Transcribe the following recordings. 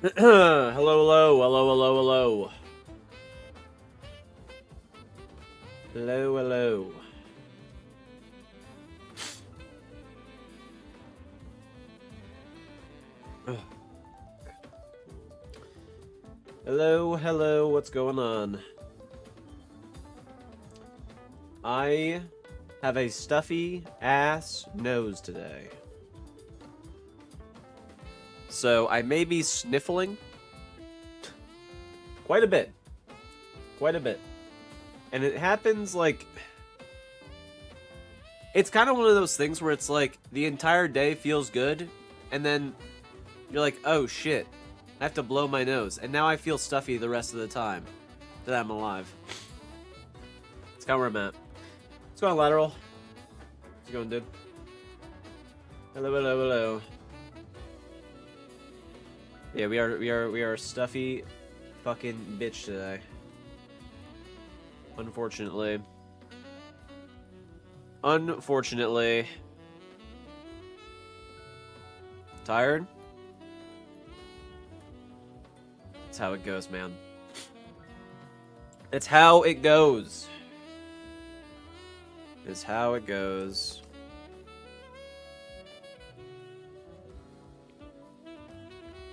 Hello, hello, hello, hello, hello. Hello, hello. Hello, hello, what's going on? I have a stuffy ass nose today. So I may be sniffling quite a bit. Quite a bit. And it happens like... It's kind of one of those things where it's like the entire day feels good, and then you're like, oh shit, I have to blow my nose. And now I feel stuffy the rest of the time that I'm alive. It's kind of where I'm at. What's going on, Lateral? How's it going, dude? Hello, hello, hello. Yeah, we are stuffy fucking bitch today. Unfortunately. Unfortunately. Tired? That's how it goes, man. It's how it goes. It's how it goes.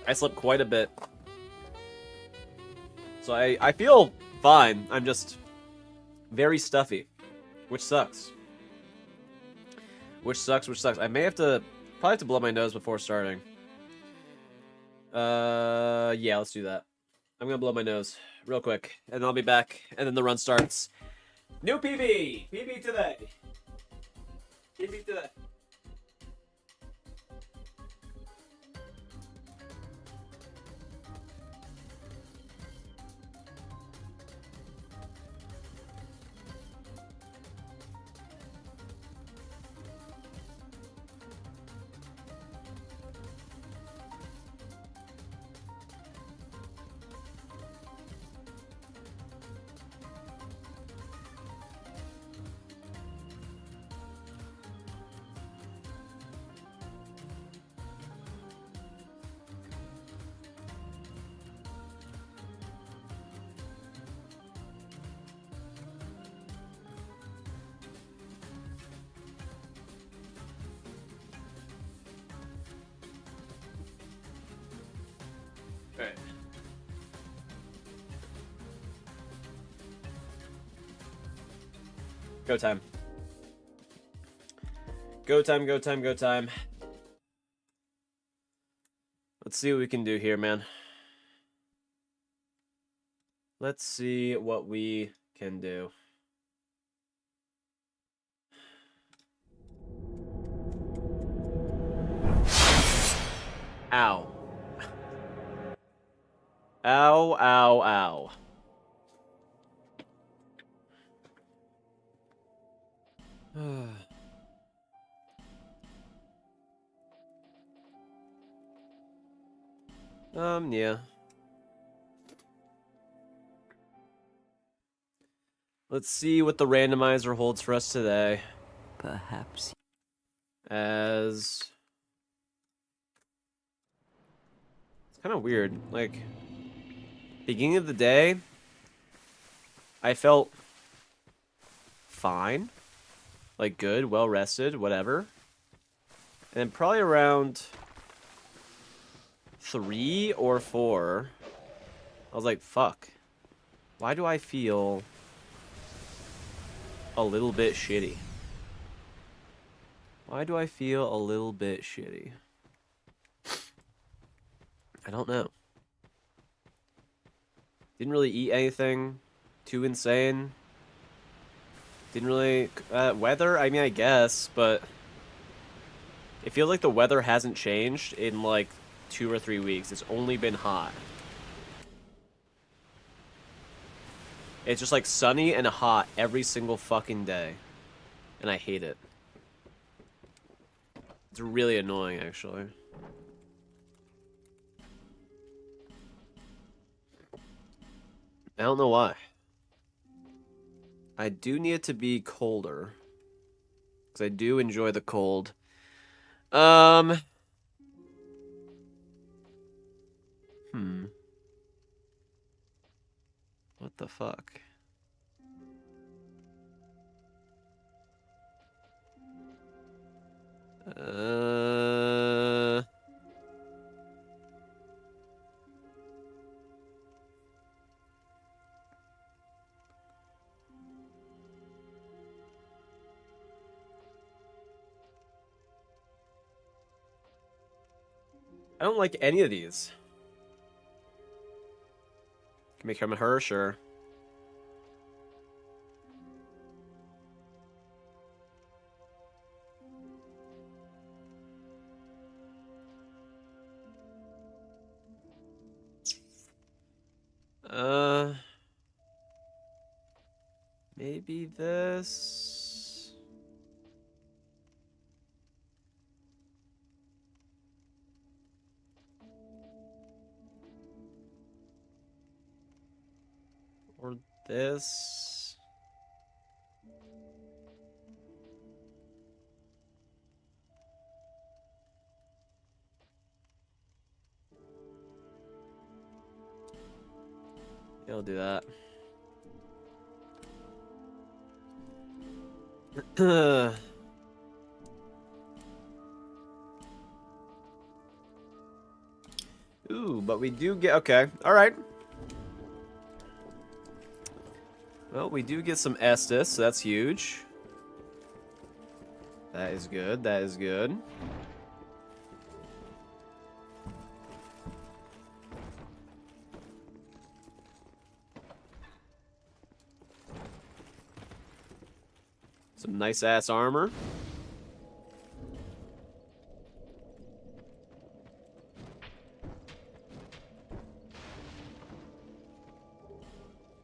I slept quite a bit. So I feel fine. I'm just very stuffy. Which sucks. Which sucks. I may have to... Probably have to blow my nose before starting. Yeah, let's do that. I'm gonna blow my nose real quick, and I'll be back, and then the run starts. New PB! PB today! PB today. Alright. Go time. Go time, go time, go time. Let's see what we can do here, man. Let's see what we can do. Ow. Ow, ow, ow. Yeah. Let's see what the randomizer holds for us today. Perhaps. As... It's kind of weird. Like, beginning of the day, I felt fine. Like, good, well-rested, whatever. And then probably around 3 or 4, I was like, fuck. Why do I feel a little bit shitty? Why do I feel a little bit shitty? I don't know. Didn't really eat anything too insane. Didn't really... weather? I mean, I guess, but... It feels like the weather hasn't changed in, like, 2 or 3 weeks. It's only been hot. It's just, like, sunny and hot every single fucking day. And I hate it. It's really annoying, actually. I don't know why. I do need it to be colder. Because I do enjoy the cold. What the fuck? I don't like any of these. Can make him her, sure. Maybe this. Or this. Yeah, I'll do that. Ooh, but we do get... Okay, alright. Well, we do get some Estus, so that's huge. That is good, that is good. Some nice-ass armor.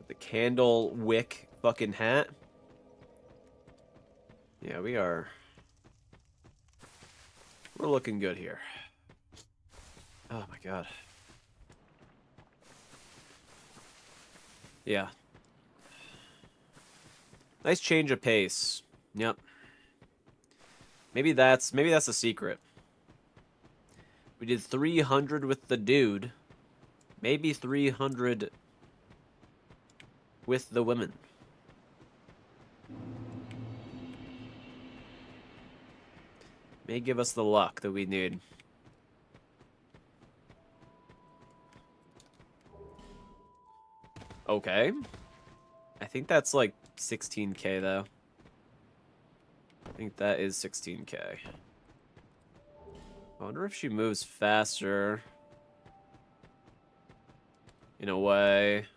The candle wick fucking hat. Yeah, we're looking good here. Oh my god. Yeah. Nice change of pace. Yep. Maybe that's a secret. We did 300 with the dude. Maybe 300 with the women. May give us the luck that we need. Okay. I think that's like 16k though. I think that is 16k. I wonder if she moves faster. In a way.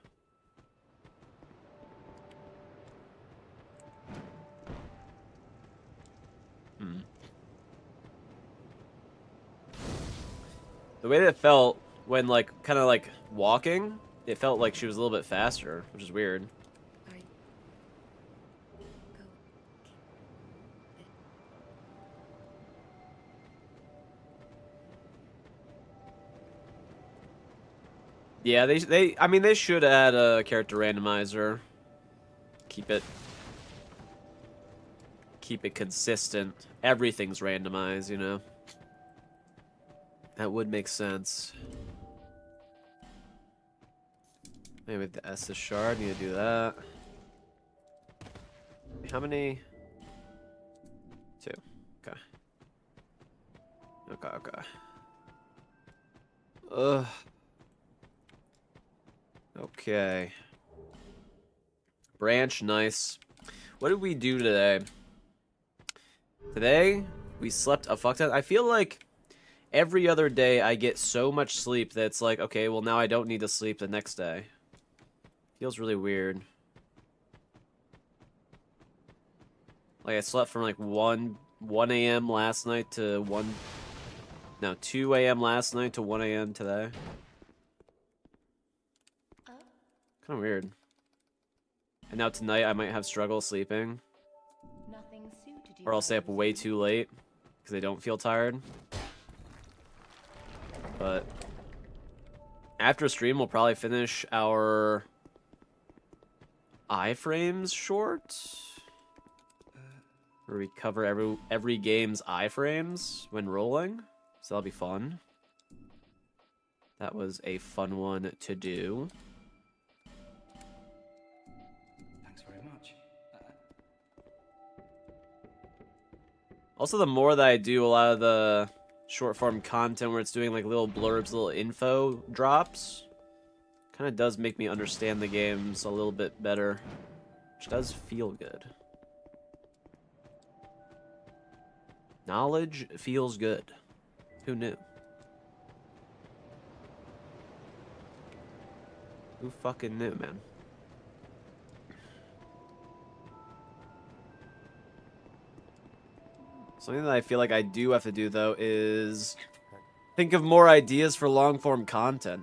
The way that it felt when, like, kind of like walking, it felt like she was a little bit faster, which is weird. Yeah, I mean, they should add a character randomizer. Keep it consistent. Everything's randomized, you know. That would make sense. Maybe with the Estus shard, need to do that. How many? 2. Okay. Okay. Ugh. Okay. Branch, nice. What did we do today? Today, we slept a fuck ton. I feel like every other day I get so much sleep that it's like, okay, well now I don't need to sleep the next day. Feels really weird. Like I slept from like 1 a.m. last night to 2 a.m. last night to 1 a.m. today. Kind of weird. And now tonight I might have struggle sleeping. Or I'll stay up way too late because I don't feel tired. But after stream we'll probably finish our iframes short. Where we cover every game's iframes when rolling. So that'll be fun. That was a fun one to do. Thanks very much. Also, the more that I do a lot of the short form content where it's doing like little blurbs, little info drops, kind of does make me understand the games a little bit better, which does feel good. Knowledge feels good. Who knew? Who fucking knew, man? Something that I feel like I do have to do, though, is think of more ideas for long-form content.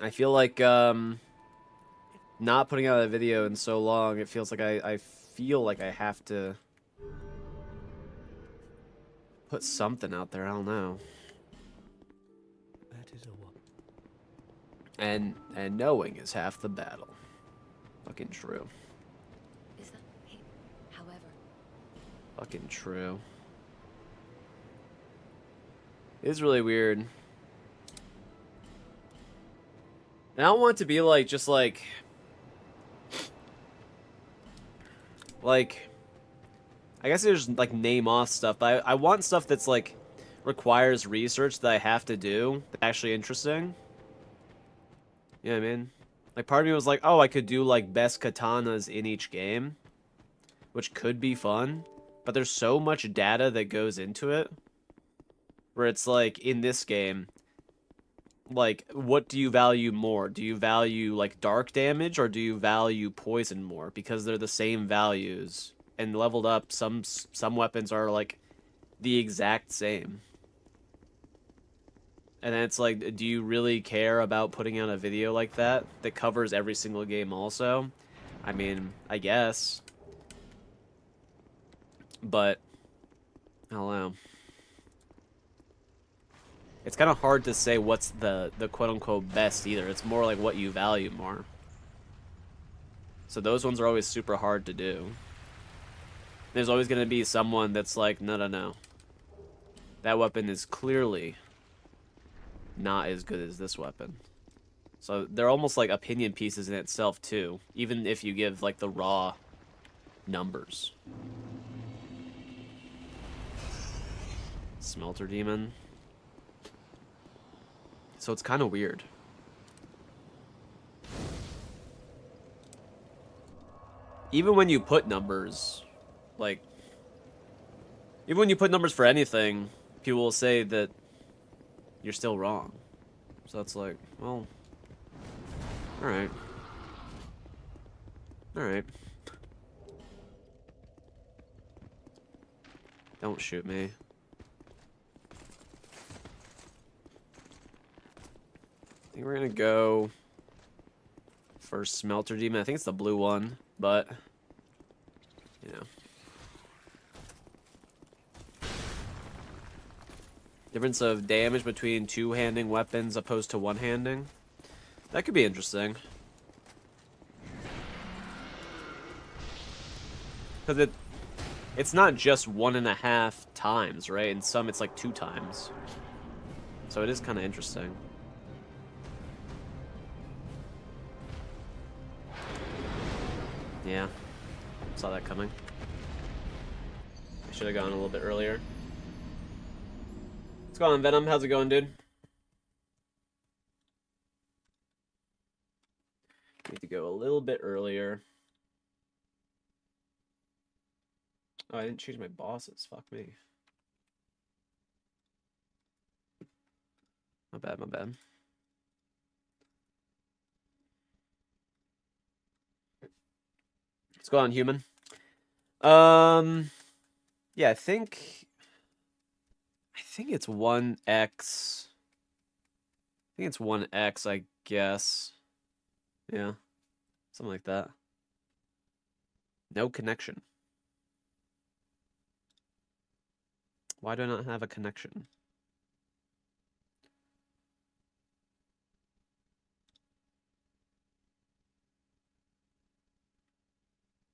I feel like, not putting out a video in so long, it feels like I feel like I have to put something out there. I don't know. That is a what? And knowing is half the battle. Fucking true. Is that however? Fucking true. It is really weird. And I don't want it to be like, just like, I guess there's like name off stuff, but I want stuff that's like requires research that I have to do, that's actually interesting. You know what I mean? Like part of me was like, oh, I could do like best katanas in each game, which could be fun, but there's so much data that goes into it, where it's like in this game, like what do you value more? Do you value like dark damage or do you value poison more? Because they're the same values. And leveled up, some weapons are like the exact same. And then it's like, do you really care about putting out a video like that that covers every single game also? I mean, I guess. But I don't know. It's kind of hard to say what's the quote-unquote best either. It's more like what you value more. So those ones are always super hard to do. There's always going to be someone that's like, no, no, no. That weapon is clearly not as good as this weapon. So they're almost like opinion pieces in itself too, even if you give like the raw numbers. Smelter Demon. So it's kind of weird. Even when you put numbers, like, even when you put numbers for anything, people will say that you're still wrong. So it's like, well, alright. Alright. Don't shoot me. I think we're gonna go for Smelter Demon. I think it's the blue one, but, you know. Difference of damage between two-handing weapons opposed to one-handing. That could be interesting. Because it's not just 1.5 times, right? In some, it's like 2 times. So it is kind of interesting. Yeah. Saw that coming. I should have gone a little bit earlier. What's going on, Venom? How's it going, dude? Need to go a little bit earlier. Oh, I didn't change my bosses. Fuck me. My bad, my bad. What's going on, human? Yeah, I think it's 1x. I think it's 1x, I guess. Yeah. Something like that. No connection. Why do I not have a connection?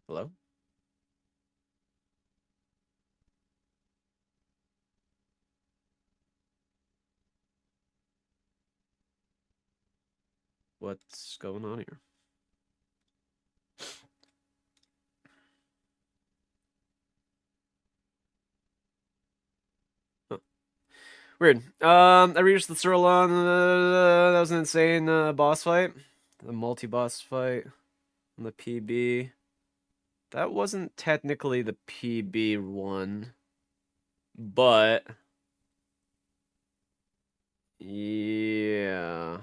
Hello? what's going on here. Huh. Weird. I reached the Surlon. That was an insane boss fight. The multi-boss fight on the PB. That wasn't technically the PB one, but yeah,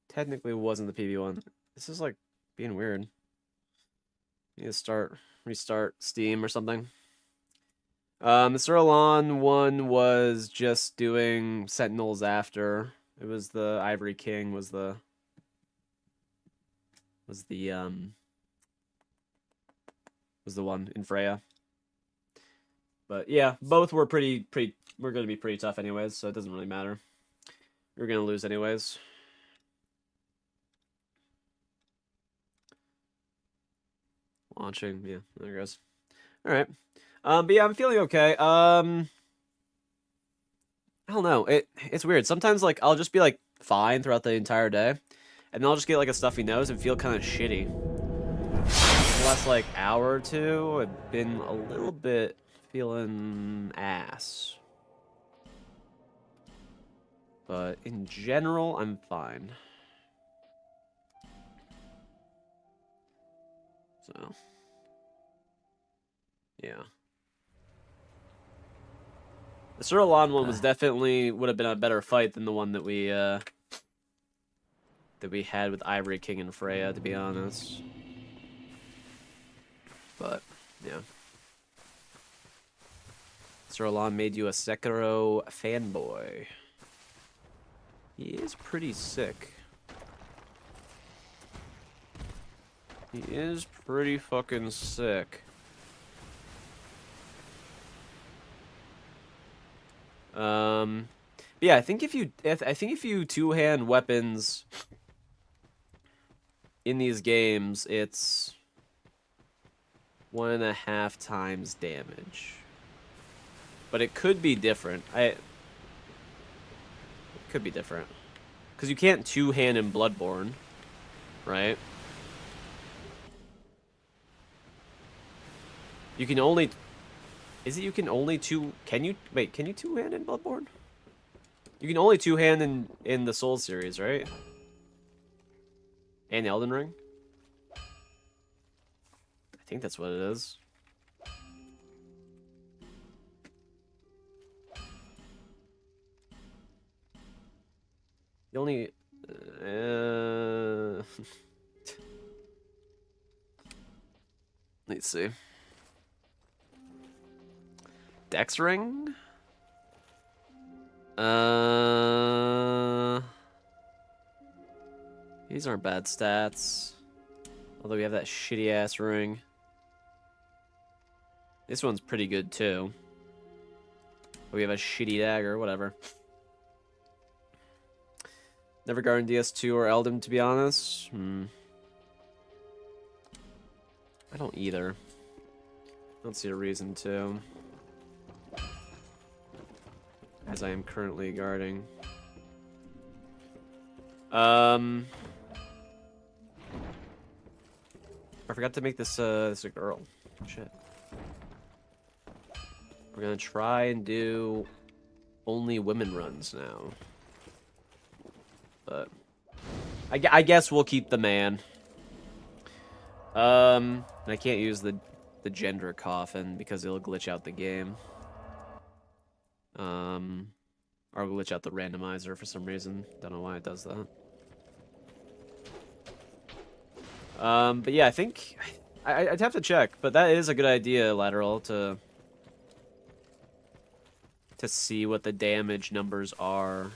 technically wasn't the PB one. This is like being weird. Need to restart Steam or something. The Surlon one was just doing Sentinels after. It was the Ivory King was the one in Freya. But yeah, both were we're gonna be pretty tough anyways, so it doesn't really matter. We're gonna lose anyways. Launching, yeah, there it goes. Alright. But yeah, I'm feeling okay. I don't know. It's weird. Sometimes like I'll just be like fine throughout the entire day, and then I'll just get like a stuffy nose and feel kind of shitty. The last like hour or two, I've been a little bit feeling ass. But in general, I'm fine. So, yeah. The Surlon one was definitely would have been a better fight than the one that we had with Ivory King and Freya, to be honest. But yeah, Surlon made you a Sekiro fanboy. He is pretty sick. He is pretty fucking sick. Yeah, I think if you two-hand weapons in these games, it's 1.5 times damage. But it could be different. It could be different. Because you can't two-hand in Bloodborne, right? You can only... Is it you can only two... Can you... Wait, can you two-hand in Bloodborne? You can only two-hand in the Souls series, right? And Elden Ring? I think that's what it is. The only... Let's see. Dex Ring? These aren't bad stats. Although we have that shitty ass ring. This one's pretty good too. We have a shitty dagger, whatever. Never guarded DS2 or Elden, to be honest. I don't either. I don't see a reason to. As I am currently guarding. I forgot to make this this a girl. Shit. We're gonna try and do only women runs now. But I guess we'll keep the man. And I can't use the gender coffin because it'll glitch out the game. Or glitch out the randomizer for some reason. Don't know why it does that. But yeah, I think I'd have to check, but that is a good idea, Lateral, to see what the damage numbers are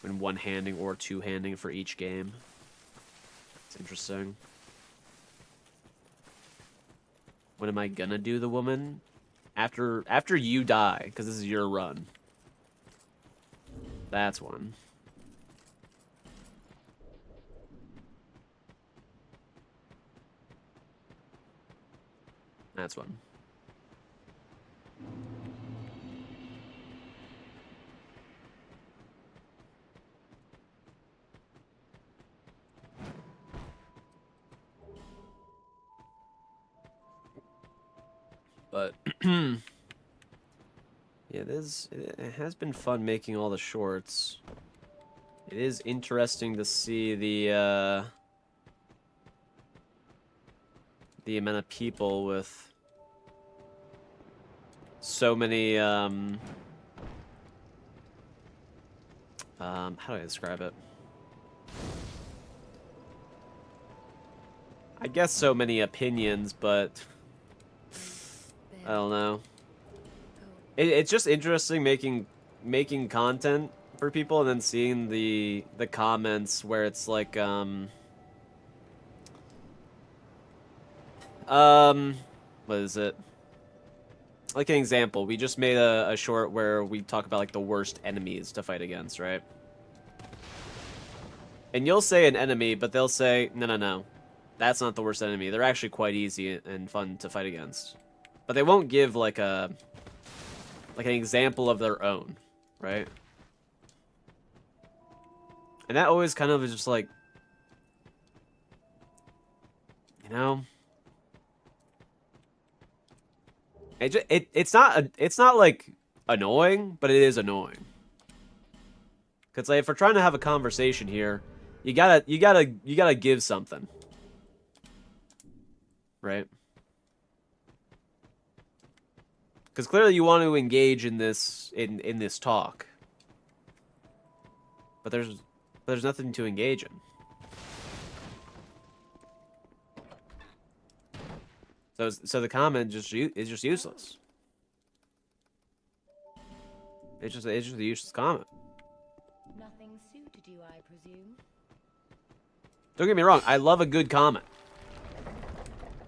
when one-handing or two-handing for each game. It's interesting. When am I gonna do the woman? After you die, because this is your run. That's one. That's one. But yeah, it has been fun making all the shorts. It is interesting to see the amount of people with so many how do I describe it? I guess so many opinions, but I don't know. It's just interesting making content for people and then seeing the comments where it's like what is it? Like an example, we just made a short where we talk about like the worst enemies to fight against, right? And you'll say an enemy, but they'll say, no, that's not the worst enemy. They're actually quite easy and fun to fight against. But they won't give like an example of their own, right? And that always kind of is just like, you know, it's not like annoying, but it is annoying. Cause like if we're trying to have a conversation here, you gotta give something, right? Because clearly you want to engage in this in this talk, but there's nothing to engage in. So the comment is just useless. It's just a useless comment. Nothing suited you, I presume. Don't get me wrong. I love a good comment.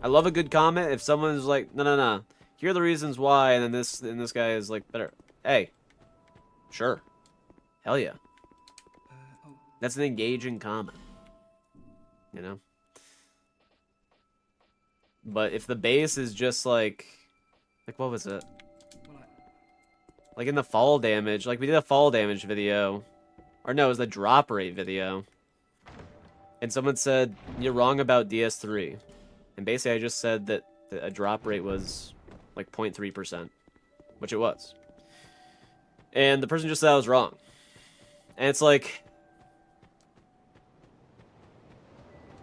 I love a good comment. If someone's like, no, here are the reasons why, and then this guy is like, better. Hey, sure, hell yeah. Oh, That's an engaging comment, you know. But if the base is just like what was it? well, Like in the fall damage, like we did a fall damage video, or no, it was the drop rate video. And someone said, you're wrong about DS3. And basically I just said that a drop rate was like 0.3%, which it was. And the person just said I was wrong. And it's like,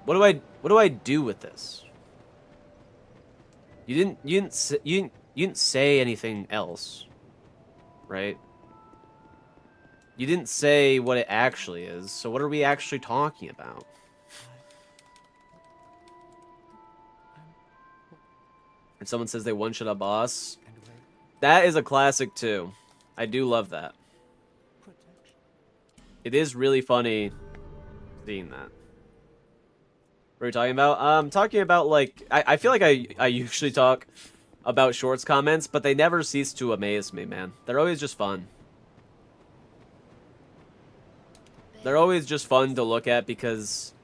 what do I do with this? You didn't say anything else, right? You didn't say what it actually is. So what are we actually talking about? And someone says they one-shot a boss. That is a classic too. I do love that. It is really funny seeing that. What are we talking about? I'm talking about like I feel like I usually talk about shorts comments, but they never cease to amaze me, man. They're always just fun. They're always just fun to look at because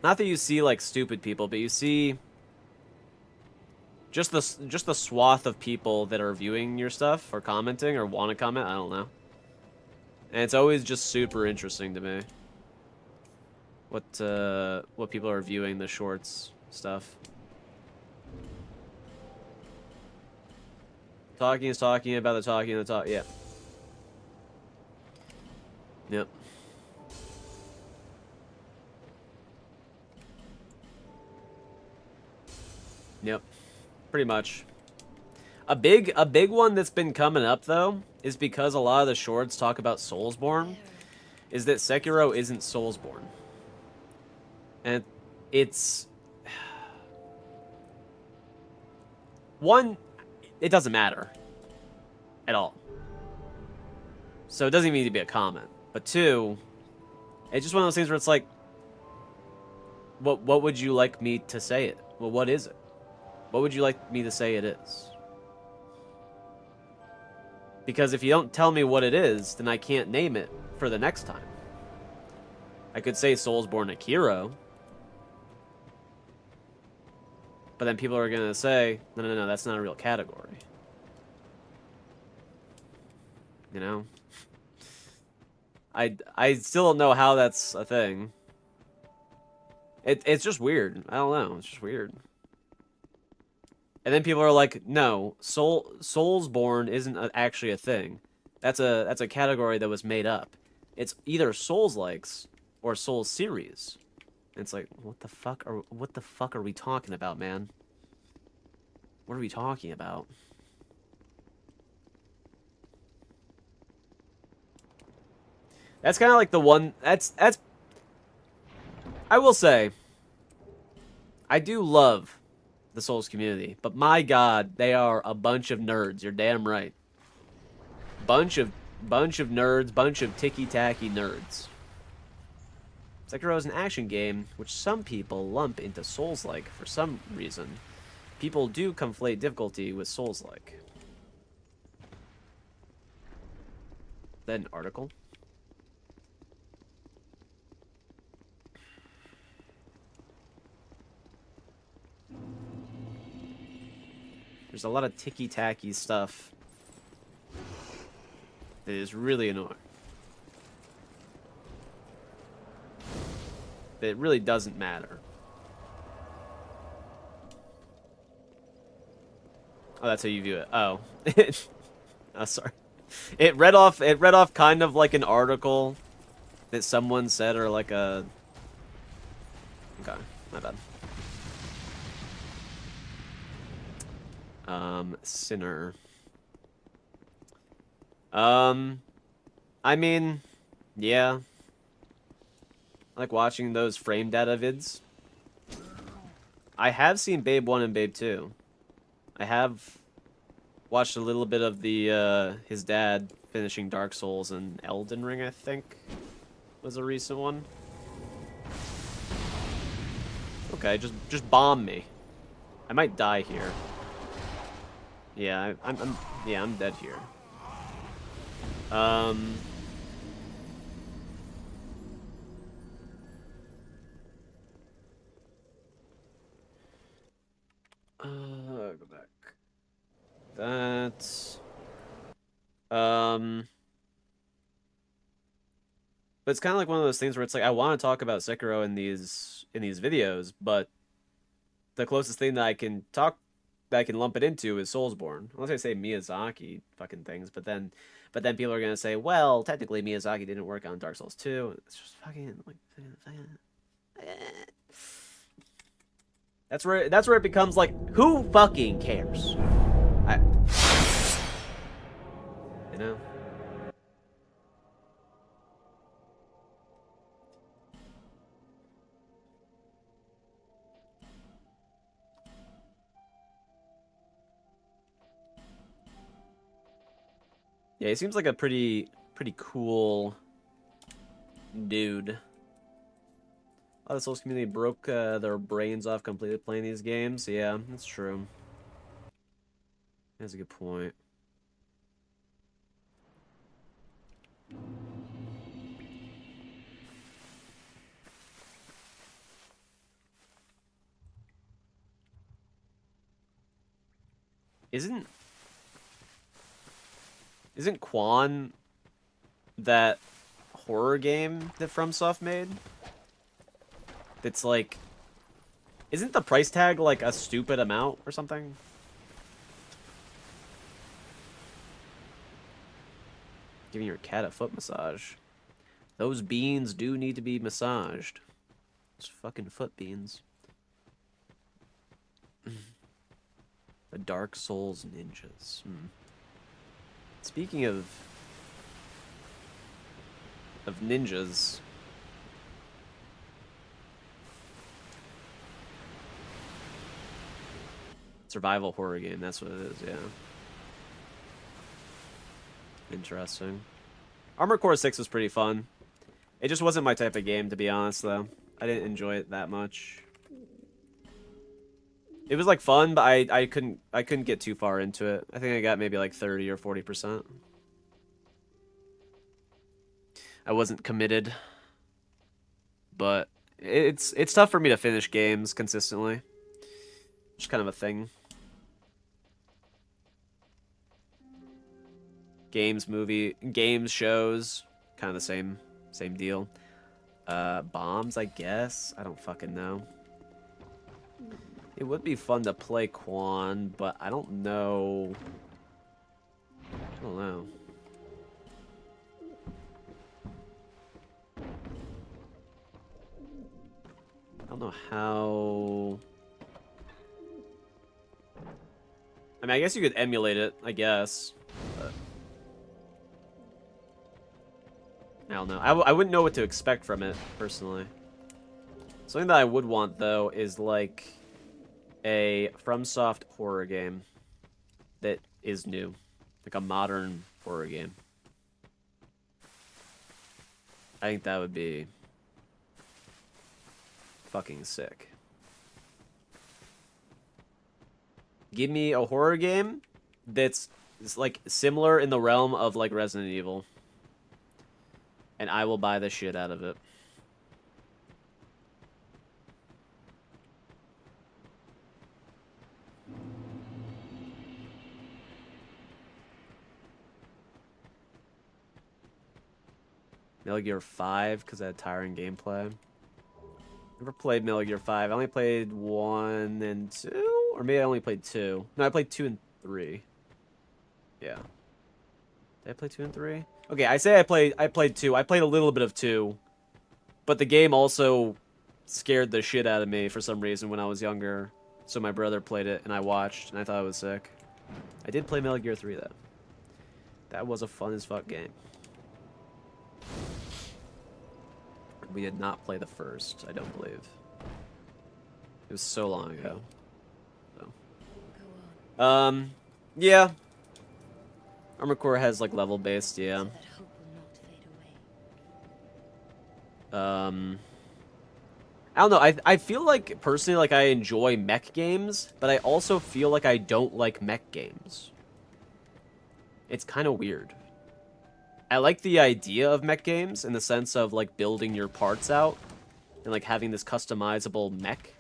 not that you see like stupid people, but you see just the swath of people that are viewing your stuff or commenting or want to comment. I don't know. And it's always just super interesting to me. What people are viewing the shorts stuff. Talking is talking about the talking and the talk. Yeah. Yep. Yep. Pretty much. A big one that's been coming up though is because a lot of the shorts talk about Soulsborne, is that Sekiro isn't Soulsborne. And it's one, it doesn't matter at all. So it doesn't even need to be a comment. But two, it's just one of those things where it's like, what would you like me to say it? Well, what is it? What would you like me to say it is? Because if you don't tell me what it is, then I can't name it for the next time. I could say Soulsborne Akiro. But then people are going to say, no, that's not a real category. You know? I still don't know how that's a thing. It's just weird. I don't know. It's just weird. And then people are like, no, Soulsborne isn't actually a thing. That's a category that was made up. It's either Souls-likes or Souls series. And it's like, what the fuck are we talking about, man? What are we talking about? That's kind of like the one. That's. I will say, I do love the Souls community, but my God, they are a bunch of nerds. You're damn right. Bunch of nerds, bunch of ticky-tacky nerds. Sekiro is an action game, which some people lump into Souls-like for some reason. People do conflate difficulty with Souls-like. Is that an article? There's a lot of ticky-tacky stuff that is really annoying. But it really doesn't matter. Oh, that's how you view it. Oh. Oh, sorry. It read off kind of like an article that someone said, or like a... Okay, my bad. Sinner. I mean, yeah. I like watching those frame data vids. I have seen Babe 1 and Babe 2. I have watched a little bit of the, his dad finishing Dark Souls and Elden Ring, I think, was a recent one. Okay, just bomb me. I might die here. Yeah, I'm dead here. Go back. That's... But it's kind of like one of those things where it's like, I want to talk about Sekiro in these videos, but the closest thing that I can lump it into is Soulsborne. Unless I say Miyazaki fucking things, but then people are gonna say, well, technically Miyazaki didn't work on Dark Souls 2. It's just fucking like... That's where it becomes like, who fucking cares? You know? Yeah, he seems like a pretty cool dude. A lot of the Souls community broke their brains off completely playing these games. Yeah, that's true. That's a good point. Isn't Quan that horror game that FromSoft made? That's like... Isn't the price tag like a stupid amount or something? Giving your cat a foot massage. Those beans do need to be massaged. Those fucking foot beans. The Dark Souls ninjas. Speaking of ninjas, survival horror game, that's what it is, yeah. Interesting. Armored Core 6 was pretty fun. It just wasn't my type of game, to be honest, though. I didn't enjoy it that much. It was like fun, but I couldn't get too far into it. I think I got maybe like 30 or 40%. I wasn't committed. But it's tough for me to finish games consistently. Just kind of a thing. Games, shows, kind of the same deal. Bombs, I guess. I don't fucking know. It would be fun to play Quan, but I don't know. I don't know. I don't know how. I mean, I guess you could emulate it, I guess. But I don't know. I wouldn't know what to expect from it, personally. Something that I would want, though, is like a FromSoft horror game that is new. Like a modern horror game. I think that would be fucking sick. Give me a horror game that's like similar in the realm of like Resident Evil. And I will buy the shit out of it. Metal Gear 5 because I had tiring gameplay. Never played Metal Gear 5. I only played 1 and 2? Or maybe I only played 2. No, I played 2 and 3. Yeah. Did I play 2 and 3? Okay, I say I played 2. I played a little bit of 2. But the game also scared the shit out of me for some reason when I was younger. So my brother played it and I watched and I thought it was sick. I did play Metal Gear 3 though. That was a fun as fuck game. We did not play the first, I don't believe. It was so long ago. So. Yeah. Armored Core has like level based, yeah. I don't know, I feel like personally like I enjoy mech games, but I also feel like I don't like mech games. It's kind of weird. I like the idea of mech games in the sense of like building your parts out and like having this customizable mech.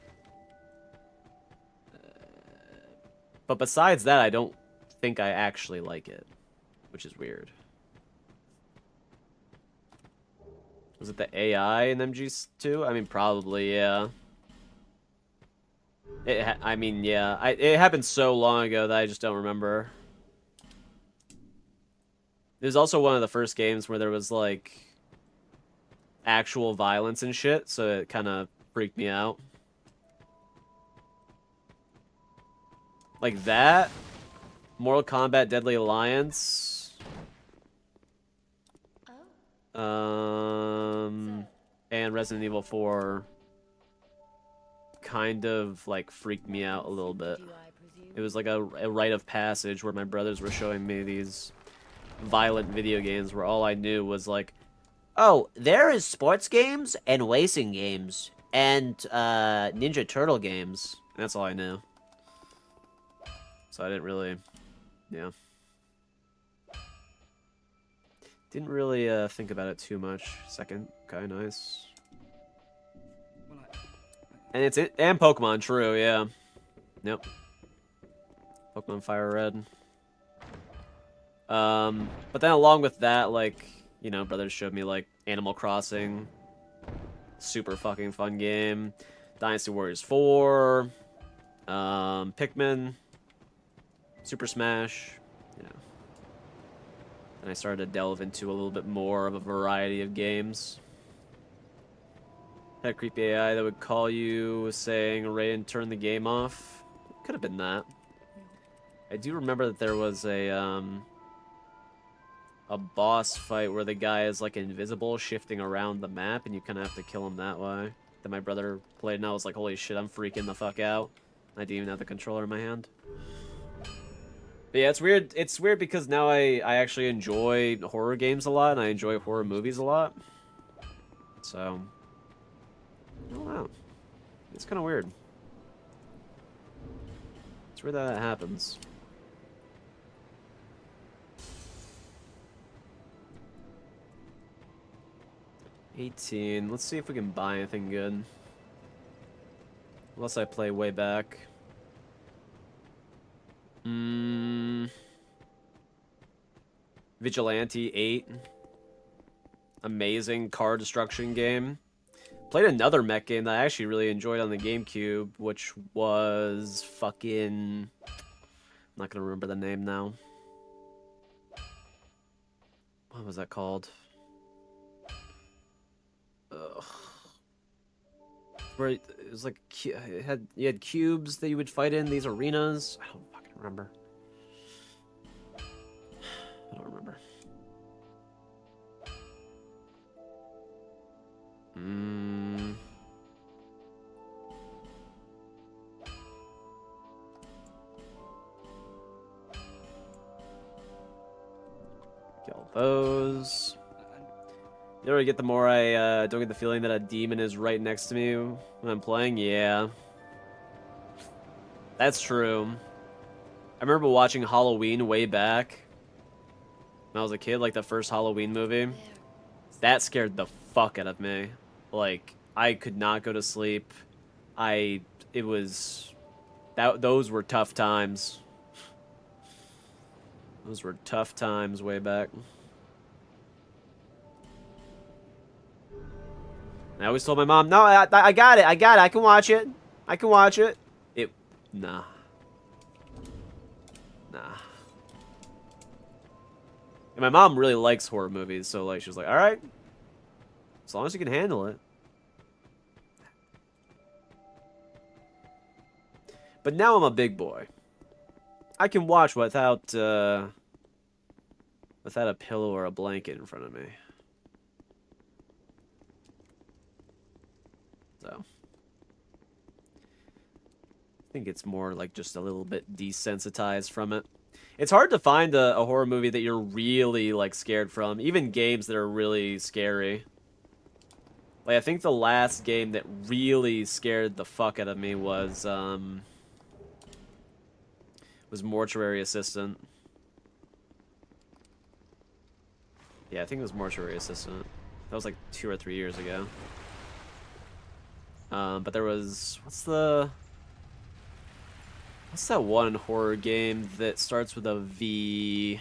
But besides that, I don't think I actually like it, which is weird. Was it the AI in MG2? I mean, probably, yeah. I mean, yeah. It happened so long ago that I just don't remember. It was also one of the first games where there was, like, actual violence and shit, so it kind of freaked me out. Like that, Mortal Kombat Deadly Alliance, and Resident Evil 4 kind of, like, freaked me out a little bit. It was like a rite of passage where my brothers were showing me these violent video games where all I knew was like, oh, there is sports games and racing games and Ninja Turtle games. That's all I knew. So I didn't really, yeah. Didn't really think about it too much. Second, okay, nice. And and Pokemon, true, yeah. Yep. Pokemon Fire Red. But then along with that, like, you know, brothers showed me, like, Animal Crossing. Super fucking fun game. Dynasty Warriors 4. Pikmin. Super Smash. You know. And I started to delve into a little bit more of a variety of games. Had a creepy AI that would call you saying, Raiden, turn the game off. Could have been that. I do remember that there was a boss fight where the guy is like invisible, shifting around the map, and you kind of have to kill him that way. That my brother played, and I was like, holy shit, I'm freaking the fuck out. I didn't even have the controller in my hand. But yeah, it's weird. It's weird because now I actually enjoy horror games a lot, and I enjoy horror movies a lot. So, I don't know. It's kind of weird. It's weird that happens. $18. Let's see if we can buy anything good. Unless I play way back. Vigilante 8. Amazing car destruction game. Played another mech game that I actually really enjoyed on the GameCube, which was fucking... I'm not gonna remember the name now. What was that called? Ugh. Where it was like you had cubes that you would fight in these arenas. I don't fucking remember. I don't remember. Get all those. The more I get, the more I don't get the feeling that a demon is right next to me when I'm playing. Yeah. That's true. I remember watching Halloween way back when I was a kid, like the first Halloween movie. That scared the fuck out of me. Like, I could not go to sleep. Those were tough times. Those were tough times way back. I always told my mom, no, I got it, I can watch it. I can watch it. Nah. And my mom really likes horror movies, so like, she was like, alright. As long as you can handle it. But now I'm a big boy. I can watch without a pillow or a blanket in front of me. So I think it's more like just a little bit desensitized from it. It's hard to find a horror movie that you're really like scared from. Even games that are really scary. Like I think the last game that really scared the fuck out of me was Mortuary Assistant. Yeah, I think it was Mortuary Assistant. That was like 2 or 3 years ago. But there was what's that one horror game that starts with a V?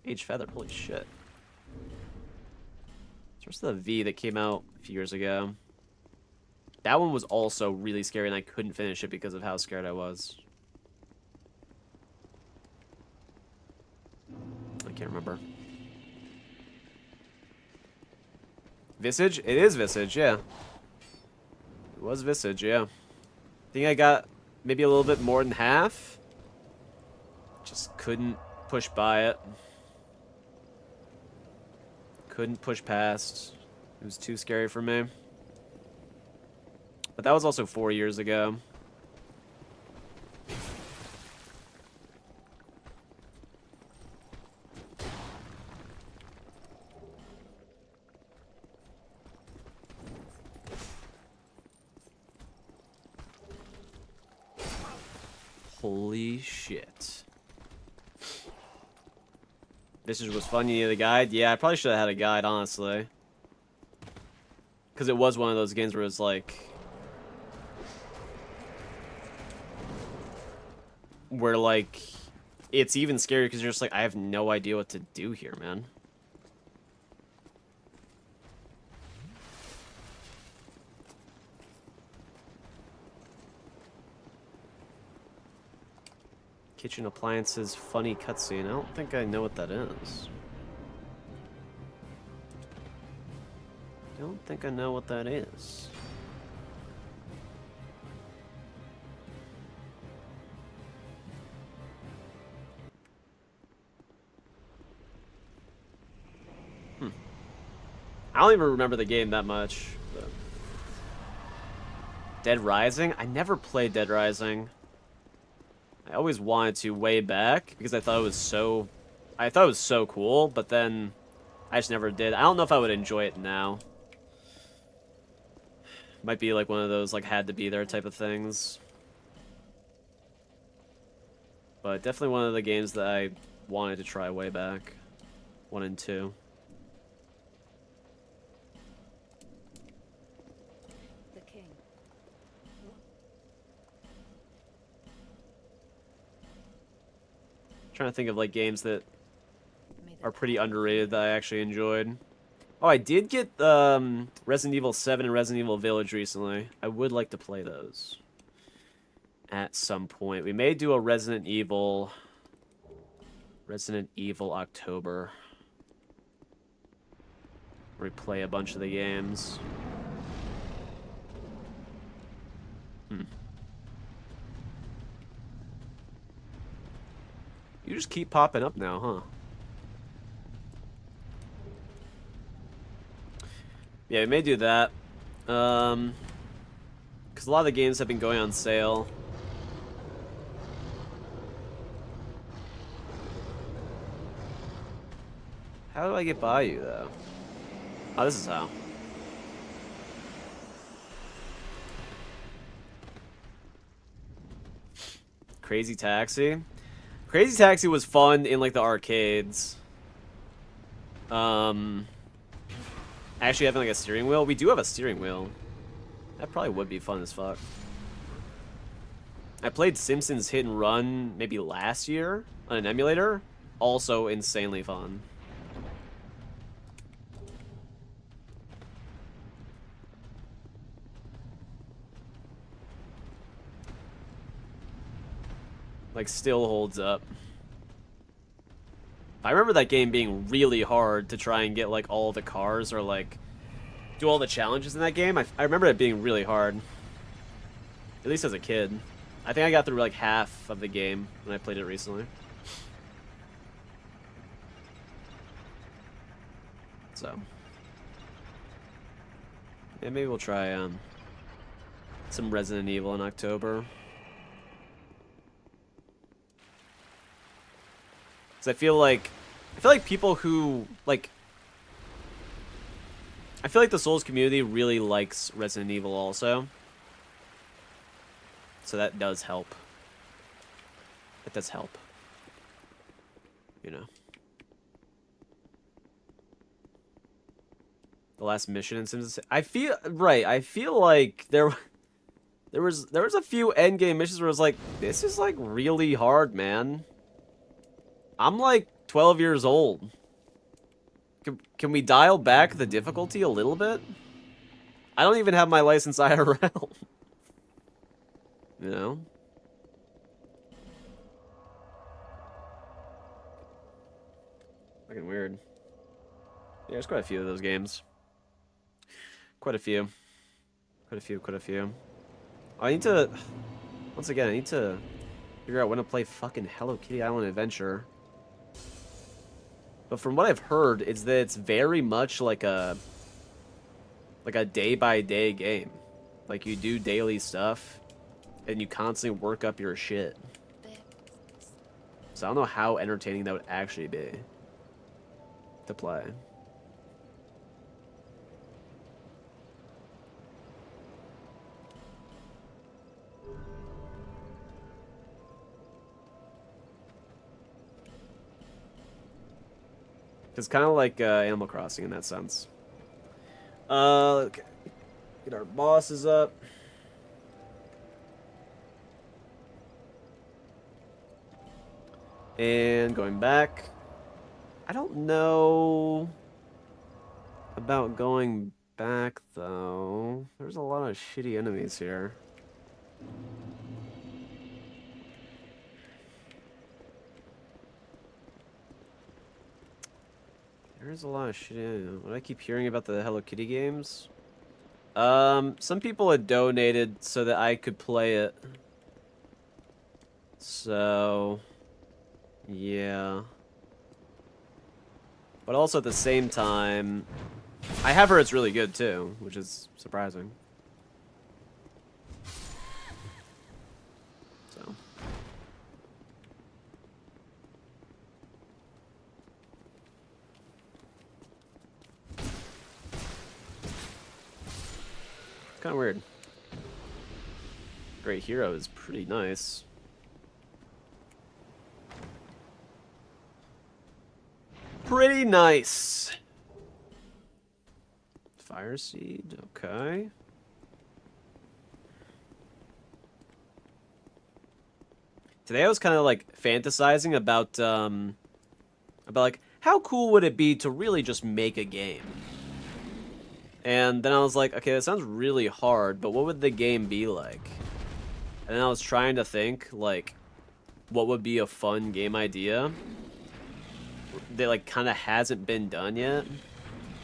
Age Feather, holy shit. Starts with a V that came out a few years ago. That one was also really scary, and I couldn't finish it because of how scared I was. I can't remember. Visage? It is Visage, yeah. It was Visage, yeah. I think I got maybe a little bit more than half. Just couldn't push by it. Couldn't push past. It was too scary for me. But that was also 4 years ago. Holy shit. This was fun. You need a guide? Yeah, I probably should have had a guide, honestly. Because it was one of those games where it's like... where, like... it's even scarier because you're just like, I have no idea what to do here, man. Kitchen appliances, funny cutscene. I don't think I know what that is. Don't think I know what that is. I don't even remember the game that much. But... Dead Rising? I never played Dead Rising. I always wanted to way back because I thought it was so cool, but then I just never did. I don't know if I would enjoy it now. Might be like one of those like had to be there type of things. But definitely one of the games that I wanted to try way back. 1 and 2. The king. Trying to think of like games that are pretty underrated that I actually enjoyed. Oh, I did get Resident Evil 7 and Resident Evil Village recently. I would like to play those at some point. We may do a Resident Evil October. Where we play a bunch of the games. You just keep popping up now, huh? Yeah, we may do that. Because a lot of the games have been going on sale. How do I get by you, though? Oh, this is how. Crazy Taxi? Crazy Taxi was fun in, like, the arcades. Actually having, like, a steering wheel? We do have a steering wheel. That probably would be fun as fuck. I played Simpsons Hit and Run maybe last year on an emulator. Also insanely fun. Like, still holds up. I remember that game being really hard to try and get, like, all the cars or, like, do all the challenges in that game. I remember it being really hard. At least as a kid. I think I got through, like, half of the game when I played it recently. So. Yeah, maybe we'll try, some Resident Evil in October. I feel like people who like I feel like the Souls community really likes Resident Evil also. So that does help. It does help. You know. The last mission in Sims. I feel like there was a few endgame missions where I was like, this is like really hard, man. I'm like 12 years old. Can we dial back the difficulty a little bit? I don't even have my license IRL. You know? Fucking weird. Yeah, there's quite a few of those games. Quite a few. Quite a few. I need to... Once again, I need to figure out when to play fucking Hello Kitty Island Adventure. But from what I've heard, it's that it's very much like a day-by-day game. Like, you do daily stuff, and you constantly work up your shit. So I don't know how entertaining that would actually be to play. It's kind of like Animal Crossing in that sense. Okay. Get our bosses up. And going back. I don't know about going back, though. There's a lot of shitty enemies here. There's a lot of shit. What I keep hearing about the Hello Kitty games? Some people had donated so that I could play it. So, yeah. But also at the same time, I have heard it's really good too, which is surprising. So. Kind of weird. Great Hero is pretty nice. Pretty nice. Fire Seed, okay. Today I was kind of like fantasizing about like how cool would it be to really just make a game? And then I was like, okay, that sounds really hard, but what would the game be like? And then I was trying to think, like, what would be a fun game idea that, like, kind of hasn't been done yet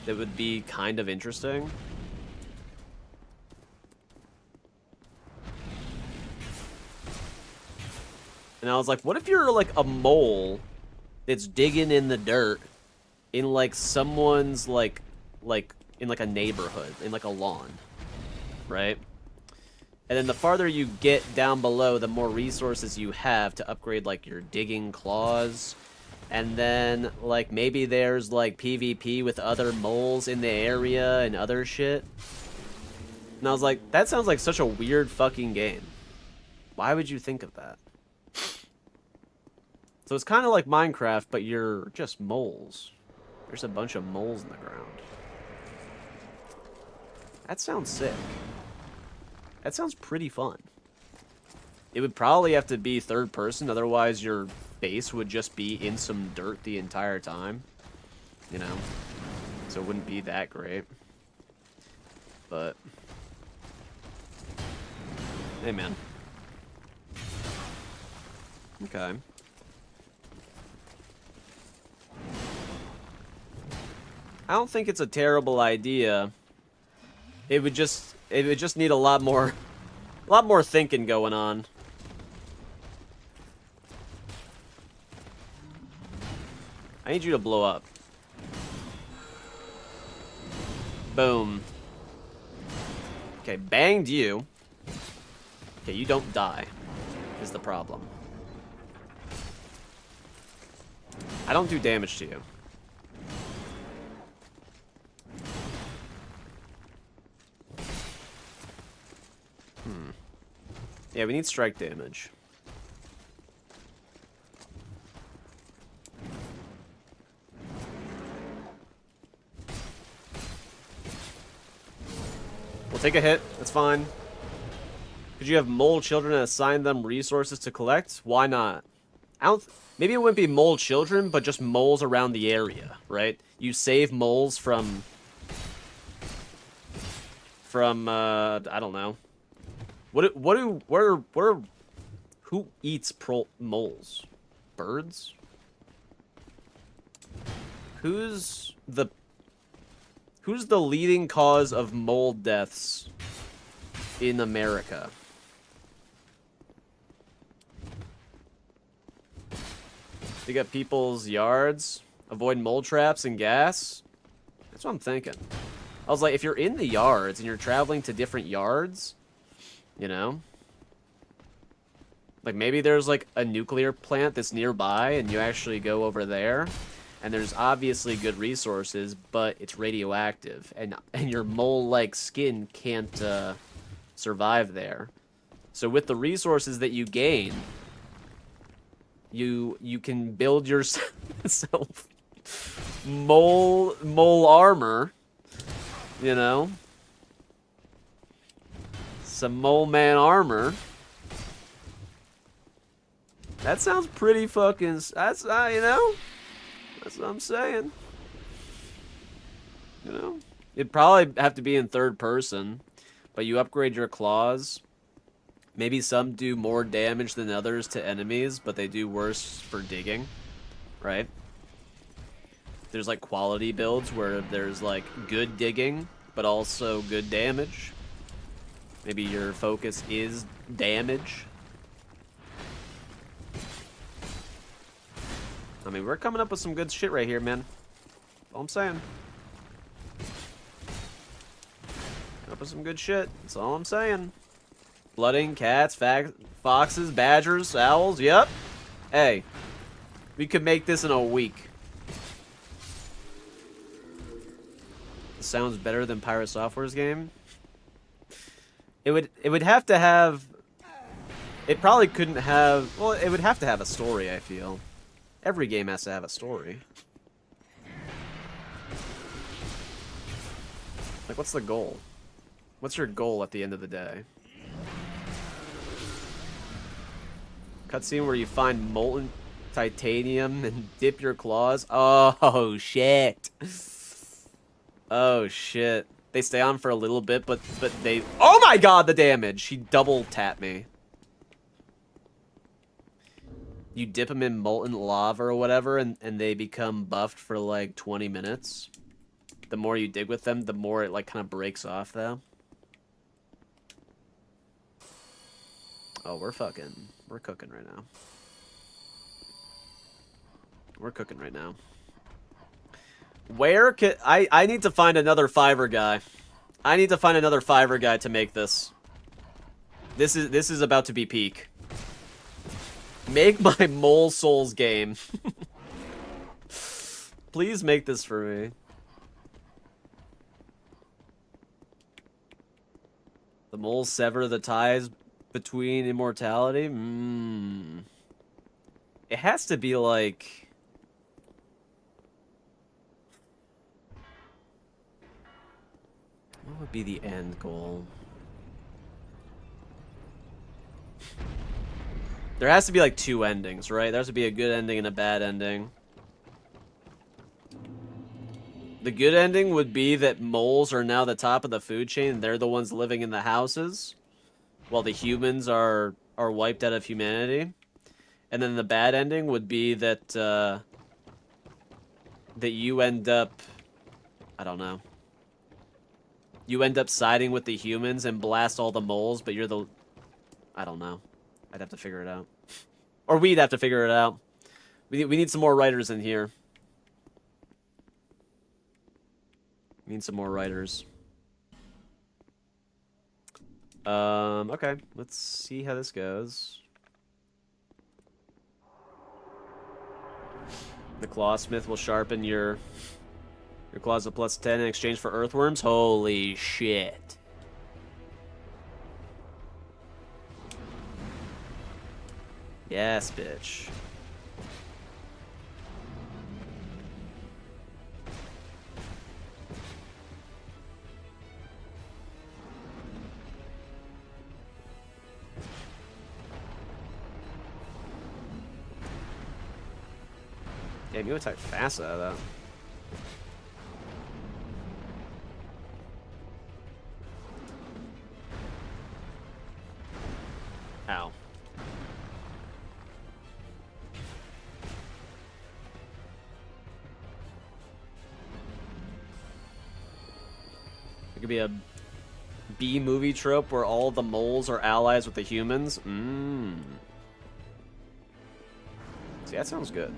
that would be kind of interesting. And I was like, what if you're, like, a mole that's digging in the dirt in, like, someone's, like, in, like, a neighborhood, in, like, a lawn, right? And then the farther you get down below, the more resources you have to upgrade, like, your digging claws. And then, like, maybe there's, like, PvP with other moles in the area and other shit. And I was like, that sounds like such a weird fucking game. Why would you think of that? So it's kind of like Minecraft, but you're just moles. There's a bunch of moles in the ground. That sounds sick. That sounds pretty fun. It would probably have to be third person, otherwise your base would just be in some dirt the entire time. You know? So it wouldn't be that great. But... hey, man. Okay. I don't think it's a terrible idea. It would just need a lot more thinking going on. I need you to blow up. Boom. Okay, banged you. Okay, you don't die, is the problem. I don't do damage to you. Yeah, we need strike damage. We'll take a hit. That's fine. Could you have mole children and assign them resources to collect? Why not? I don't... maybe it wouldn't be mole children, but just moles around the area, right? You save moles from I don't know. Who eats moles? Birds? Who's the leading cause of mole deaths in America? Dig up people's yards, avoid mole traps and gas. That's what I'm thinking. I was like, if you're in the yards and you're traveling to different yards, you know? Like, maybe there's, like, a nuclear plant that's nearby, and you actually go over there, and there's obviously good resources, but it's radioactive, and your mole-like skin can't, survive there. So with the resources that you gain, you can build yourself mole armor, you know? Some mole man armor. That sounds pretty fucking... that's, you know? That's what I'm saying. You know? It'd probably have to be in third person, but you upgrade your claws. Maybe some do more damage than others to enemies, but they do worse for digging, right? There's, like, quality builds where there's, like, good digging, but also good damage. Maybe your focus is damage. I mean, we're coming up with some good shit right here, man. That's all I'm saying. Coming up with some good shit. That's all I'm saying. Blooding, cats, foxes, badgers, owls. Yep. Hey, we could make this in a week. This sounds better than Pirate Software's game. It would have to have... it probably couldn't have... well, it would have to have a story, I feel. Every game has to have a story. Like, what's the goal? What's your goal at the end of the day? Cutscene where you find molten titanium and dip your claws? Oh, shit. Oh, shit. They stay on for a little bit, but they... Oh my god, the damage! He double tapped me. You dip them in molten lava or whatever, and they become buffed for like 20 minutes. The more you dig with them, the more it like kind of breaks off, though. Oh, we're cooking right now. We're cooking right now. Where could... I need to find another Fiverr guy. I need to find another Fiverr guy to make this. This is about to be peak. Make my Mole Souls game. Please make this for me. The moles sever the ties between immortality? It has to be like... What would be the end goal? There has to be like 2 endings, right? There has to be a good ending and a bad ending. The good ending would be that moles are now the top of the food chain. They're the ones living in the houses, while the humans are wiped out of humanity. And then the bad ending would be that that you end up, I don't know. You end up siding with the humans and blast all the moles, but you're the... I don't know. I'd have to figure it out. Or we'd have to figure it out. We need some more writers in here. We need some more writers. Okay. Let's see how this goes. The Clawsmith will sharpen your claws at +10 in exchange for earthworms. Holy shit. Yes, bitch. Damn, you attacked fast out of that. Ow. It could be a B-movie trope where all the moles are allies with the humans. See, that sounds good.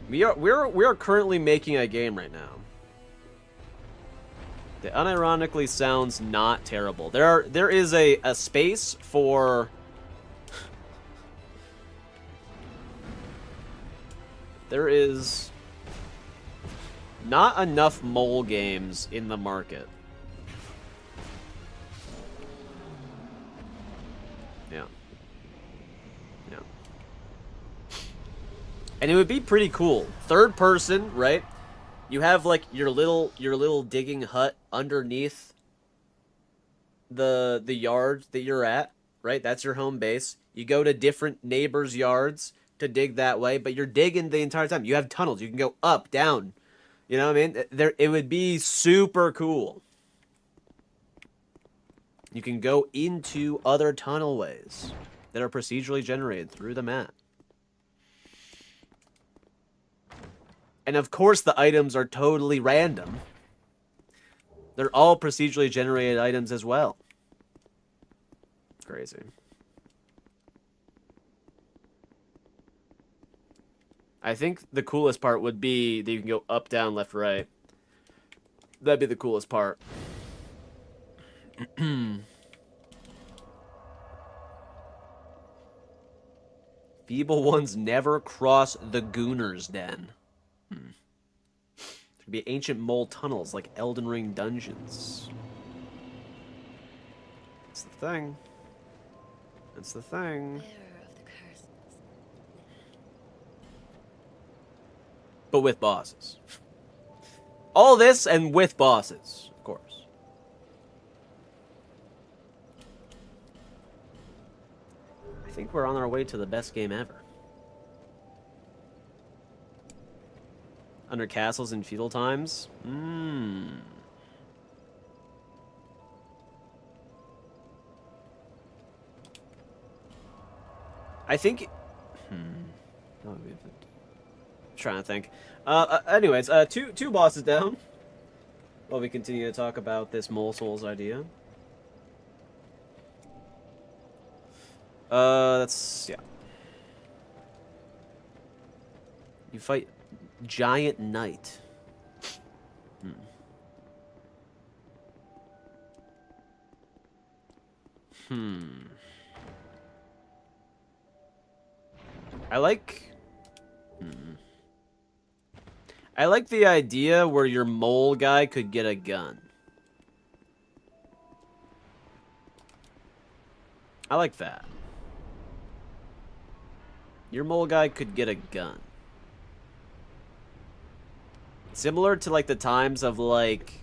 We are currently making a game right now. That unironically sounds not terrible. There is a space for there is not enough mole games in the market. Yeah. Yeah. And it would be pretty cool. Third person, right? You have like your little digging hut underneath the yard that you're at, right? That's your home base. You go to different neighbors' yards to dig that way, but you're digging the entire time. You have tunnels. You can go up, down. You know what I mean? It would be super cool. You can go into other tunnelways that are procedurally generated through the map. And of course the items are totally random. They're all procedurally generated items as well. Crazy. I think the coolest part would be that you can go up, down, left, right. That'd be the coolest part. Feeble ones never cross the Gooner's Den. There could be ancient mole tunnels like Elden Ring dungeons. That's the thing. That's the thing. But with bosses. All this and with bosses, of course. I think we're on our way to the best game ever. under castles in feudal times. I think. Oh, trying to think. Anyways, two bosses down. While we continue to talk about this Mole Souls idea. That's yeah. You fight Giant Knight. I like the idea where your mole guy could get a gun. I like that. Your mole guy could get a gun. Similar to like the times of like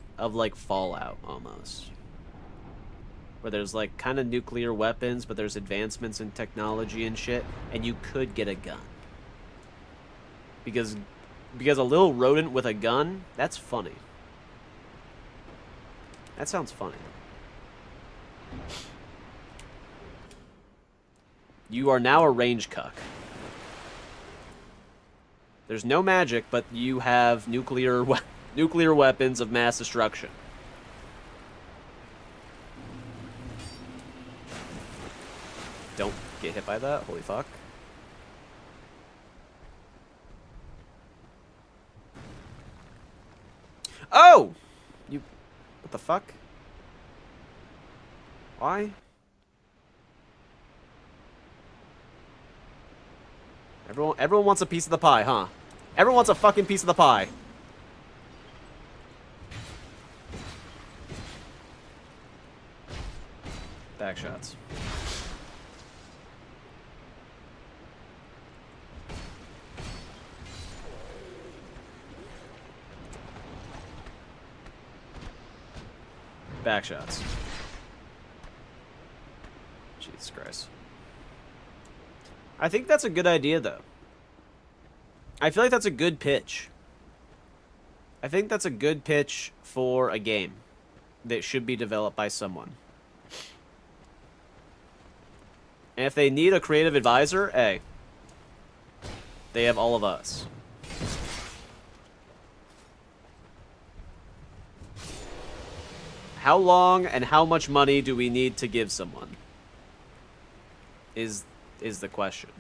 Fallout almost. Where there's like kind of nuclear weapons, but there's advancements in technology and shit, and you could get a gun. Because a little rodent with a gun, that's funny. That sounds funny. You are now a range cuck. There's no magic, but you have nuclear weapons of mass destruction. Don't get hit by that. Holy fuck. Oh! You... What the fuck? Why? Everyone wants a piece of the pie, huh? Everyone wants a fucking piece of the pie. Back shots. Back shots. Jesus Christ. I think that's a good idea, though. I feel like that's a good pitch. I think that's a good pitch for a game that should be developed by someone. And if they need a creative advisor, hey, they have all of us. How long and how much money do we need to give someone? Is the question.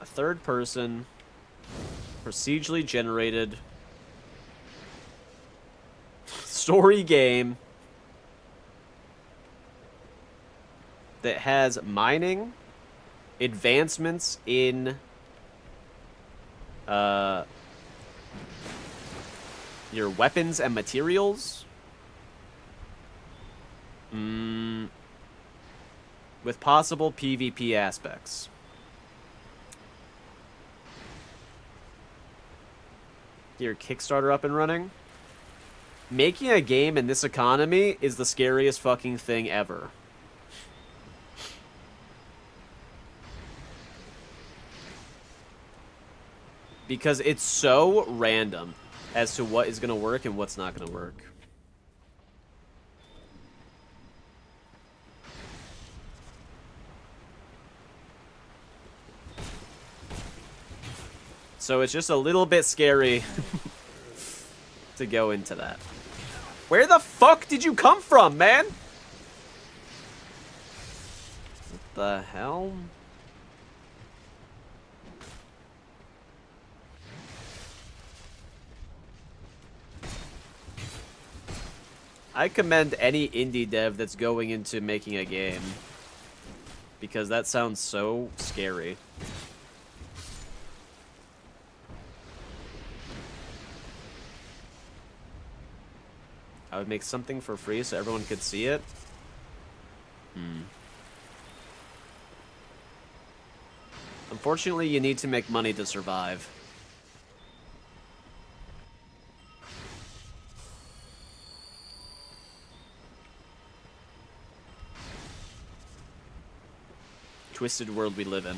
A third person, procedurally generated story game that has mining, advancements in your weapons and materials. With possible PvP aspects. Get your Kickstarter up and running. Making a game in this economy is the scariest fucking thing ever. Because it's so random as to what is going to work and what's not going to work. So it's just a little bit scary to go into that. Where the fuck did you come from, man? What the hell? I commend any indie dev that's going into making a game. Because that sounds so scary. I would make something for free so everyone could see it. Unfortunately, you need to make money to survive. Twisted world we live in.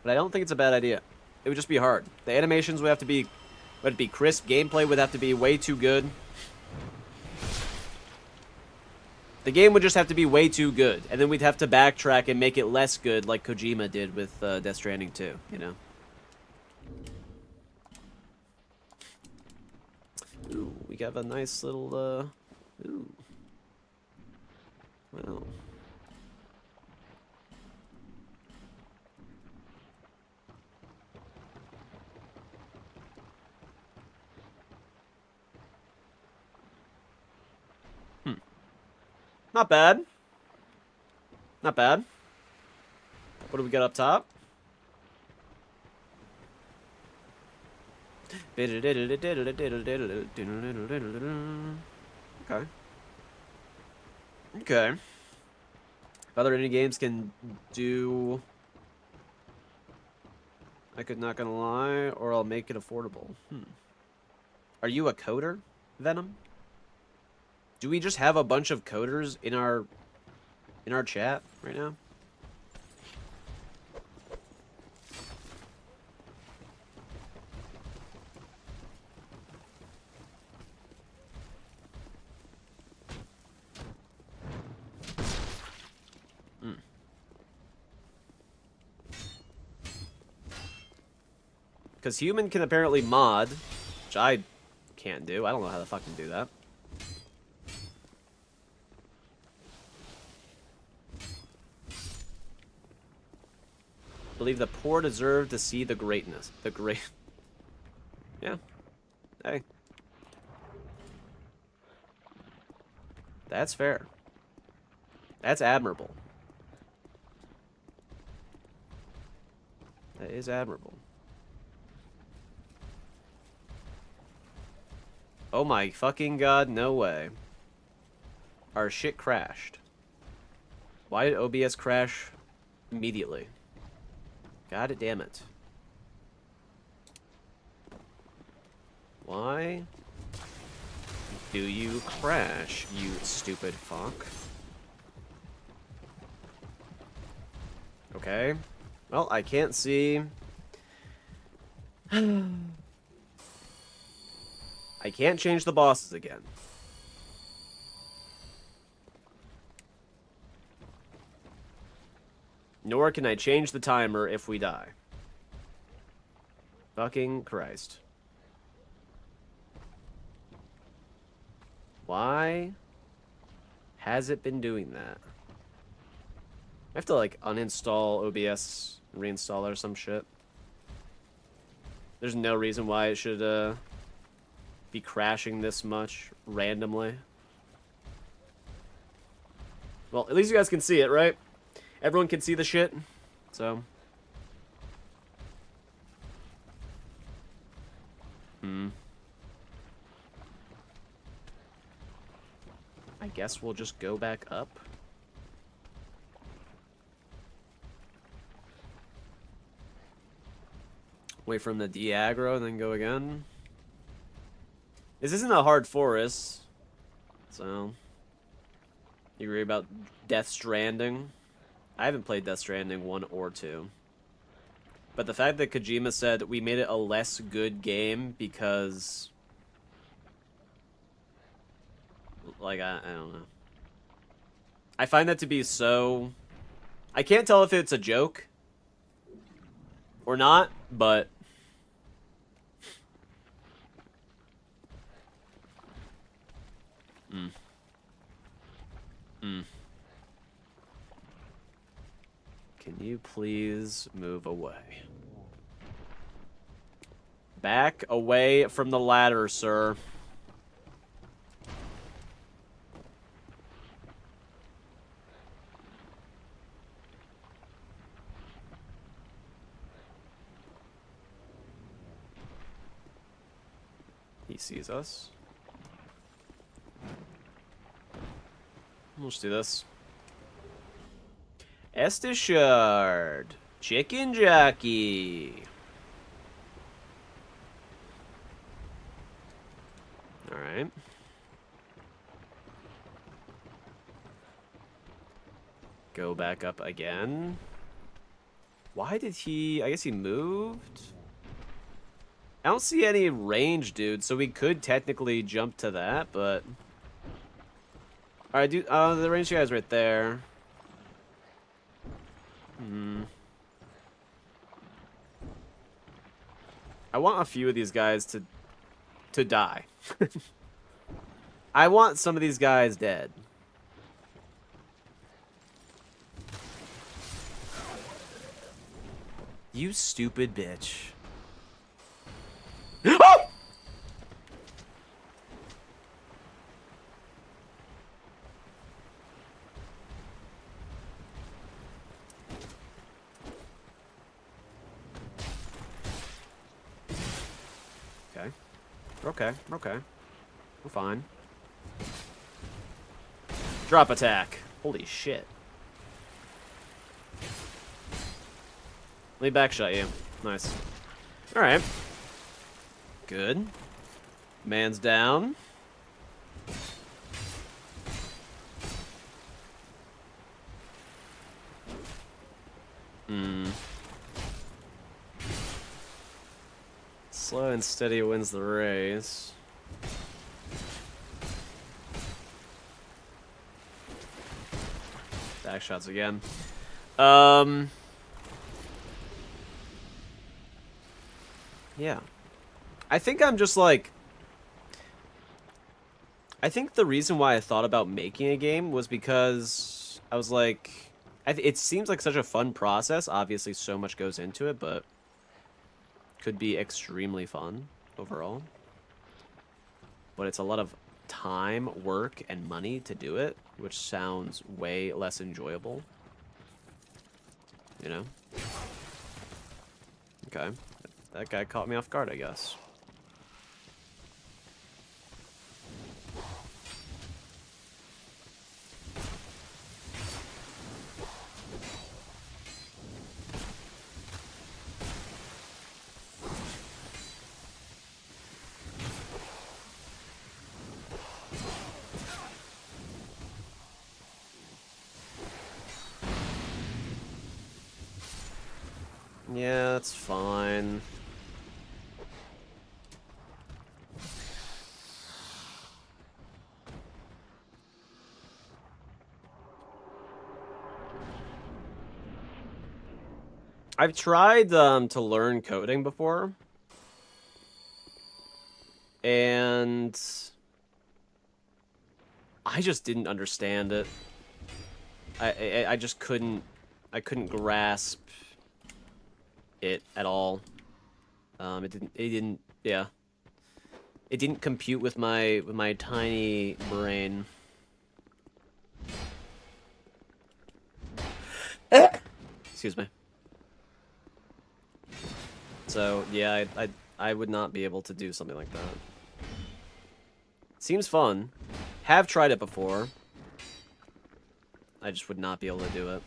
But I don't think it's a bad idea. It would just be hard. The animations would have to be crisp. Gameplay would have to be way too good. The game would just have to be way too good. And then we'd have to backtrack and make it less good like Kojima did with Death Stranding 2, you know? Ooh, we got a nice little, ooh. Well. Not bad. Not bad. What do we got up top? Okay. Okay. If other indie games can do... I could not gonna lie, or I'll make it affordable. Are you a coder, Venom? Do we just have a bunch of coders in our chat right now? Because human can apparently mod, which I can't do. I don't know how to fucking do that. Believe the poor deserve to see the greatness. The great... Yeah. Hey. That's fair. That's admirable. That is admirable. Oh my fucking god, no way. Our shit crashed. Why did OBS crash immediately? God damn it. Why do you crash, you stupid fuck? Okay. Well, I can't see... I can't change the bosses again. Nor can I change the timer if we die. Fucking Christ. Why has it been doing that? I have to, like, uninstall OBS, reinstall it or some shit. There's no reason why it should, be crashing this much randomly. Well, at least you guys can see it, right? Everyone can see the shit, so... I guess we'll just go back up. Wait for him to de-aggro and then go again. This isn't a hard forest, so... You agree about Death Stranding? I haven't played Death Stranding 1 or 2. But the fact that Kojima said we made it a less good game because... Like, I don't know. I find that to be so... I can't tell if it's a joke or not, but... Can you please move away? Back away from the ladder, sir. He sees us. Let's do this. Estishard. Chicken jockey. Alright. Go back up again. Why did he... I guess he moved? I don't see any range, dude, so we could technically jump to that, but... Alright, dude, the range guy's right there. I want a few of these guys to die. I want some of these guys dead. You stupid bitch. Oh! Okay. Okay, okay. We're fine. Drop attack. Holy shit. Let me backshot you. Nice. Alright. Good. Man's down. Slow and steady wins the race. Back shots again. Yeah. I think I'm just like... I think the reason why I thought about making a game was because I was like... it seems like such a fun process. Obviously, so much goes into it, but... could be extremely fun overall. But it's a lot of time, work, and money to do it, which sounds way less enjoyable. You know? Okay. That guy caught me off guard, I guess. Yeah, that's fine. I've tried to learn coding before, and I just didn't understand it. I just couldn't grasp it at all. It didn't compute with my tiny brain. Excuse me. So yeah, I would not be able to do something like that. Seems fun. Have tried it before. I just would not be able to do it.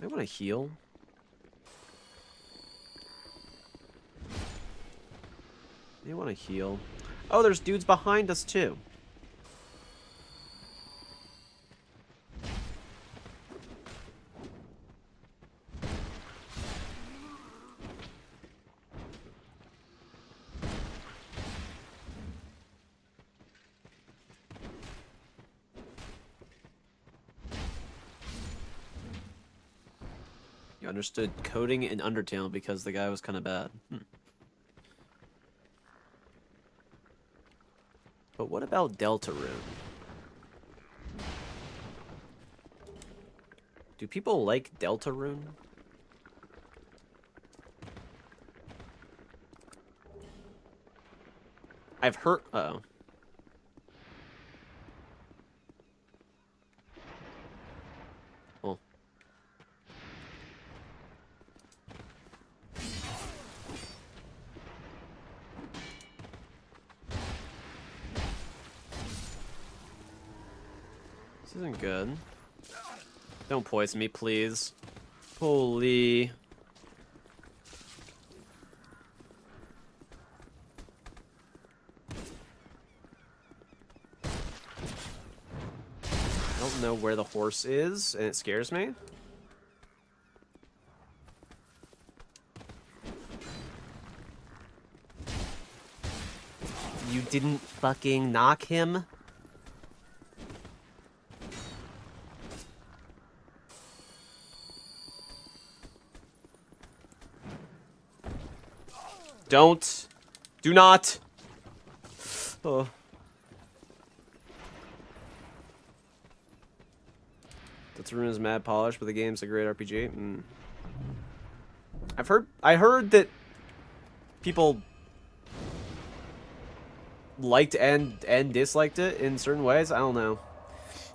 I want to heal. I want to heal. Oh, there's dudes behind us too. You understood coding in Undertale because the guy was kind of bad. But what about Deltarune? Do people like Deltarune? I've heard... Uh-oh. Oh. This isn't good. Don't poison me, please. Holy... I don't know where the horse is, and it scares me. You didn't fucking knock him? Don't. Do not. Oh. Deltarune is mad polished, but the game's a great RPG. I heard that people liked and disliked it in certain ways. I don't know.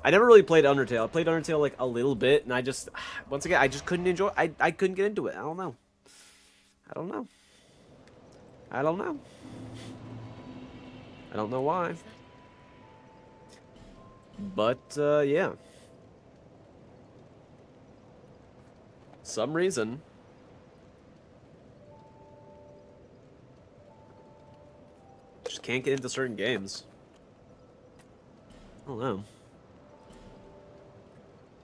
I never really played Undertale. I played Undertale like a little bit, and I just, once again, I just couldn't enjoy. I couldn't get into it. I don't know. I don't know. I don't know. I don't know why. But yeah. Some reason. Just can't get into certain games. I don't know.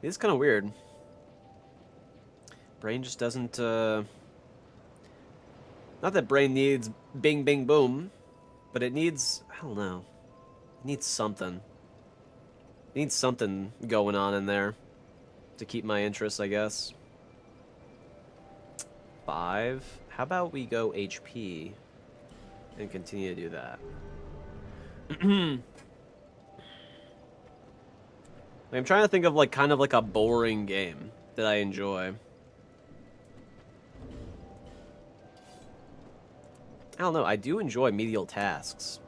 It's kind of weird. Brain just doesn't, not that brain needs bing, bing, boom, but it needs, I don't know. It needs something. It needs something going on in there to keep my interest, I guess. 5. How about we go HP and continue to do that? I'm trying to think of like kind of like a boring game that I enjoy. I don't know, I do enjoy medial tasks.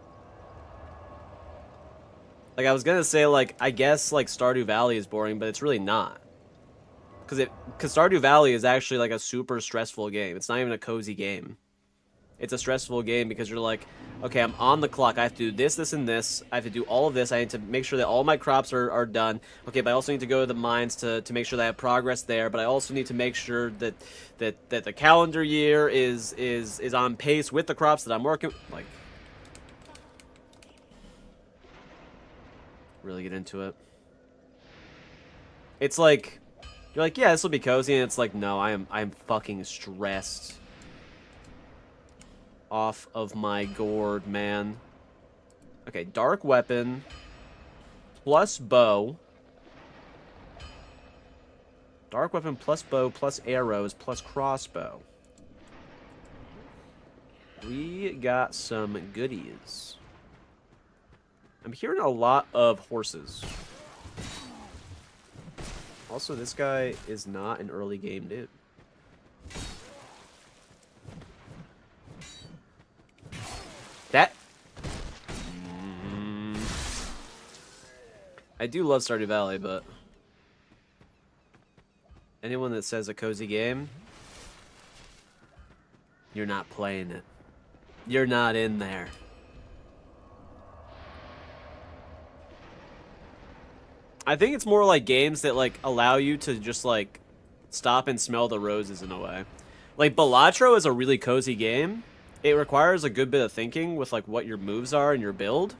Like I was gonna say like I guess like Stardew Valley is boring, but it's really not. Cause Stardew Valley is actually like a super stressful game. It's not even a cozy game. It's a stressful game because you're like, okay, I'm on the clock. I have to do this, this, and this. I have to do all of this. I need to make sure that all my crops are done. Okay, but I also need to go to the mines to make sure that I have progress there. But I also need to make sure that the calendar year is on pace with the crops that I'm working. Like, really get into it. It's like you're like, yeah, this will be cozy, and it's like, no, I'm fucking stressed. Off of my gourd, man. Okay, dark weapon plus bow. Dark weapon plus bow plus arrows plus crossbow. We got some goodies. I'm hearing a lot of horses. Also, this guy is not an early game dude. That... I do love Stardew Valley, but... anyone that says a cozy game... you're not playing it. You're not in there. I think it's more like games that, like, allow you to just, like, stop and smell the roses in a way. Like, Balatro is a really cozy game. It requires a good bit of thinking with like what your moves are and your build.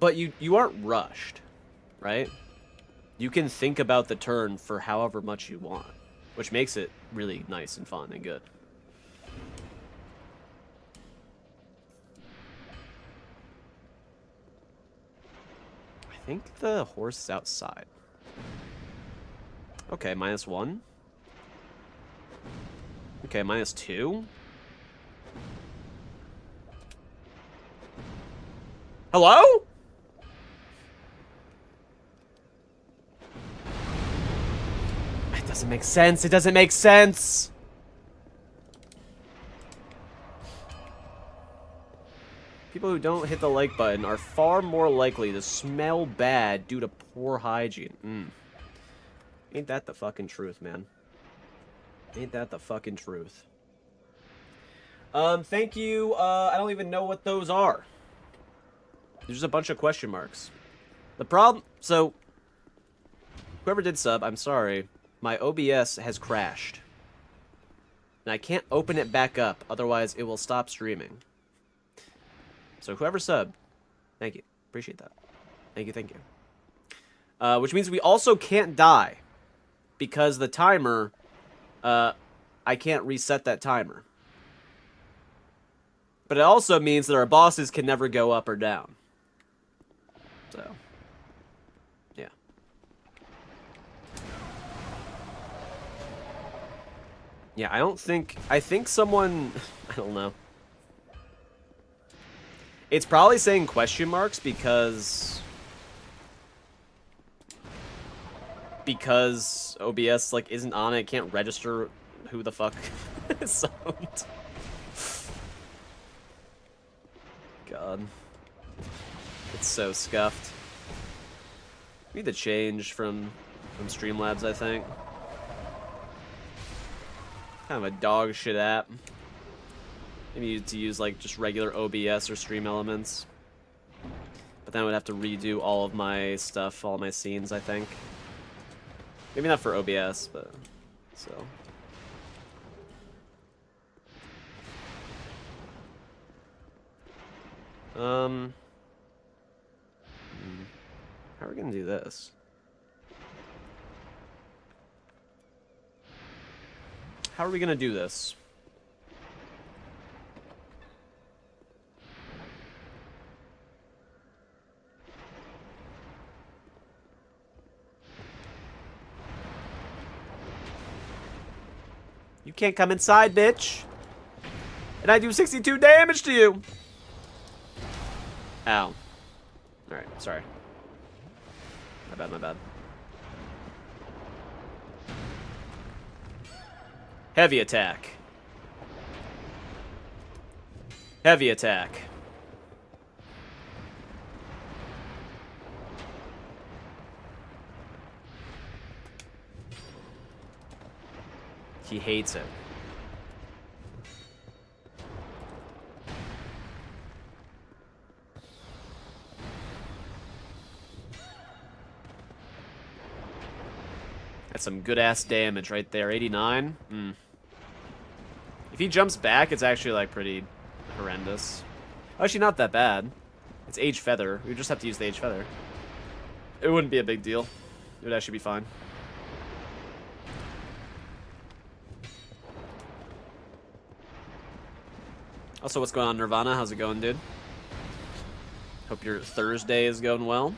But you aren't rushed, right? You can think about the turn for however much you want, which makes it really nice and fun and good. I think the horse is outside. Okay, -1. Okay, -2. Hello? It doesn't make sense. It doesn't make sense. People who don't hit the like button are far more likely to smell bad due to poor hygiene. Ain't that the fucking truth, man? Ain't that the fucking truth? Thank you. I don't even know what those are. There's just a bunch of question marks. The problem... so, whoever did sub, I'm sorry. My OBS has crashed. And I can't open it back up, otherwise it will stop streaming. So whoever subbed, thank you. Appreciate that. Thank you, thank you. which means we also can't die because the timer, I can't reset that timer. But it also means that our bosses can never go up or down. So, yeah. Yeah, I think someone, I don't know. It's probably saying question marks because OBS like isn't on it, can't register who the fuck is summoned. God. It's so scuffed. We need to change from Streamlabs, I think. Kind of a dog shit app. Maybe you need to use like just regular OBS or Stream Elements. But then I would have to redo all of my stuff, all my scenes, I think. Maybe not for OBS, but so. How are we gonna do this? How are we gonna do this? You can't come inside, bitch. And I do 62 damage to you. Ow. Alright, sorry. My bad, my bad. Heavy attack. Heavy attack. He hates it. That's some good-ass damage right there. 89? If he jumps back, it's actually, like, pretty horrendous. Actually, not that bad. It's Age Feather. We would just have to use the Age Feather. It wouldn't be a big deal. It would actually be fine. Also, what's going on, Nirvana? How's it going, dude? Hope your Thursday is going well.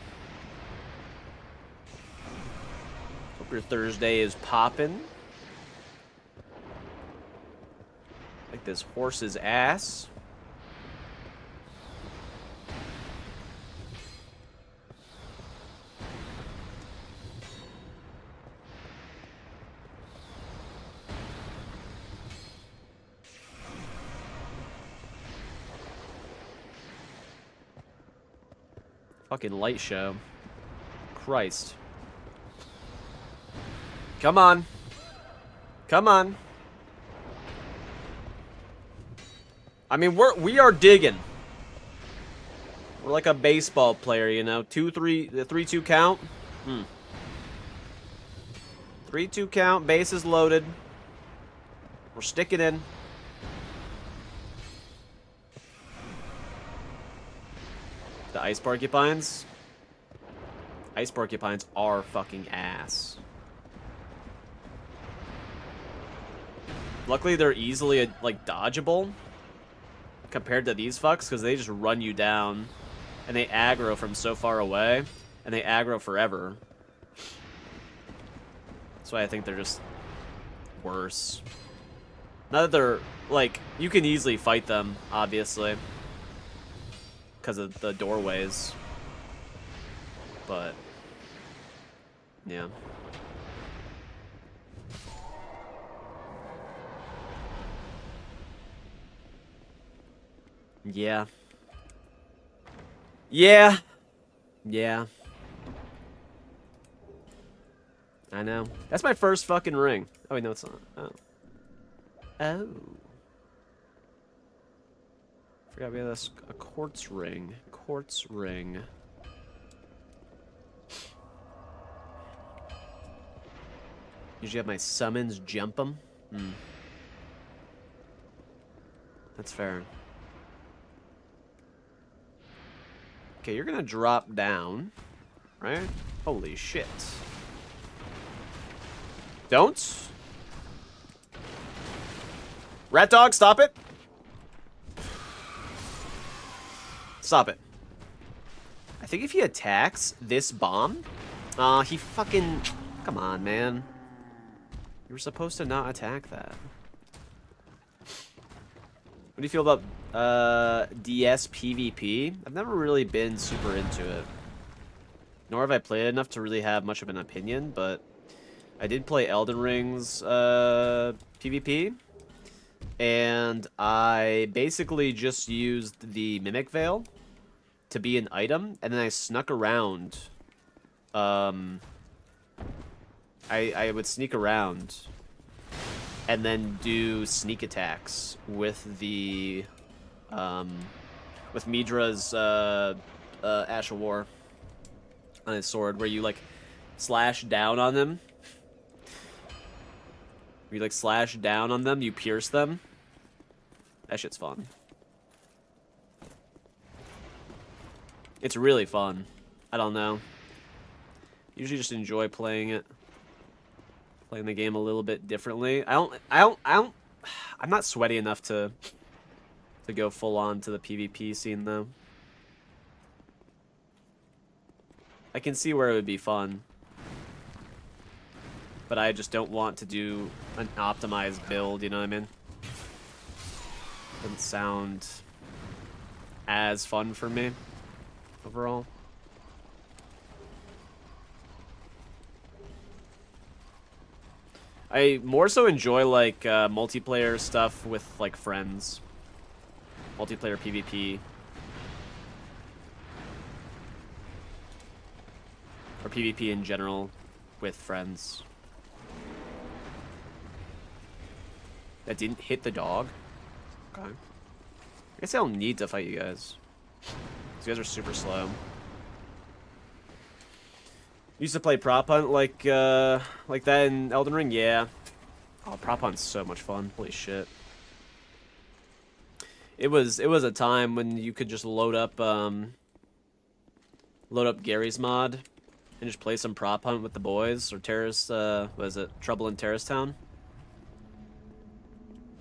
Hope your Thursday is poppin'. Like this horse's ass. Fucking light show. Christ. Come on. Come on. I mean, we are digging. We're like a baseball player, you know. 2-3, the 3-2 count. 3-2 count, bases loaded. We're sticking in. The ice porcupines? Ice porcupines are fucking ass. Luckily, they're easily, like, dodgeable compared to these fucks, because they just run you down, and they aggro from so far away, and they aggro forever. That's why I think they're just worse. Not that they're, like, you can easily fight them, obviously, because of the doorways, but yeah. Yeah. Yeah. Yeah. I know. That's my first fucking ring. Oh, wait, no, it's not. Oh. Oh. Forgot we had a quartz ring. Quartz ring. Usually have my summons jump them. That's fair. Okay, you're gonna drop down, right? Holy shit. Don't. Rat dog, stop it. Stop it. I think if he attacks this bomb, he fucking... Come on, man. You were supposed to not attack that. What do you feel about DS PvP? I've never really been super into it. Nor have I played enough to really have much of an opinion, but I did play Elden Ring's PvP. And I basically just used the Mimic Veil to be an item, and then I snuck around. I would sneak around and then do sneak attacks with the with Midra's Ash of War on his sword, where you like slash down on them. You like slash down on them, you pierce them. That shit's fun. It's really fun. I don't know. Usually just enjoy playing it. Playing the game a little bit differently. I'm not sweaty enough to go full on to the PvP scene though. I can see where it would be fun. But I just don't want to do an optimized build, you know what I mean? Doesn't sound as fun for me overall. I more so enjoy like multiplayer stuff with like friends. Multiplayer PvP. Or PvP in general with friends. That didn't hit the dog? Okay. I guess I don't need to fight you guys. These guys are super slow. Used to play prop hunt like that in Elden Ring? Yeah. Oh, prop hunt's so much fun. Holy shit. It was a time when you could just load up Gary's mod and just play some prop hunt with the boys, or Terrace, what is it? Trouble in Terrace Town?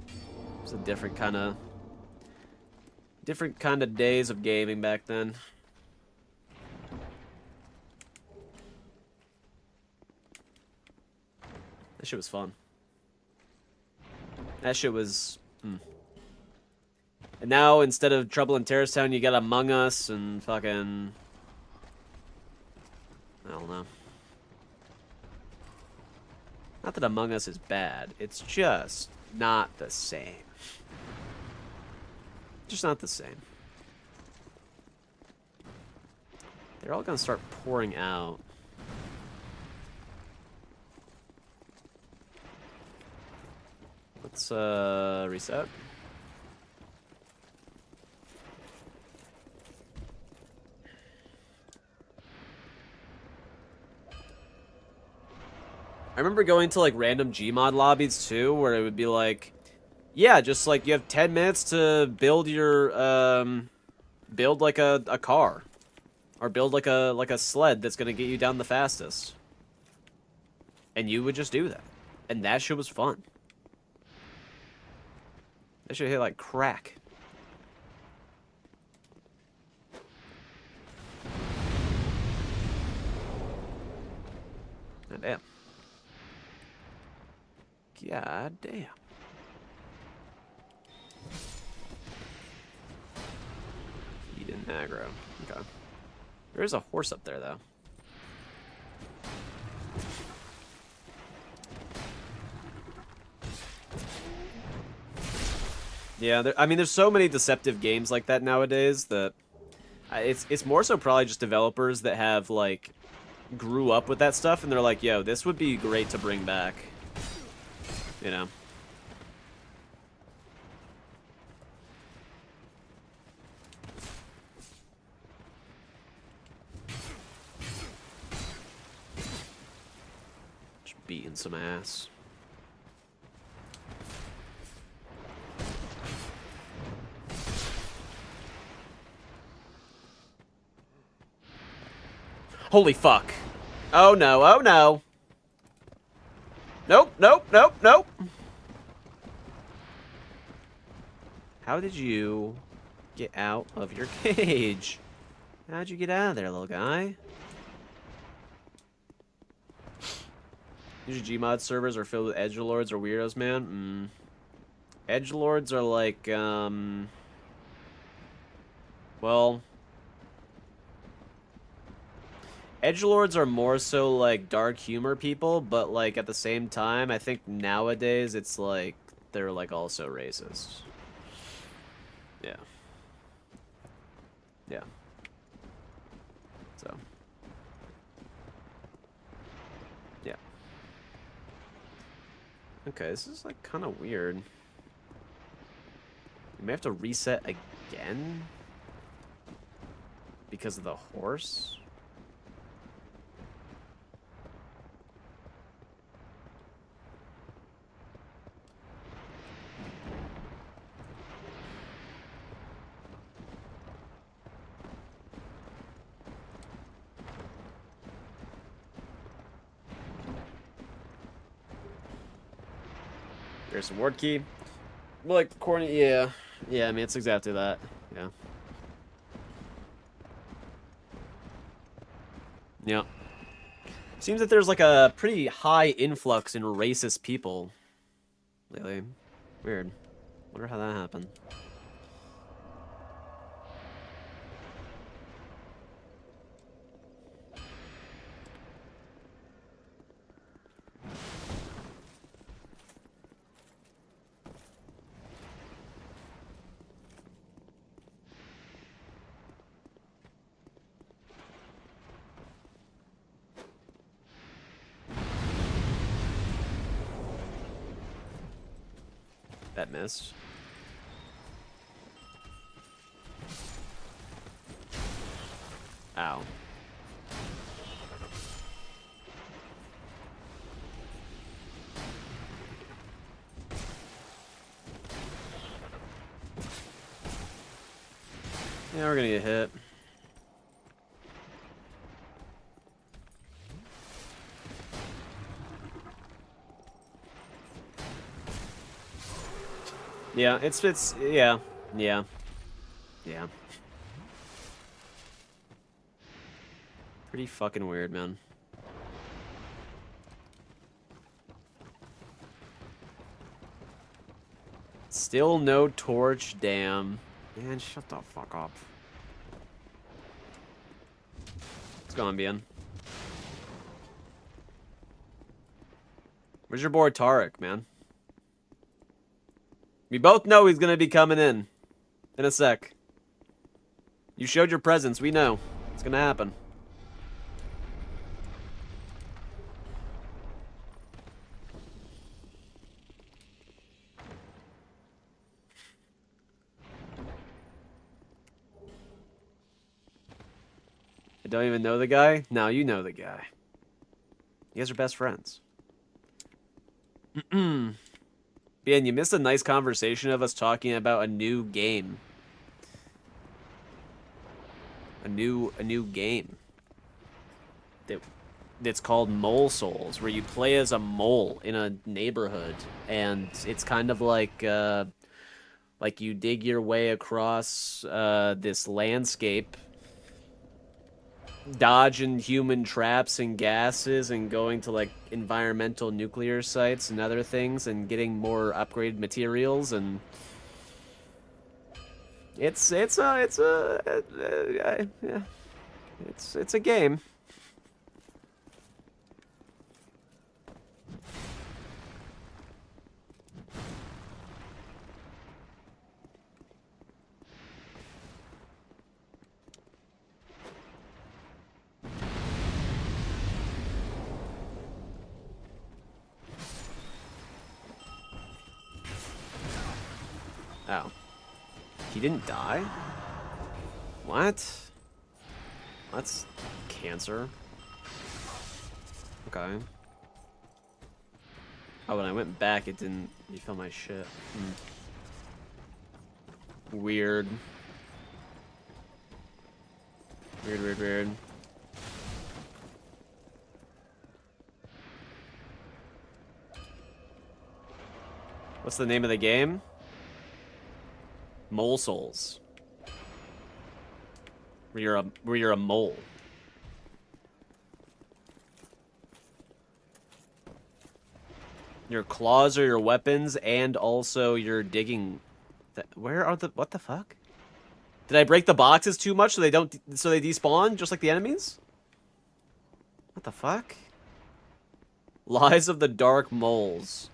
It was a different kind of days of gaming back then. That shit was fun. That shit was... And now, instead of Trouble in Terrace Town, you got Among Us and fucking... I don't know. Not that Among Us is bad. It's just not the same. Just not the same. They're all gonna start pouring out. Let's reset. I remember going to like random Gmod lobbies too, where it would be like, yeah, just like you have 10 minutes to build your build like a car, or build like a sled that's gonna get you down the fastest, and you would just do that, and that shit was fun. That shit hit like crack. God damn. God damn. He didn't aggro. Okay. There is a horse up there, though. Yeah, I mean, there's so many deceptive games like that nowadays that it's more so probably just developers that have like grew up with that stuff and they're like, yo, this would be great to bring back. You know. Just beating some ass. Holy fuck. Oh no, oh no. Nope, nope, nope, nope. How did you get out of your cage? How'd you get out of there, little guy? Usually Gmod servers are filled with edgelords or weirdos, man. Edgelords are like, well, edgelords are more so like dark humor people, but like at the same time, I think nowadays it's like they're like also racist. Yeah. Yeah. So. Yeah. Okay, this is like kind of weird. We may have to reset again because of the horse. There's a ward key. Like the corner, yeah. Yeah, I mean, it's exactly that. Yeah. Yeah. Seems that there's like a pretty high influx in racist people lately. Weird. Wonder how that happened. That missed. Ow. Yeah, we're gonna get hit. Yeah, yeah. Yeah. Yeah. Pretty fucking weird, man. Still no torch, damn. Man, shut the fuck up. It's gone, Bien. Where's your boy Tarek, man? We both know he's gonna be coming in a sec. You showed your presence, we know. It's gonna happen. I don't even know the guy? No, you know the guy. You guys are best friends. Bien, you missed a nice conversation of us talking about a new game. A new game. That's called Mole Souls, where you play as a mole in a neighborhood, and it's kind of like you dig your way across this landscape, dodging human traps and gases, and going to like environmental nuclear sites and other things, and getting more upgraded materials, and it's a game. Oh. He didn't die? What? That's cancer. Okay. Oh, when I went back, it didn't... You felt my shit. Weird. Weird. What's the name of the game? Mole Souls. Where you're a mole. Your claws are your weapons, and also your digging. Where are the? What the fuck? Did I break the boxes too much so they don't? So they despawn just like the enemies? What the fuck? Lies of the Dark Moles.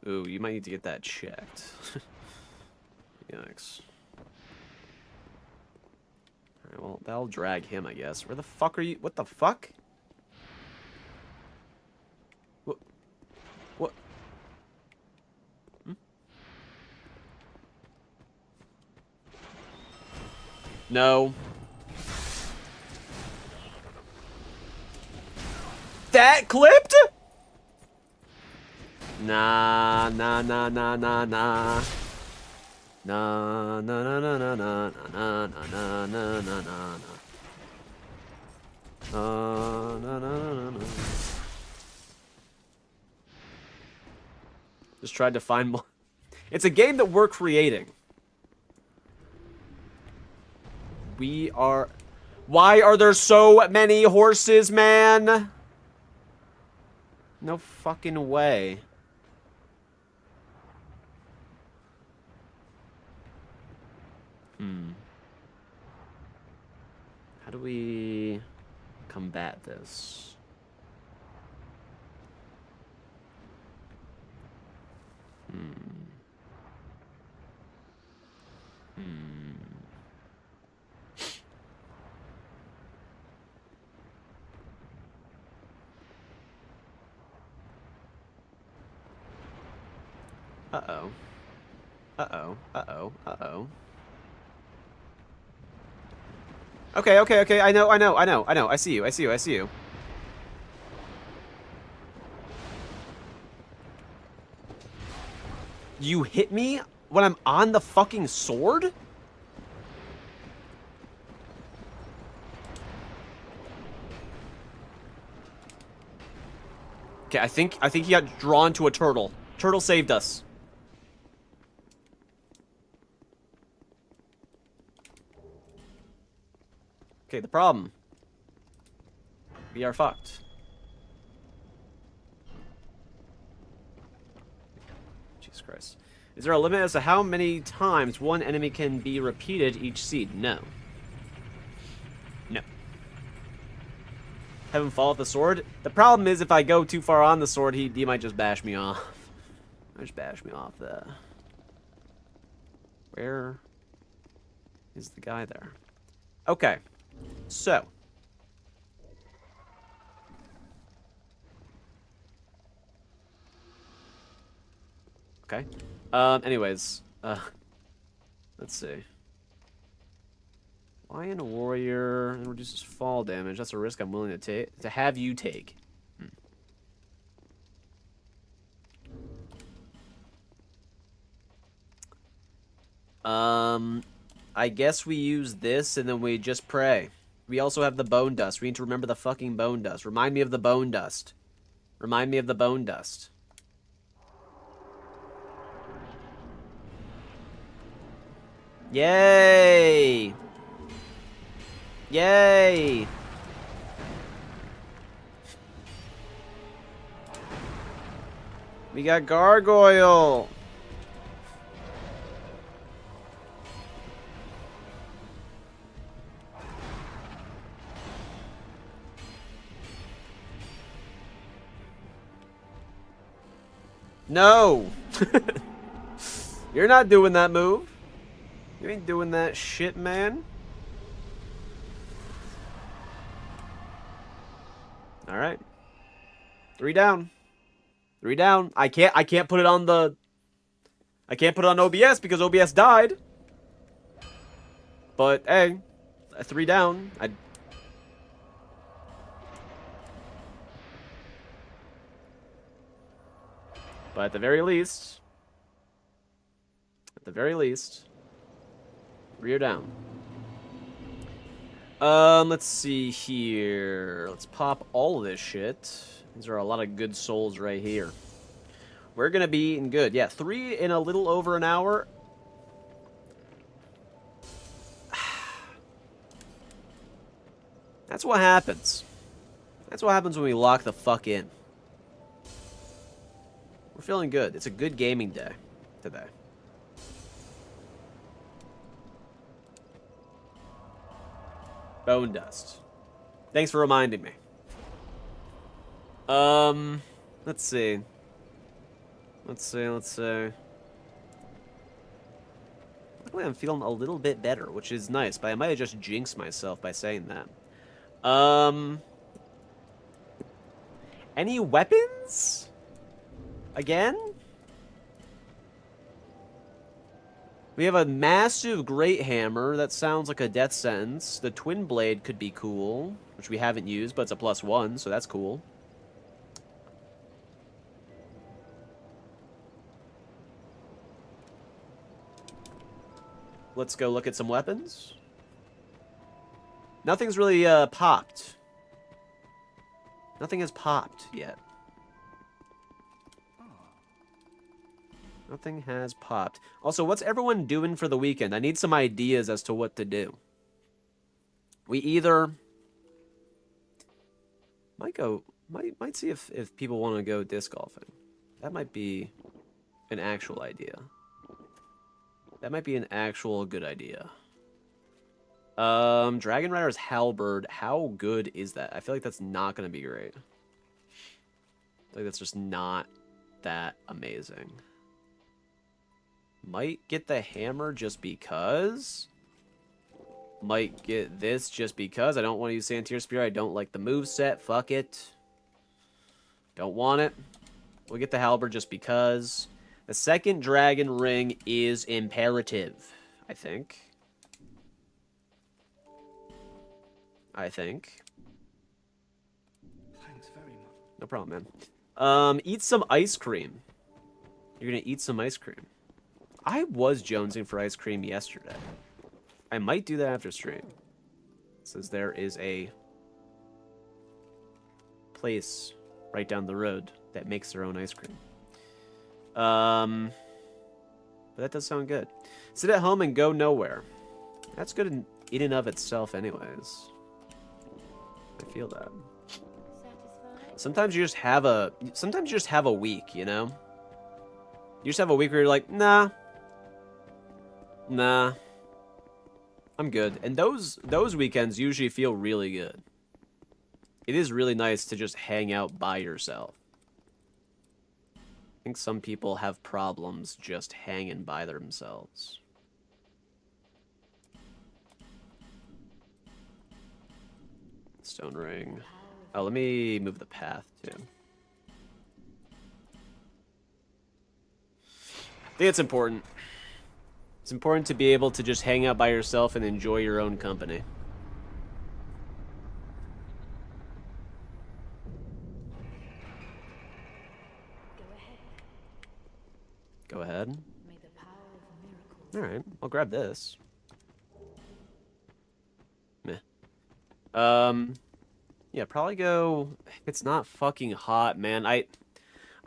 Ooh, you might need to get that checked. Yikes. Alright, well, that'll drag him, I guess. Where the fuck are you? What the fuck? What? What? Hmm? No. That clipped? Nah, nah, nah, nah, nah, nah. Nah, nah, nah, nah, nah, nah, nah, nah, nah, nah, nah, nah, nah, nah, nah, nah. Just tried to find more. It's a game that we're creating. We are... Why are there so many horses, man? No fucking way. How do we combat this? Uh-oh. Uh-oh. Uh-oh. Uh-oh. Okay, okay, okay. I know. I see you. I see you. I see you. You hit me when I'm on the fucking sword? Okay, I think he got drawn to a turtle. Turtle saved us. Okay, the problem. We are fucked. Jesus Christ. Is there a limit as to how many times one enemy can be repeated each seed? No. No. Have him fall off the sword? The problem is if I go too far on the sword, he might just bash me off. Just bash me off there. Where is the guy there? Okay. So. Okay. Anyways. Let's see. Lion Warrior reduces fall damage. That's a risk I'm willing to take. To have you take. I guess we use this and then we just pray. We also have the bone dust. We need to remember the fucking bone dust. Remind me of the bone dust. Remind me of the bone dust. Yay! Yay! We got Gargoyle! No! You're not doing that move. You ain't doing that shit, man. All right. 3 down. 3 down. I can't put it on the... I can't put it on OBS because OBS died. But, hey. 3 down. But at the very least... At the very least... 3 are down. Let's see here. Let's pop all of this shit. These are a lot of good souls right here. We're gonna be eating good. Yeah, 3 in a little over an hour. That's what happens. That's what happens when we lock the fuck in. We're feeling good. It's a good gaming day today. Bone dust. Thanks for reminding me. Let's see. Let's see. Luckily, I'm feeling a little bit better, which is nice, but I might have just jinxed myself by saying that. Any weapons? Again? We have a massive great hammer. That sounds like a death sentence. The twin blade could be cool, which we haven't used, but it's a +1, so that's cool. Let's go look at some weapons. Nothing's really popped. Nothing has popped yet. Nothing has popped. Also, what's everyone doing for the weekend? I need some ideas as to what to do. We either might see if people want to go disc golfing. That might be an actual idea. That might be an actual good idea. Dragon Rider's Halberd. How good is that? I feel like that's not going to be great. I feel like that's just not that amazing. Might get the hammer just because. Might get this just because. I don't want to use Santier Spear. I don't like the moveset. Fuck it. Don't want it. We'll get the halberd just because. The second dragon ring is imperative, I think. Thanks very much. No problem, man. Eat some ice cream. You're gonna eat some ice cream. I was jonesing for ice cream yesterday. I might do that after stream. It says there is a place right down the road that makes their own ice cream. But that does sound good. Sit at home and go nowhere. That's good in and of itself anyways. I feel that. Satisfied? Sometimes you just have a week, you know? You just have a week where you're like, nah, I'm good. And those weekends usually feel really good. It is really nice to just hang out by yourself. I think some people have problems just hanging by themselves. Stone ring. Oh, let me move the path too. I think it's important. It's important to be able to just hang out by yourself and enjoy your own company. Go ahead. May the power of miracles. Alright, I'll grab this. Meh. Yeah, probably go... It's not fucking hot, man. I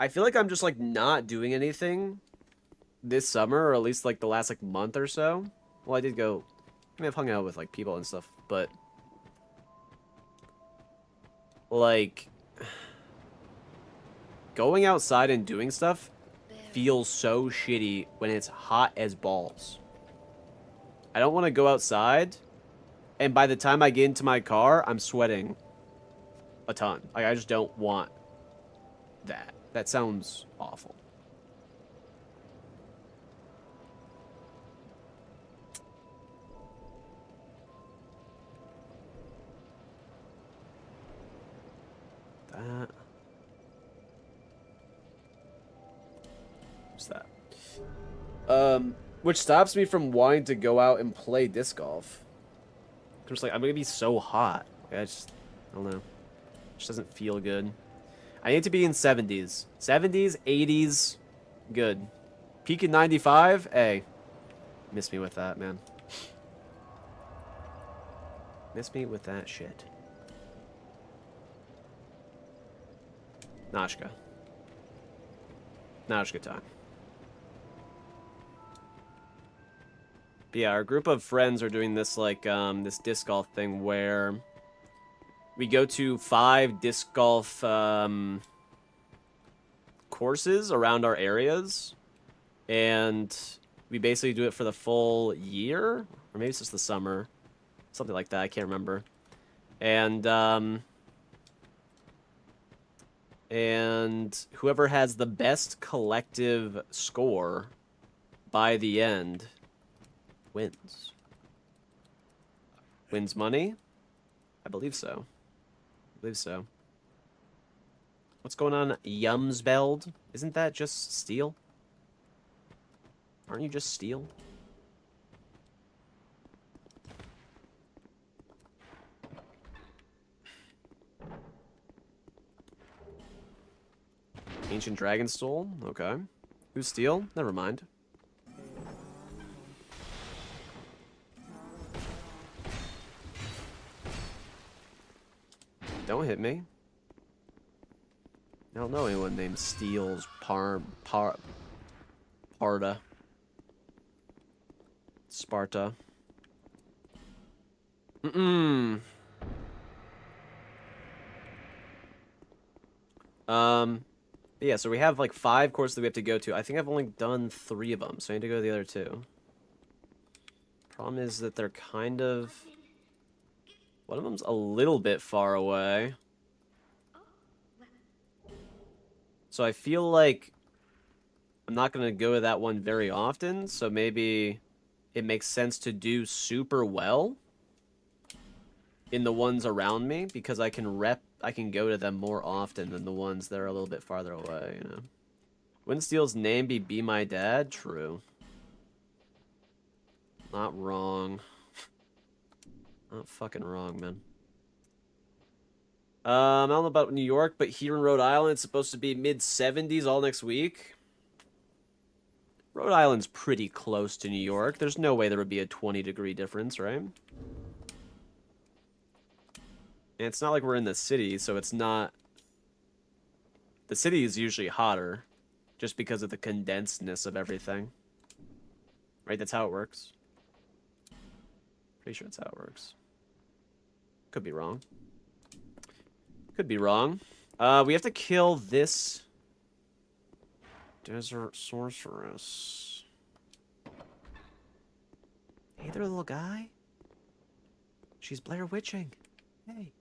feel like I'm just, like, not doing anything this summer, or at least, like, the last, like, month or so. Well, I did go... I mean, I've hung out with, like, people and stuff, but... Like... Going outside and doing stuff feels so shitty when it's hot as balls. I don't want to go outside, and by the time I get into my car, I'm sweating a ton. Like, I just don't want that. That sounds awful. That. What's that? Which stops me from wanting to go out and play disc golf. Just like, I'm gonna be so hot. Like, I don't know. It just doesn't feel good. I need to be in 70s. 70s, 80s, good. Peak at 95, hey. Miss me with that, man. Miss me with that shit. Nashka. Nah, it's a good time. But yeah, our group of friends are doing this, like, this disc golf thing where we go to 5 disc golf, courses around our areas, and we basically do it for the full year, or maybe it's just the summer, something like that, I can't remember. And whoever has the best collective score by the end wins. Wins money? I believe so. I believe so. What's going on, Yumsbeld? Isn't that just steel? Aren't you just steel? Ancient Dragon Soul? Okay. Who's steel? Never mind. Don't hit me. I don't know anyone named Steel's Parda. Sparta. Yeah, so we have like 5 courses that we have to go to. I think I've only done 3 of them, so I need to go to the other 2. Problem is that they're kind of... One of them's a little bit far away. So I feel like I'm not going to go to that one very often, so maybe it makes sense to do super well in the ones around me, because I can go to them more often than the ones that are a little bit farther away, you know. Wouldn't Steel's name be My Dad? True. Not wrong. Not fucking wrong, man. I don't know about New York, but here in Rhode Island, it's supposed to be mid-70s all next week. Rhode Island's pretty close to New York. There's no way there would be a 20-degree difference, right? And it's not like we're in the city, so it's not... The city is usually hotter, just because of the condensedness of everything. Right? That's how it works. Pretty sure that's how it works. Could be wrong. Could be wrong. We have to kill this desert sorceress. Hey there, little guy. She's Blair Witching. Hey.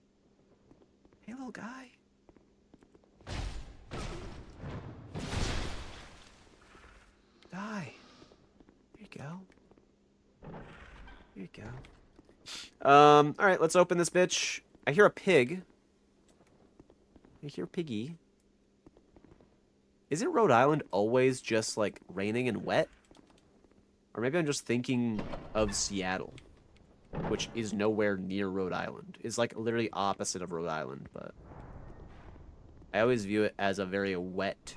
Hey, little guy. Die. There you go. There you go. Alright, let's open this bitch. I hear a pig. I hear piggy. Isn't Rhode Island always just, like, raining and wet? Or maybe I'm just thinking of Seattle, which is nowhere near Rhode Island. It's, like, literally opposite of Rhode Island, but... I always view it as a very wet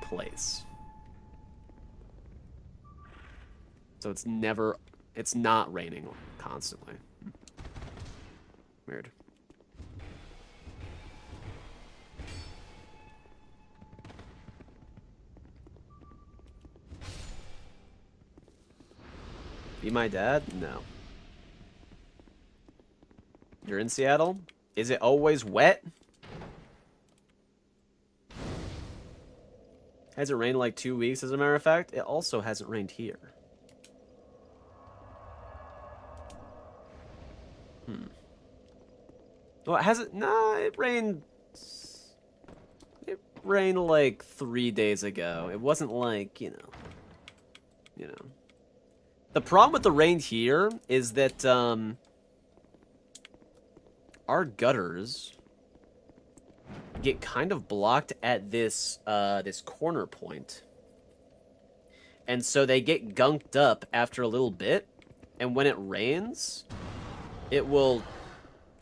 place. So it's not raining constantly. Weird. Be My Dad? No. You're in Seattle? Is it always wet? Has it rained like 2 weeks, as a matter of fact? It also hasn't rained here. Well, has it? Nah, it rained... It rained like 3 days ago. It wasn't like, you know. The problem with the rain here is that, our gutters get kind of blocked at this, this corner point. And so they get gunked up after a little bit. And when it rains, it will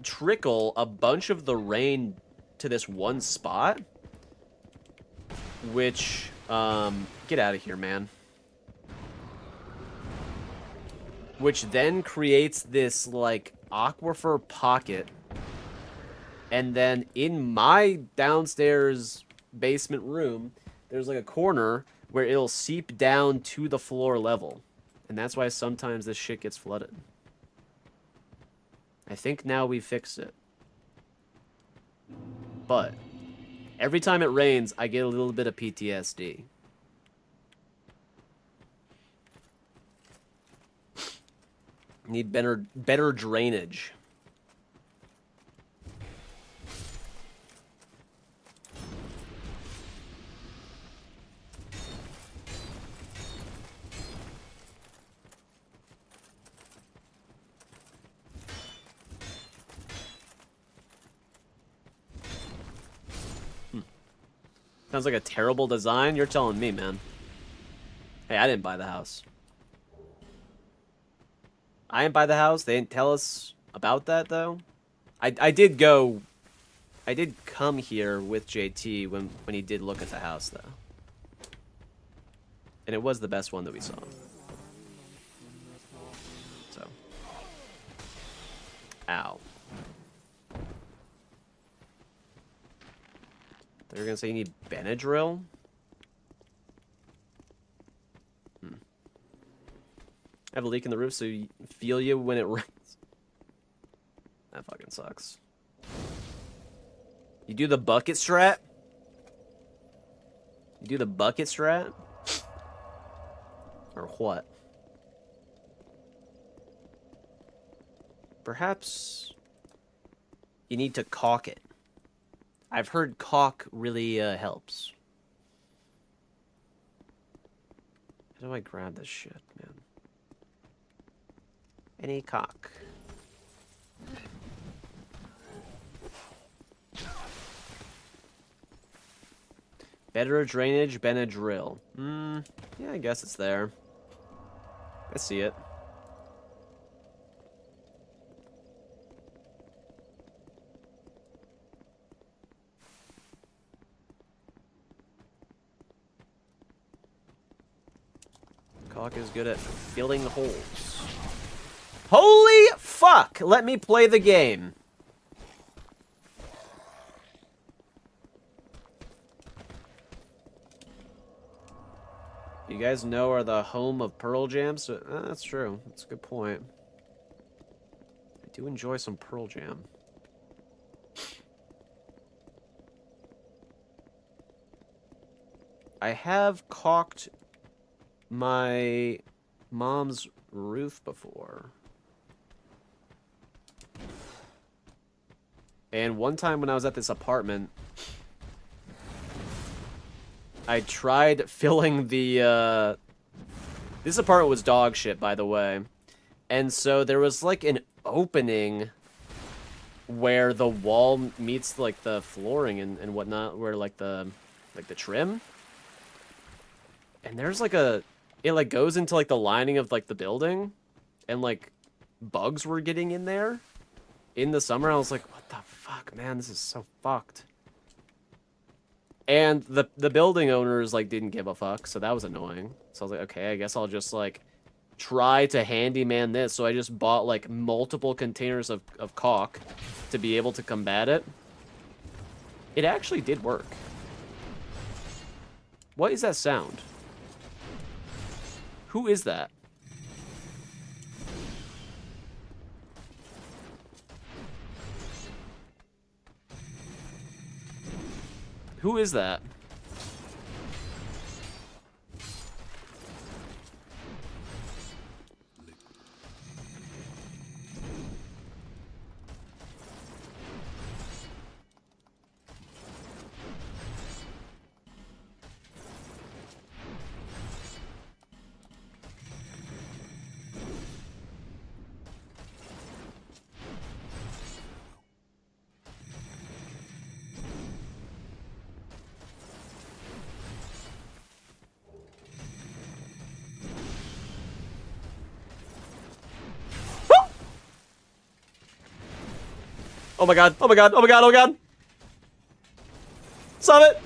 trickle a bunch of the rain to this one spot. Which, get out of here, man. Which then creates this, like, aquifer pocket. And then in my downstairs basement room, there's like a corner where it'll seep down to the floor level. And that's why sometimes this shit gets flooded. I think now we fixed it. But every time it rains, I get a little bit of PTSD. Need better drainage. Sounds like a terrible design. You're telling me, man. Hey, I didn't buy the house. I didn't buy the house. They didn't tell us about that, though. I did come here with JT when he did look at the house, though. And it was the best one that we saw. So. Ow. They're gonna say you need Benadryl? I have a leak in the roof, so you feel you when it rains. That fucking sucks. You do the bucket strat? You do the bucket strat? Or what? Perhaps you need to caulk it. I've heard caulk really helps. How do I grab this shit, man? Any caulk. Better drainage, Benadryl. Yeah, I guess it's there. I see it. Caulk is good at filling holes. Holy fuck! Let me play the game. You guys know are the home of Pearl Jam, so that's true. That's a good point. I do enjoy some Pearl Jam. I have caulked my mom's roof before. And one time when I was at this apartment, I tried filling the, this apartment was dog shit, by the way. And so there was like an opening where the wall meets like the flooring and whatnot, where like the trim. And there's like it like goes into like the lining of like the building, and like bugs were getting in there in the summer. I was like, what the fuck, man, this is so fucked. And the building owners like didn't give a fuck, so that was annoying. So I was like, okay, I guess I'll just like try to handyman this. So I just bought like multiple containers of caulk to be able to combat it. It actually did work. What is that sound? Who is that? Who is that? Oh my god, oh my god, oh my god, oh my god! Stop it!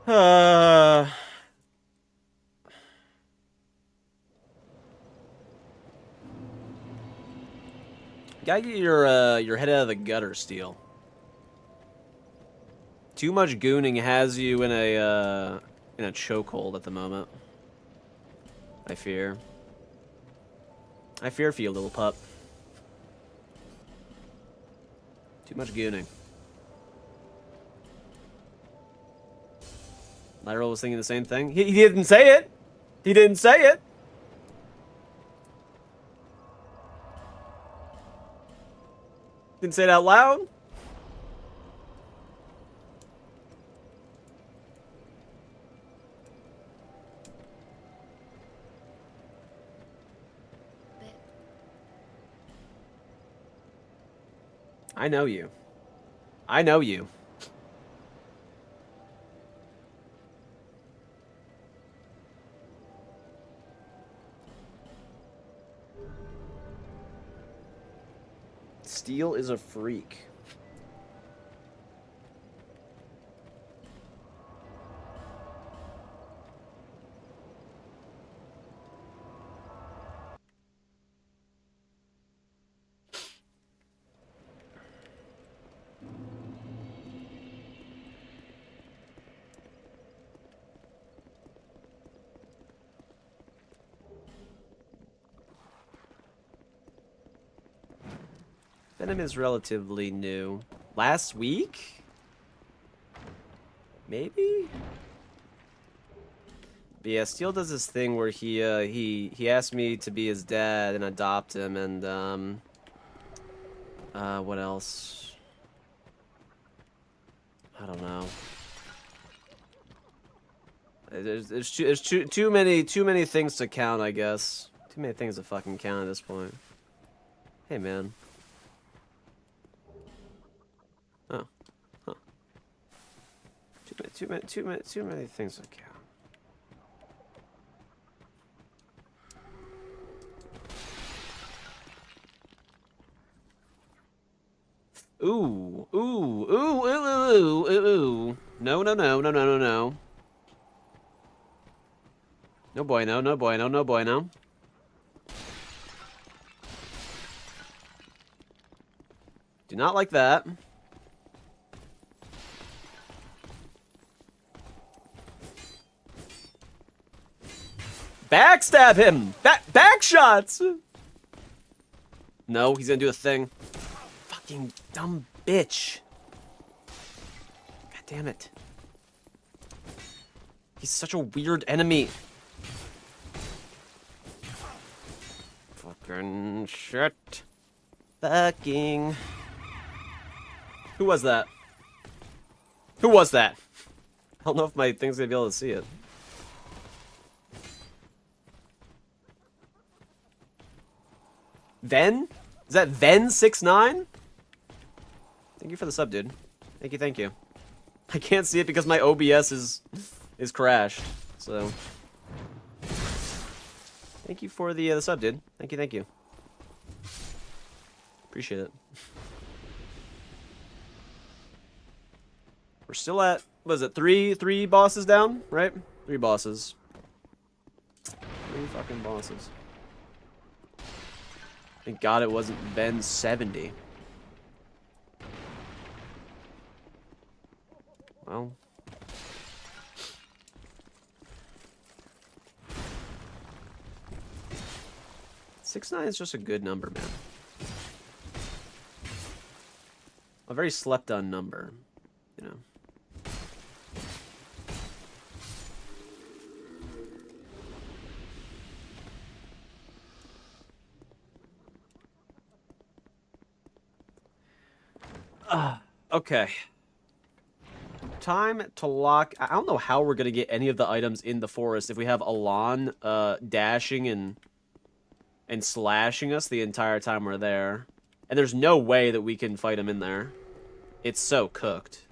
Gotta get your head out of the gutter, Steel. Too much gooning has you in a chokehold at the moment. I fear. I fear for you, little pup. Too much gooning. Lyra was thinking the same thing. He didn't say it. He didn't say it. Didn't say it out loud. I know you. I know you. Steel is a freak. Venom is relatively new. Last week? Maybe? But yeah, Steel does this thing where he asked me to be his dad and adopt him, and what else? I don't know. There's too many things to count, I guess. Too many things to fucking count at this point. Hey, man. Oh. Huh. Too many things to count. Ooh. No. No bueno, no bueno, no bueno. Do not like that. Backstab him! Back shots! No, he's gonna do a thing. Fucking dumb bitch. God damn it. He's such a weird enemy. Fucking shit. Fucking. Who was that? Who was that? I don't know if my thing's gonna be able to see it. Ven? Is that Ven69? Thank you for the sub, dude. Thank you. I can't see it because my OBS is crashed. So thank you for the sub, dude. Thank you. Appreciate it. We're still at, what is it, three bosses down, right? 3 bosses. 3 fucking bosses. Thank God it wasn't Ben 70. Well. $6.9 is just a good number, man. A very slept-on number, you know. Okay. Time to lock. I don't know how we're gonna get any of the items in the forest if we have Alon dashing and slashing us the entire time we're there. And there's no way that we can fight him in there. It's so cooked.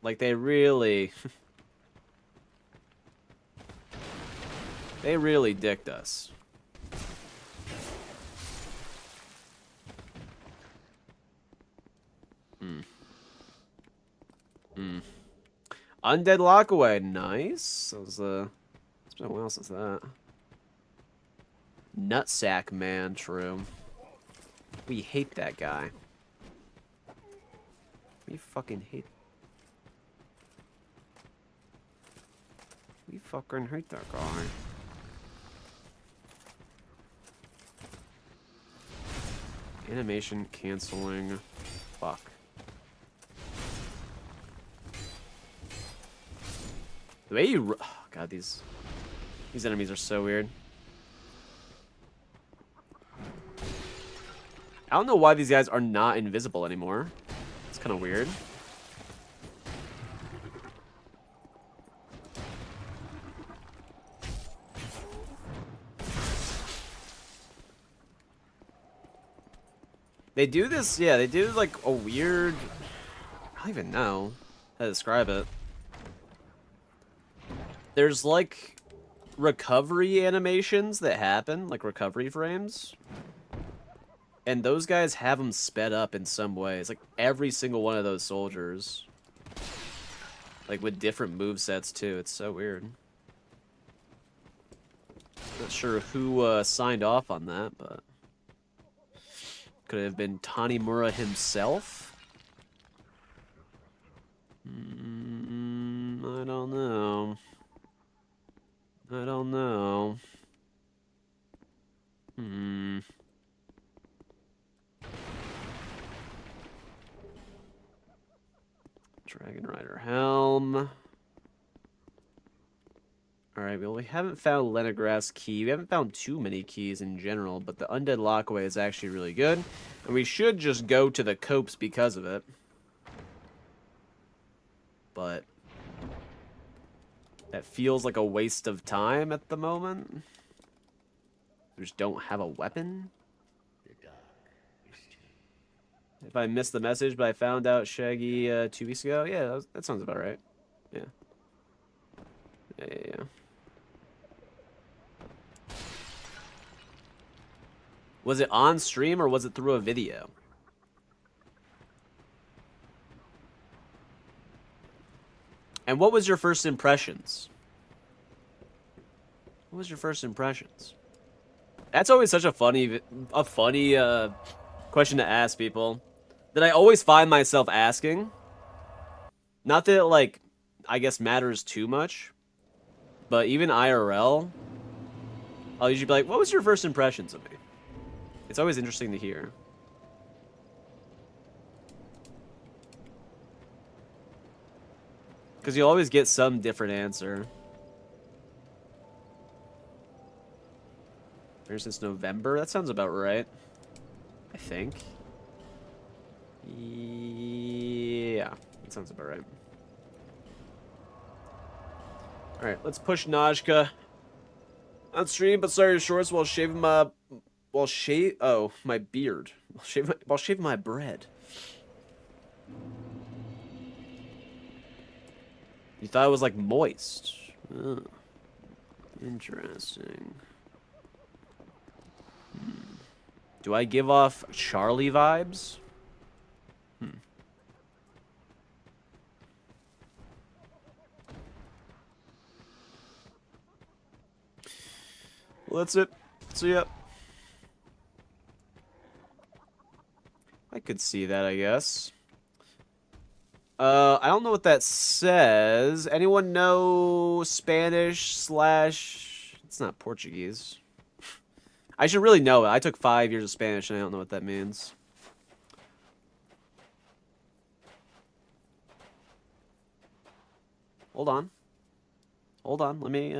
Like, they really... they really dicked us. Undead Lockaway. Nice. That was, it's been a while since that. Nutsack Man. True. We hate that guy. We fucking hate. We fucking hate that guy. Animation canceling. Fuck. The way you... Oh, God, these enemies are so weird. I don't know why these guys are not invisible anymore. It's kind of weird. They do this, yeah, they do like a weird... I don't even know how to describe it. There's like recovery animations that happen, like recovery frames. And those guys have them sped up in some ways. Like every single one of those soldiers. Like with different movesets too. It's so weird. Not sure who signed off on that, but... Could it have been Tanimura himself? I don't know. I don't know. Dragon Rider Helm. Alright, well, we haven't found Leningrass Key. We haven't found too many keys in general, but the Undead Lockaway is actually really good. And we should just go to the Copes because of it. But that feels like a waste of time at the moment. We just don't have a weapon. If I missed the message, but I found out Shaggy 2 weeks ago. Yeah, that sounds about right. Yeah. Yeah. Was it on stream or was it through a video? And what was your first impressions? What was your first impressions? That's always such a funny question to ask people that I always find myself asking. Not that it, like, I guess matters too much, but even IRL, I'll usually be like, what was your first impressions of me? It's always interesting to hear. Because you'll always get some different answer. Ever since November? That sounds about right. I think. Yeah, that sounds about right. Alright, let's push Najka on stream, but sorry, shorts while shaving my... my beard. While shaving my bread. You thought it was, like, moist. Oh, interesting. Do I give off Charlie vibes? Well, that's it. See ya. I could see that, I guess. I don't know what that says. Anyone know Spanish slash... It's not Portuguese. I should really know it. I took 5 years of Spanish and I don't know what that means. Hold on. Hold on. Let me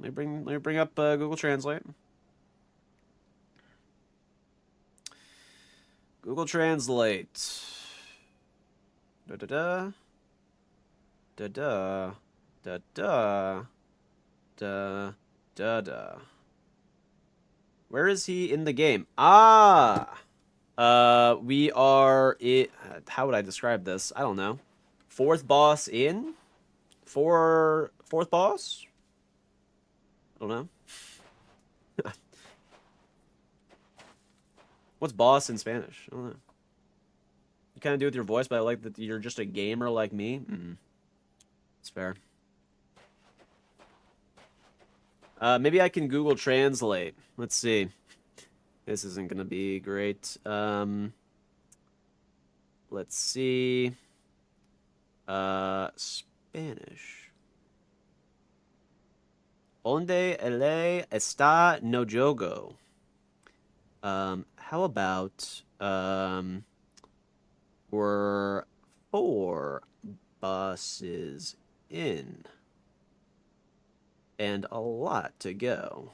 bring up Google Translate. Google Translate. Da da da. Da da. Da da. Da da da. Where is he in the game? Ah! We are it. How would I describe this? I don't know. Fourth boss in? Fourth boss? I don't know. What's boss in Spanish? I don't know. You kind of do it with your voice, but I like that you're just a gamer like me. It's fair. Maybe I can Google Translate. Let's see. This isn't gonna be great. Let's see. Spanish. Onde ele está no jogo? How about, we're 4 buses in and a lot to go.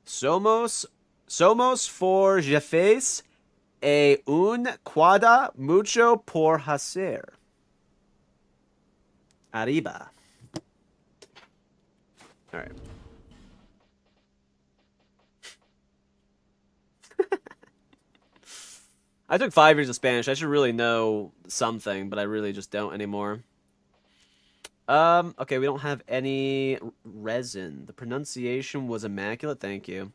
Somos for jefes e un quada mucho por hacer. Arriba. All right. I took 5 years of Spanish. I should really know something, but I really just don't anymore. Okay, we don't have any resin. The pronunciation was immaculate. Thank you.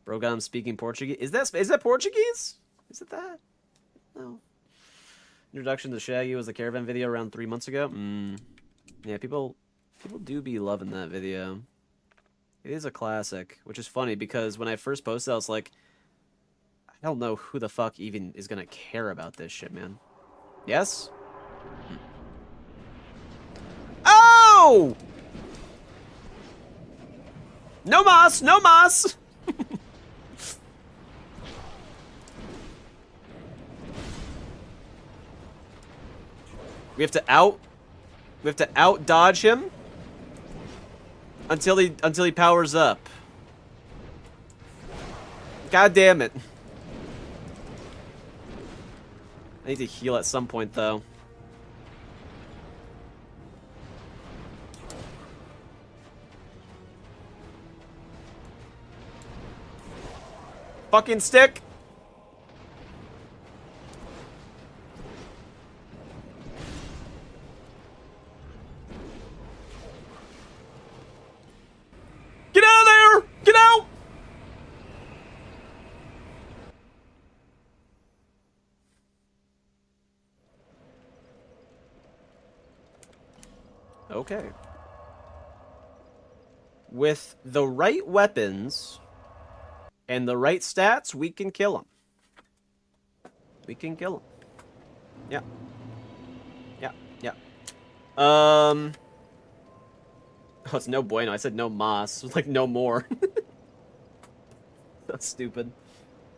Bro, I'm speaking Portuguese. Is that Portuguese? Is it that? No. Introduction to Shaggy was the caravan video around 3 months ago. Yeah, people do be loving that video. It is a classic, which is funny because when I first posted, I was like, I don't know who the fuck even is gonna care about this shit, man. Yes? Oh! No mas! No mas! We have to out dodge him until he powers up. God damn it. I need to heal at some point though. Fucking stick. Get out of there! Get out! Okay. With the right weapons and the right stats, we can kill him. We can kill him. Yeah. Yeah, yeah. Oh, it's no bueno. I said no mas. It's like no more. So stupid.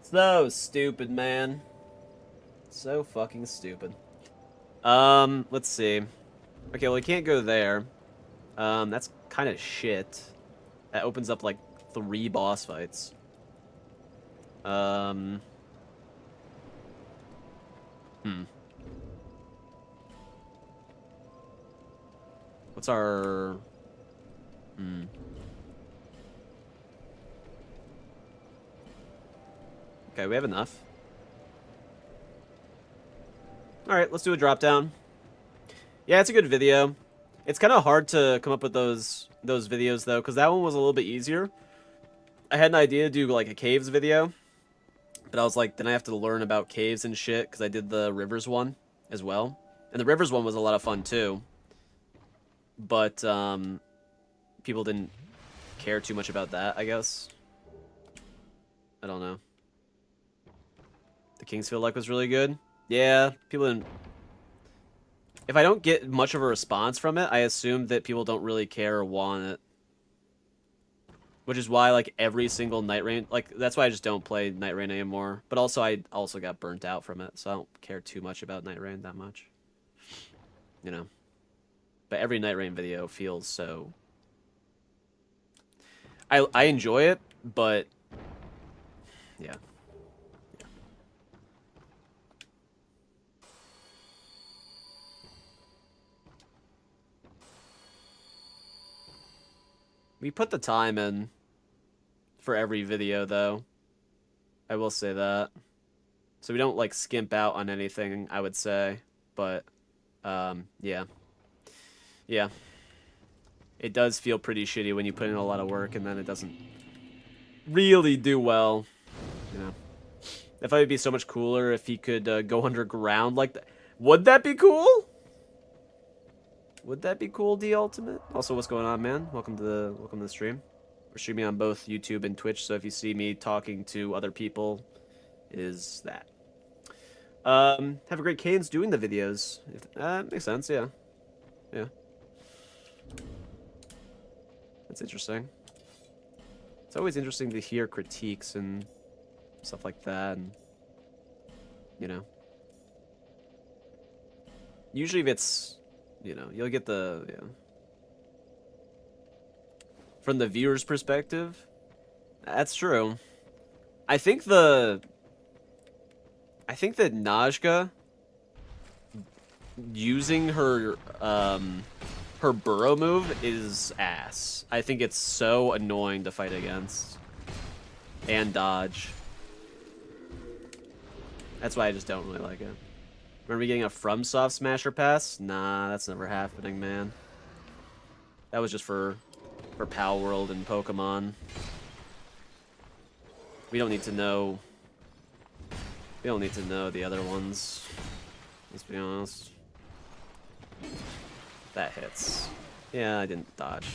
So stupid, man. So fucking stupid. Let's see. Okay, well, we can't go there. That's kind of shit. That opens up, like, 3 boss fights. What's our... Okay, we have enough. Alright, let's do a drop down. Yeah, it's a good video. It's kind of hard to come up with those videos, though, because that one was a little bit easier. I had an idea to do, like, a caves video. But I was like, then I have to learn about caves and shit, because I did the rivers one as well. And the rivers one was a lot of fun, too. But, people didn't care too much about that, I guess. I don't know. The Kingsfield like was really good. Yeah, people didn't... If I don't get much of a response from it, I assume that people don't really care or want it. Which is why, like, every single Night Rain... Like, that's why I just don't play Night Rain anymore. But also, I also got burnt out from it, so I don't care too much about Night Rain that much. You know. But every Night Rain video feels so... I enjoy it, but... Yeah. We put the time in for every video, though. I will say that. So we don't, like, skimp out on anything, I would say. But, yeah. Yeah. It does feel pretty shitty when you put in a lot of work and then it doesn't really do well. You know. I thought it'd be so much cooler if he could go underground like that. Would that be cool? Would that be cool, D Ultimate? Also, what's going on, man? Welcome to the stream. We're streaming on both YouTube and Twitch, so if you see me talking to other people, is that. Have a great Kane's doing the videos. Makes sense, yeah. Yeah. That's interesting. It's always interesting to hear critiques and stuff like that, and, you know. Usually if it's, you know, you'll get the, yeah. From the viewer's perspective, that's true. I think that Najka using her her burrow move is ass. I think it's so annoying to fight against and dodge. That's why I just don't really like it. Remember getting a FromSoft Smasher Pass? Nah, that's never happening, man. That was just for Pal World and Pokemon. We don't need to know. We don't need to know the other ones. Let's be honest. That hits. Yeah, I didn't dodge.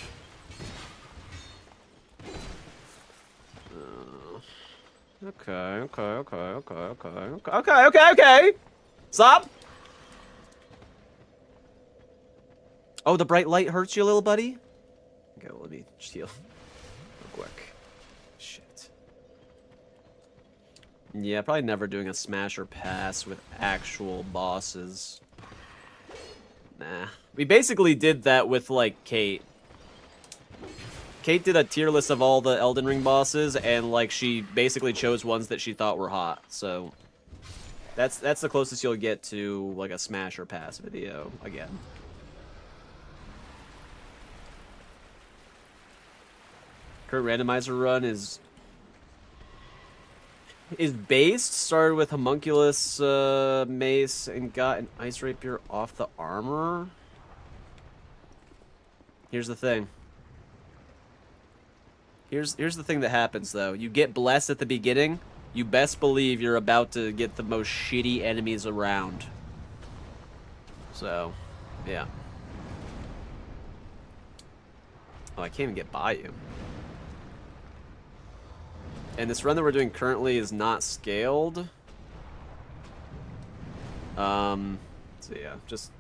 Okay. Stop! Oh, the bright light hurts you, little buddy? Okay, well, let me heal real quick. Shit. Yeah, probably never doing a Smasher Pass with actual bosses. Nah. We basically did that with, like, Kate. Kate did a tier list of all the Elden Ring bosses, and, like, she basically chose ones that she thought were hot, so... That's the closest you'll get to, like, a Smasher Pass video, again. Current randomizer run is based, started with Homunculus Mace, and got an Ice Rapier off the armor. Here's the thing. Here's the thing that happens, though. You get blessed at the beginning, you best believe you're about to get the most shitty enemies around. So, yeah. Oh, I can't even get by you. And this run that we're doing currently is not scaled. So yeah, just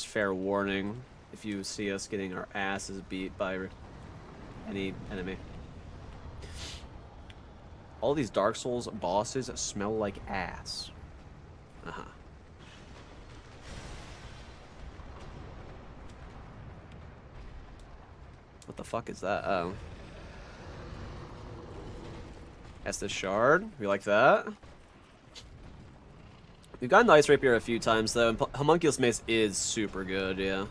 fair warning if you see us getting our asses beat by any enemy. All these Dark Souls bosses smell like ass. Uh-huh. What the fuck is that? Oh. Estus Shard. We like that. We've gotten the Ice Rapier a few times, though, and Homunculus Mace is super good, yeah.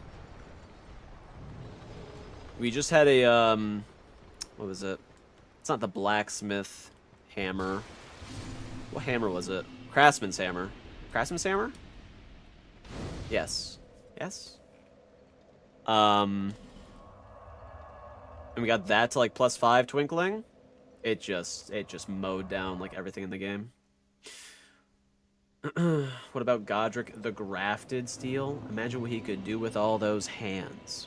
We just had a, what was it? It's not the Blacksmith Hammer. What hammer was it? Craftsman's Hammer. Craftsman's Hammer? Yes. Yes? And we got that to, like, +5 Twinkling. It just mowed down, like, everything in the game. What about Godric the Grafted Steel? Imagine what he could do with all those hands.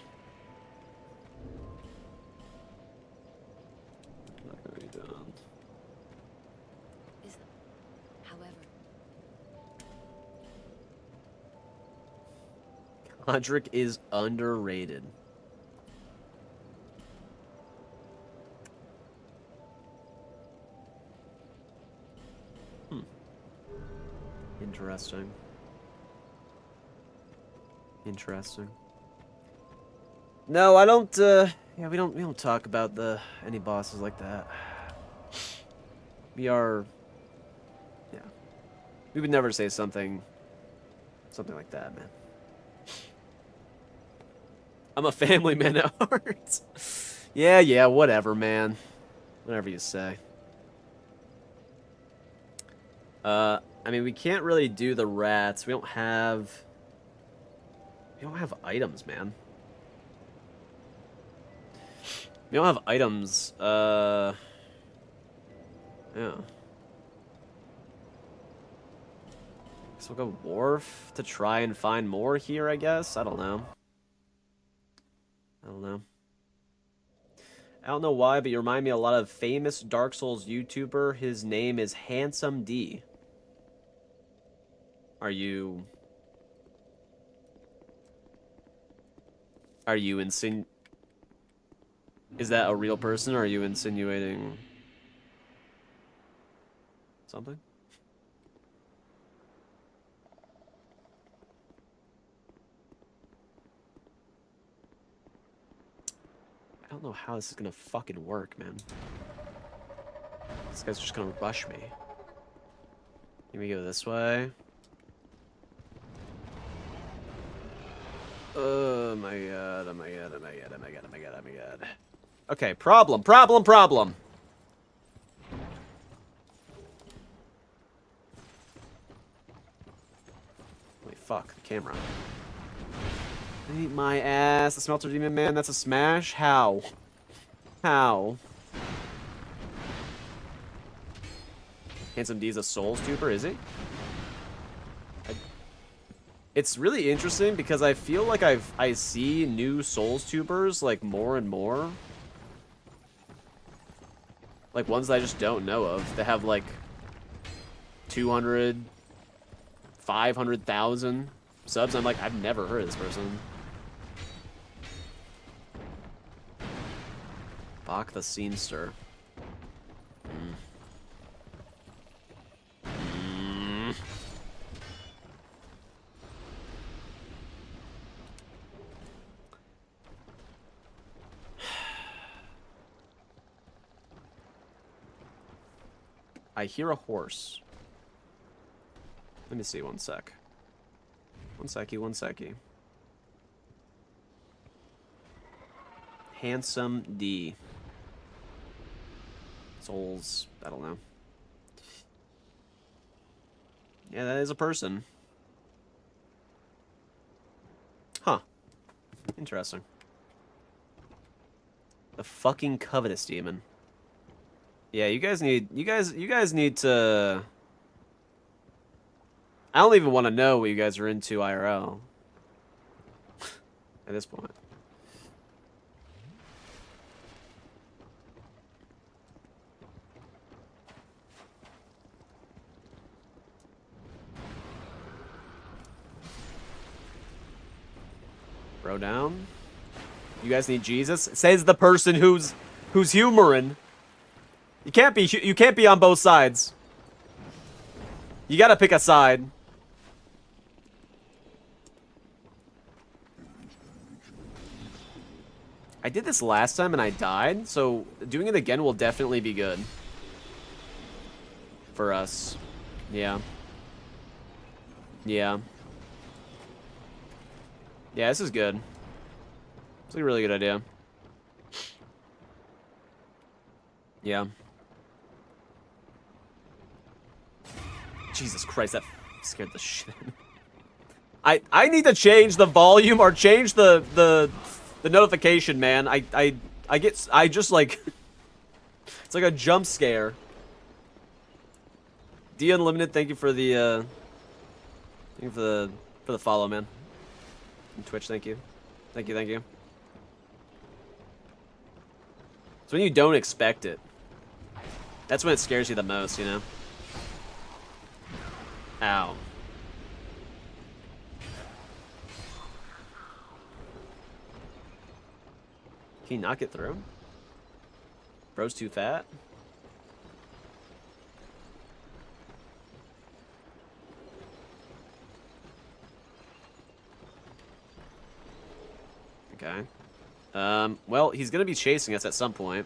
Not gonna be done. However, Godric is underrated. Interesting. Interesting. No, I don't, yeah, we don't talk about any bosses like that. We are, yeah. We would never say something like that, man. I'm a family man at heart. Yeah, whatever, man. Whatever you say. I mean, we can't really do the rats. We don't have items, man. We don't have items. Yeah. So we'll go Wharf to try and find more here, I guess. I don't know. I don't know. I don't know why, but you remind me a lot of famous Dark Souls YouTuber. His name is Handsome D. Are you Is that a real person, or are you insinuating something? I don't know how this is gonna fucking work, man. This guy's just gonna rush me. Let me go this way. Oh my god, oh my god, oh my god, oh my god, oh my god, oh my god. Okay, problem. Wait, fuck, the camera. Eat my ass, the Smelter Demon Man, that's a smash? How? How? Handsome D's a Souls tuber, is he? It's really interesting because I feel like I see new Souls tubers like more and more. Like ones that I just don't know of. That have like 200, 500,000 subs. I'm like, I've never heard of this person. Bach the Scenester. I hear a horse. Let me see, one sec. One seckie. Handsome D. Souls, I don't know. Yeah, that is a person. Huh. Interesting. The fucking covetous demon. Yeah, you guys need to. I don't even want to know what you guys are into IRL. At this point. Bro down. You guys need Jesus? Says the person who's humoring. You can't be on both sides. You gotta pick a side. I did this last time and I died, so doing it again will definitely be good. For us. Yeah. Yeah. Yeah, this is good. It's a really good idea. Yeah. Jesus Christ, that scared the shit out of me. I need to change the volume or change the notification, man. I just like it's like a jump scare. D Unlimited, thank you for the for the follow, man. And Twitch, thank you. Thank you. It's when you don't expect it. That's when it scares you the most, you know? Ow. Can you not get through? Bro's too fat? Okay. Well, he's gonna be chasing us at some point.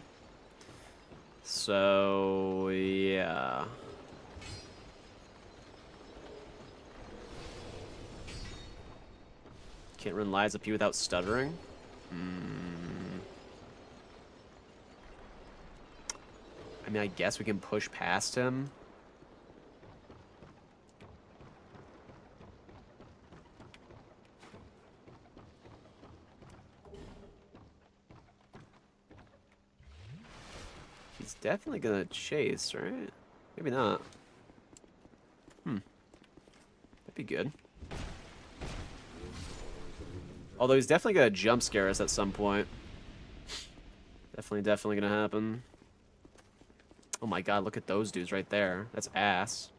So, yeah. Can't run lives up you without stuttering? I mean, I guess we can push past him. He's definitely gonna chase, right? Maybe not. That'd be good. Although he's definitely gonna jump scare us at some point. Definitely gonna happen. Oh my god, look at those dudes right there. That's ass.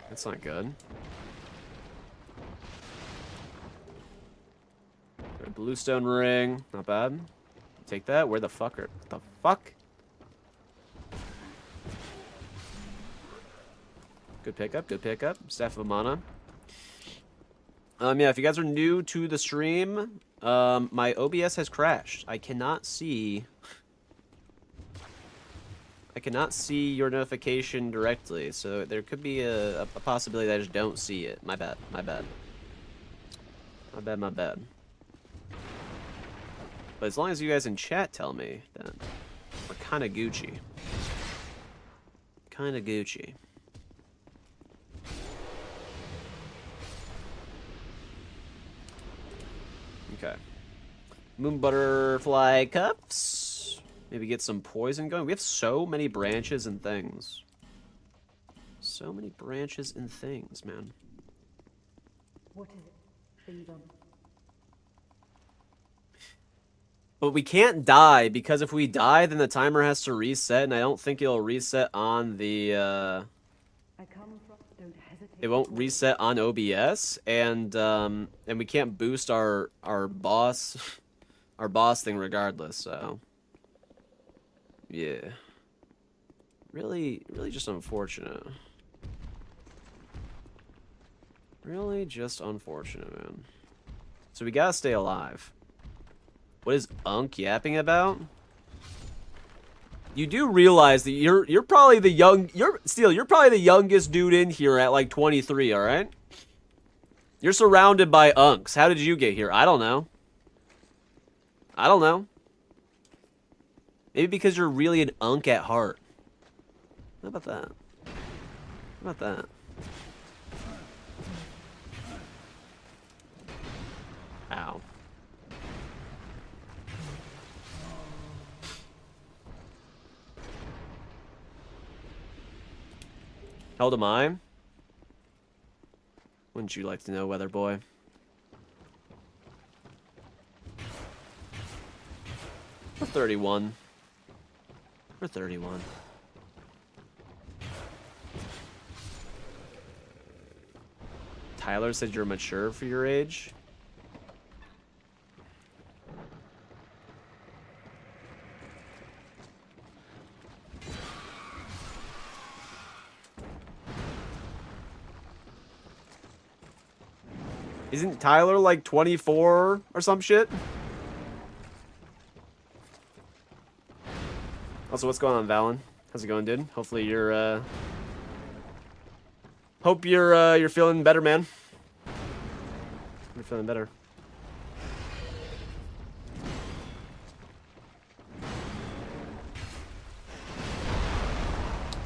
That's not good. Bluestone ring, not bad. Take that. Where the fuck are the fuck? Good pickup, good pickup. Staff of Mana. Yeah, if you guys are new to the stream, my OBS has crashed. I cannot see your notification directly, so there could be a possibility that I just don't see it. My bad, my bad. My bad, my bad. But as long as you guys in chat tell me, then we're kind of Gucci. Kind of Gucci. Okay. Moon butterfly cups. Maybe get some poison going. We have so many branches and things. So many branches and things, man. What is it? Feed on. But we can't die, because if we die, then the timer has to reset, and I don't think it'll reset on the, I come from. Don't hesitate. it won't reset on OBS, and we can't boost our boss, our boss thing regardless, so. Yeah. Really just unfortunate. Really just unfortunate, man. So we gotta stay alive. What is Unk yapping about? You do realize that you're probably the you're probably the youngest dude in here at like 23, all right? You're surrounded by Unks. How did you get here? I don't know. I don't know. Maybe because you're really an Unk at heart. How about that? How about that? Ow. How old am I? Wouldn't you like to know, Weather Boy? We're 31. We're 31. Tyler said you're mature for your age. Isn't Tyler like 24 or some shit? Also, what's going on, Valen? How's it going, dude? Hopefully you're hope you're feeling better, man. You're feeling better.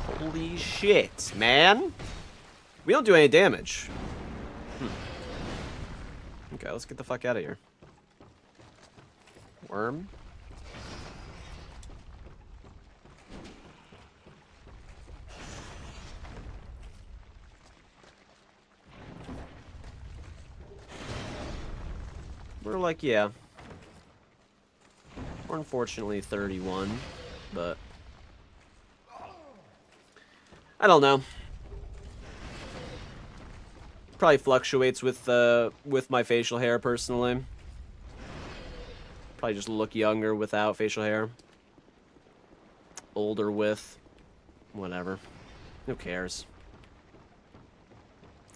Holy shit, man. We don't do any damage. Okay, let's get the fuck out of here. Worm. We're like, yeah. We're unfortunately 31, but I don't know. Probably fluctuates with my facial hair personally. Probably just look younger without facial hair. Older with. Whatever. Who cares?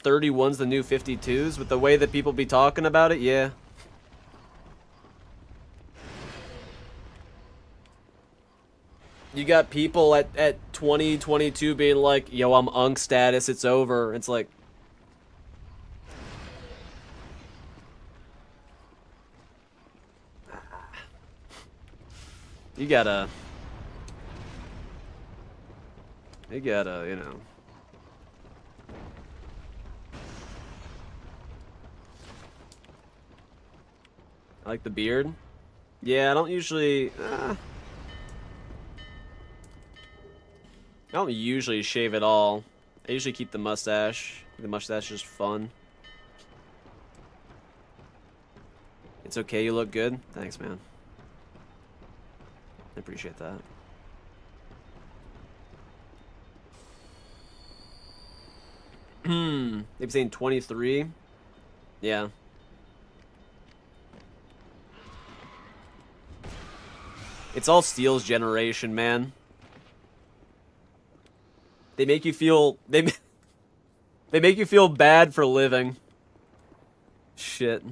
31's the new 52s with the way that people be talking about it, yeah. You got people at 20, 22 being like, yo, I'm Unk status, it's over. It's like, you gotta, you know. I like the beard. Yeah, I don't usually, I don't usually shave at all. I usually keep the mustache. The mustache is fun. It's okay, you look good. Thanks, man. I appreciate that. They've seen 23. Yeah. It's all Steel's generation, man. They make you feel they make you feel bad for living. Shit.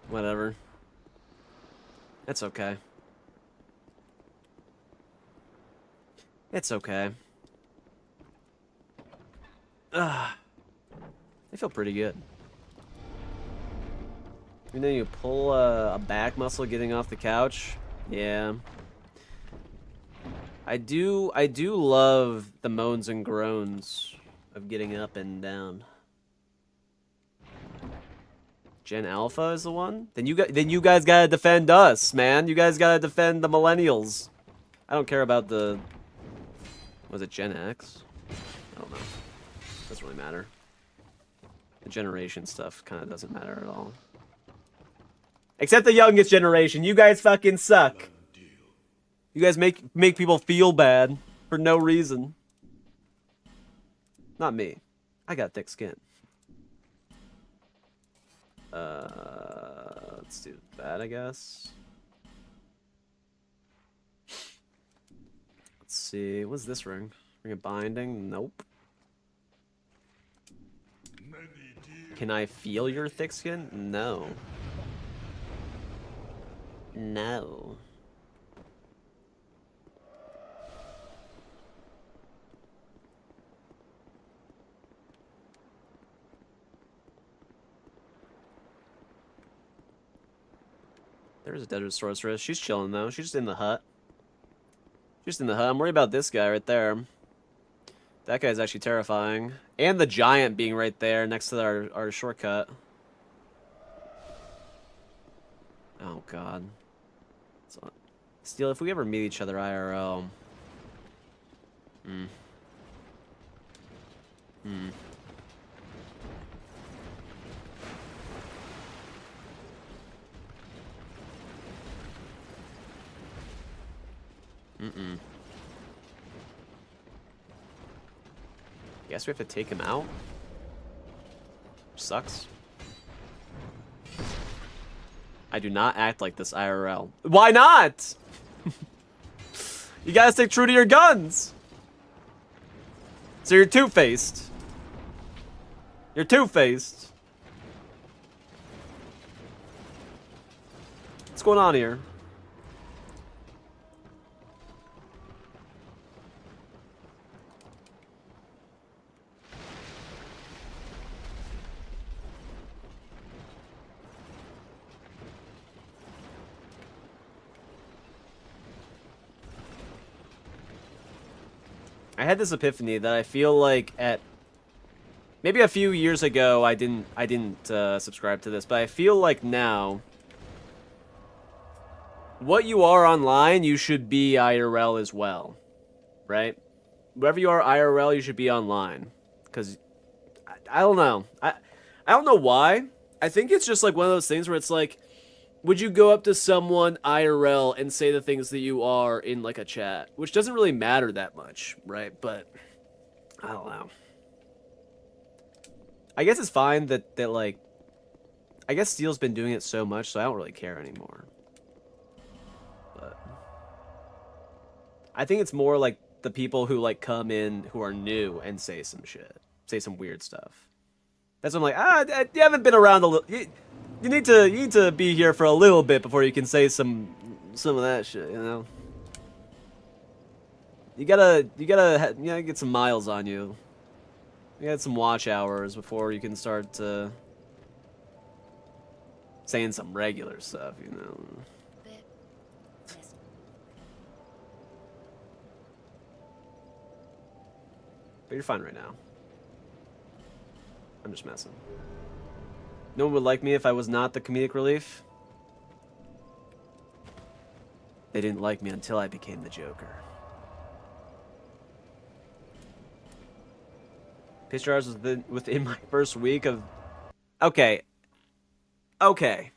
Whatever. It's okay. It's okay. I feel pretty good. And then you pull a back muscle getting off the couch. Yeah. I do love the moans and groans of getting up and down. Gen Alpha is the one? Then you guys gotta defend us, man. You guys gotta defend the millennials. I don't care about the... Was it Gen X? I don't know. Doesn't really matter. The generation stuff kind of doesn't matter at all. Except the youngest generation. You guys fucking suck. You guys make people feel bad for no reason. Not me. I got thick skin. Let's do that, I guess. Let's see. What's this ring? Ring of binding? Nope. Can I feel your thick skin? No. No. There's a desert sorceress. She's chilling though. She's just in the hut. Just in the hut. I'm worried about this guy right there. That guy's actually terrifying. And the giant being right there next to our shortcut. Oh god. Steel, if we ever meet each other IRL. Guess we have to take him out? Sucks. I do not act like this IRL. Why not? You gotta stay true to your guns. So you're two-faced. You're two-faced. What's going on here? I had this epiphany that I feel like at maybe a few years ago I didn't subscribe to this, but I feel like now what you are online you should be IRL as well, right? Wherever you are IRL you should be online, because I don't know, I don't know why. I think it's just like one of those things where it's like, would you go up to someone IRL and say the things that you are in, like, a chat? Which doesn't really matter that much, right? But, I don't know. I guess it's fine that like... I guess Steel's been doing it so much, so I don't really care anymore. But... I think it's more like the people who, like, come in who are new and say some shit. Say some weird stuff. That's when I'm like, you haven't been around a little... You need to be here for a little bit before you can say some of that shit, you know. You gotta get some miles on you. You got some watch hours before you can start saying some regular stuff, you know. But you're fine right now. I'm just messing. No one would like me if I was not the comedic relief. They didn't like me until I became the Joker. Piss jars within my first week of... Okay. Okay.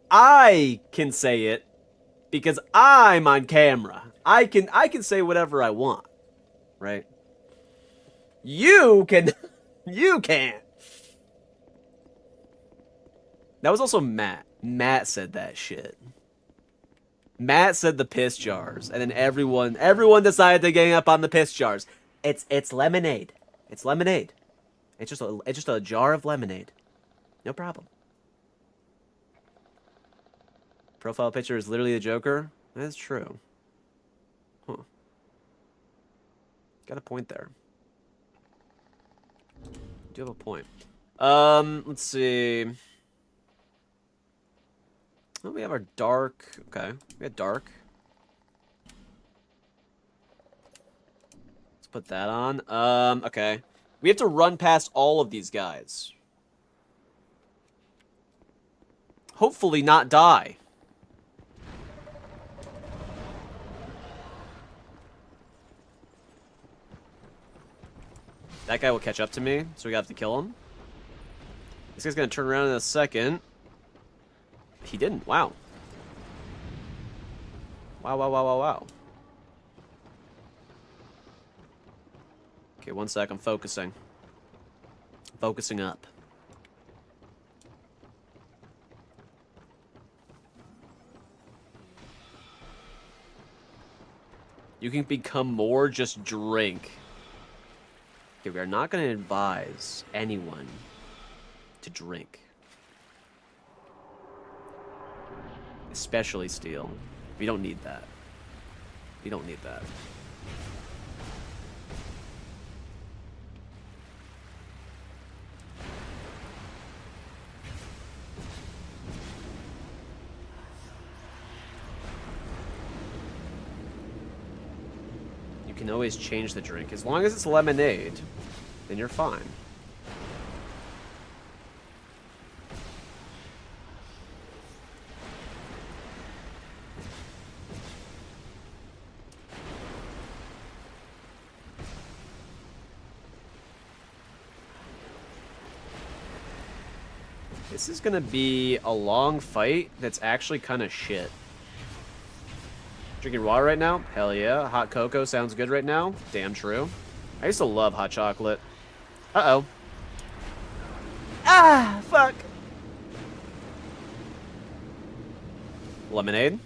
I can say it because I'm on camera. I can say whatever I want, right? You can... You can't. That was also Matt. Matt said that shit. Matt said the piss jars, and then everyone decided to gang up on the piss jars. It's lemonade. It's lemonade. It's just a jar of lemonade. No problem. Profile picture is literally the Joker. That's true. Huh. Got a point there. Do have a point. Let's see. Oh, we have our dark. Okay, we got dark. Let's put that on. Okay. We have to run past all of these guys. Hopefully not die. That guy will catch up to me, so we have to kill him. This guy's gonna turn around in a second. He didn't. Wow. Wow, wow, wow, wow, wow. Okay, 1 sec. I'm focusing. Focusing up. You can become more, just drink. Okay, we are not going to advise anyone to drink. Especially steel. We don't need that. We don't need that. You can always change the drink. As long as it's lemonade, then you're fine. This is gonna be a long fight that's actually kind of shit. Drinking water right now? Hell yeah. Hot cocoa sounds good right now. Damn true. I used to love hot chocolate. Uh-oh. Ah, fuck. Lemonade?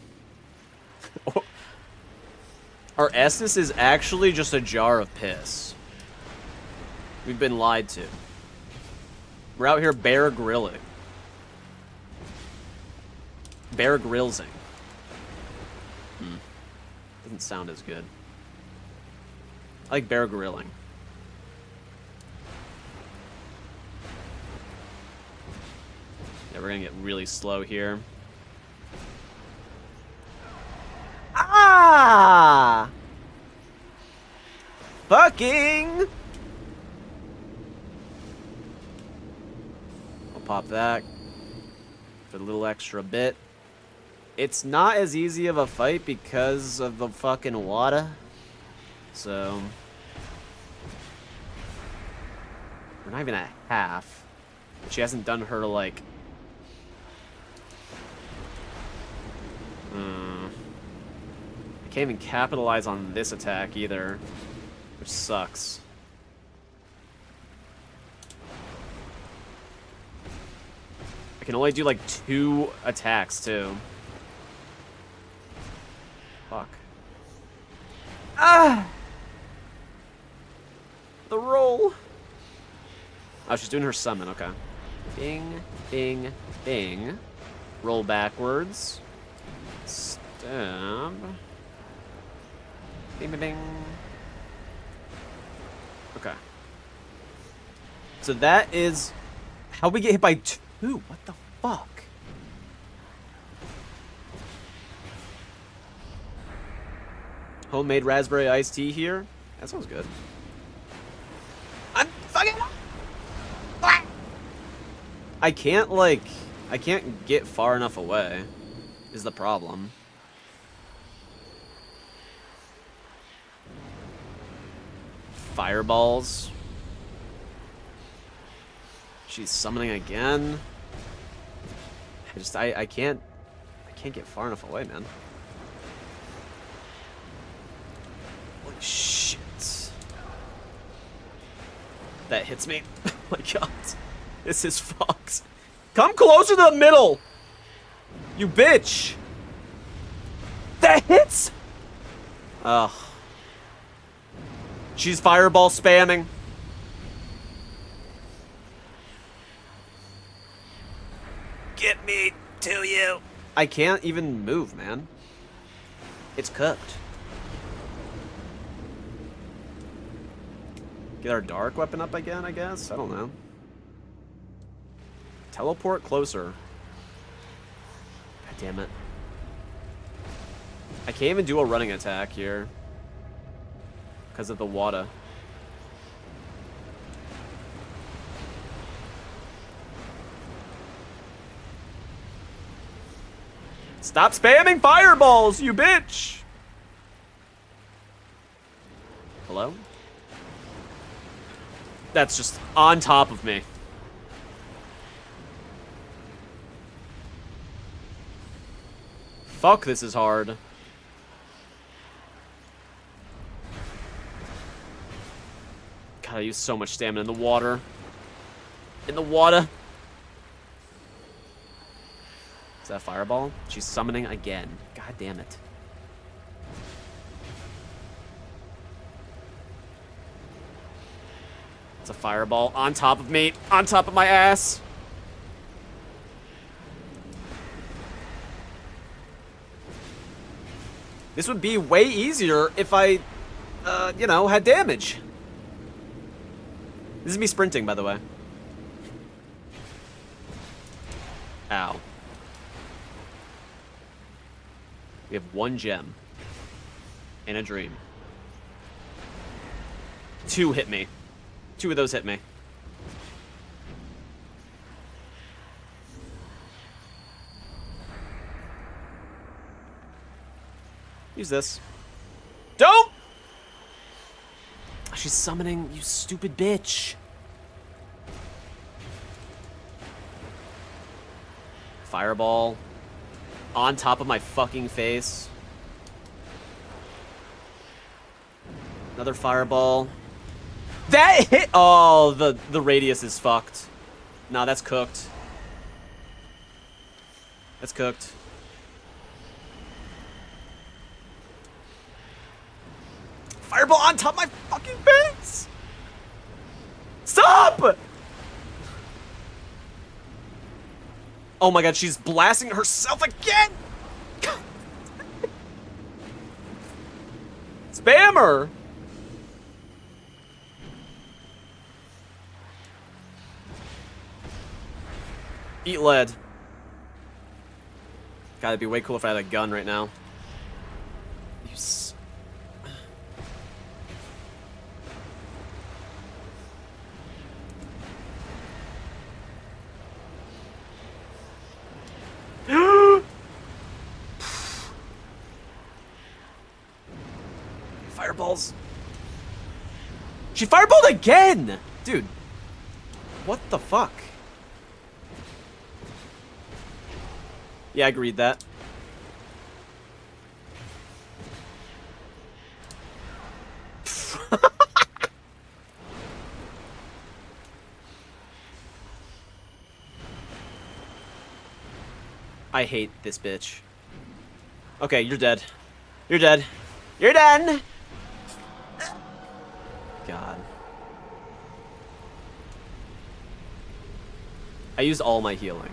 Our Estus is actually just a jar of piss. We've been lied to. We're out here Bear Grilling. Bear Grillsing. Doesn't sound as good. I like Bear Grilling. Yeah, we're gonna get really slow here. Ah! Fucking! I'll pop that for a little extra bit. It's not as easy of a fight because of the fucking water. So... we're not even at half. She hasn't done her, like... I can't even capitalize on this attack either. Which sucks. I can only do, like, 2 attacks, too. Fuck. Ah! The roll! Oh, she's doing her summon, okay. Bing, bing, bing. Roll backwards. Stab. Bing, bing, bing. Okay. So that is... how'd we get hit by 2? What the fuck? Homemade raspberry iced tea here? That sounds good. I'm fucking... I can't, like... I can't get far enough away, is the problem. fireballs. She's summoning again. I can't get far enough away, man. Holy shit. That hits me. Oh my god. This is fucked. Come closer to the middle! You bitch! That hits! Ugh. She's fireball spamming. Get me to you. I can't even move, man. It's cooked. Get our dark weapon up again, I guess? I don't know. Teleport closer. God damn it. I can't even do a running attack here. Because of the water. Stop spamming fireballs, you bitch! Hello? That's just on top of me. Fuck, this is hard. God, I use so much stamina in the water. In the water. Is that a fireball? She's summoning again. God damn it. It's a fireball on top of me. On top of my ass. This would be way easier if I, you know, had damage. This is me sprinting, by the way. Ow. We have one gem. And a dream. 2 hit me. 2 of those hit me. Use this. Don't! She's summoning, you stupid bitch. Fireball. On top of my fucking face. Another fireball. That hit! Oh, the radius is fucked. Nah, that's cooked. That's cooked. Fireball on top of my fucking face! Stop! Oh my god, she's blasting herself again! Spammer! Eat lead. God, it'd be way cool if I had a gun right now. You Fireballs. She fireballed again! Dude. What the fuck? Yeah, I agreed that. I hate this bitch. Okay, you're dead. You're dead. You're done! God. I used all my healing.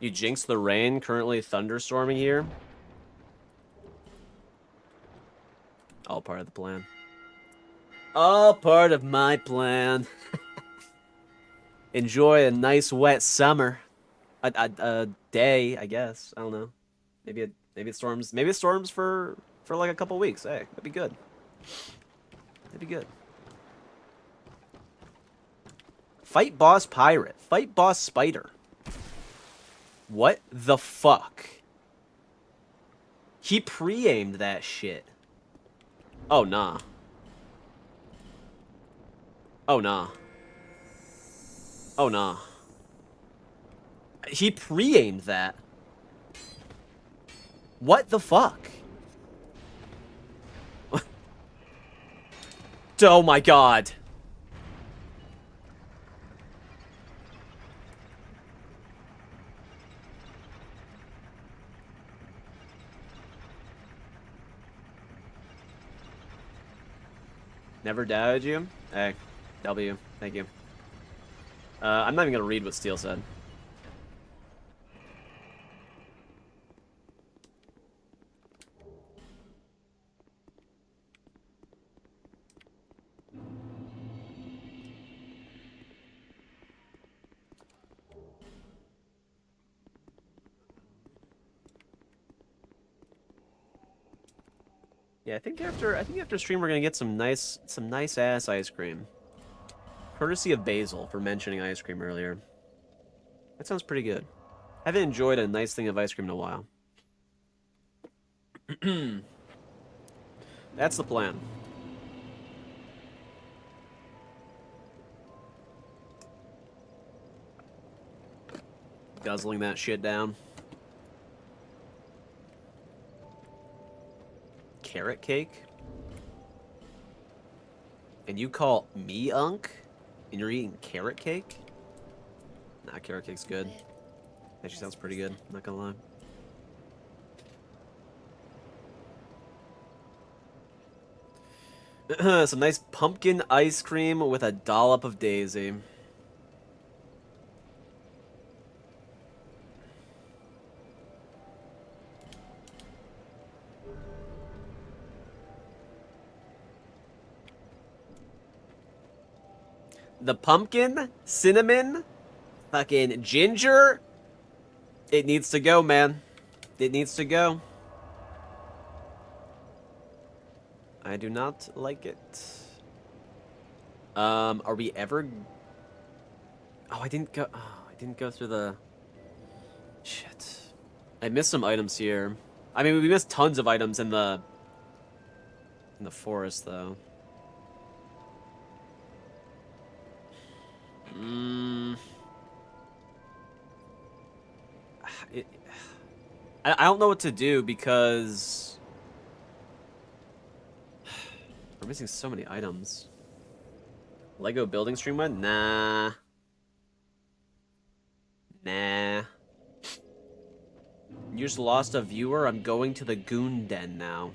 You jinxed the rain, currently thunderstorming here. All part of the plan. All part of my plan. Enjoy a nice wet summer. A day, I guess. I don't know. Maybe it storms. Maybe it storms for like a couple weeks. Hey, that'd be good. That'd be good. Fight boss pirate. Fight boss spider. What the fuck? He pre-aimed that shit. Oh, nah. Oh, nah. Oh, nah. He pre-aimed that. What the fuck? Oh my god. Never doubted you? Hey, W. Thank you. I'm not even gonna read what Steele said. Yeah, I think after stream we're gonna get some nice ass ice cream. Courtesy of Basil for mentioning ice cream earlier. That sounds pretty good. I haven't enjoyed a nice thing of ice cream in a while. That's the plan. Guzzling that shit down. Carrot cake? And you call me Unk? And you're eating carrot cake? Nah, carrot cake's good. Actually sounds pretty good, not gonna lie. Some nice pumpkin ice cream with a dollop of daisy. The pumpkin, cinnamon, fucking ginger. It needs to go, man. It needs to go. I do not like it. Are we ever... Oh, I didn't go through the... Shit. I missed some items here. I mean, we missed tons of items in the forest, though. I don't know what to do because we're missing so many items. Lego building stream went? Nah. Nah. You just lost a viewer? I'm going to the Goon Den now.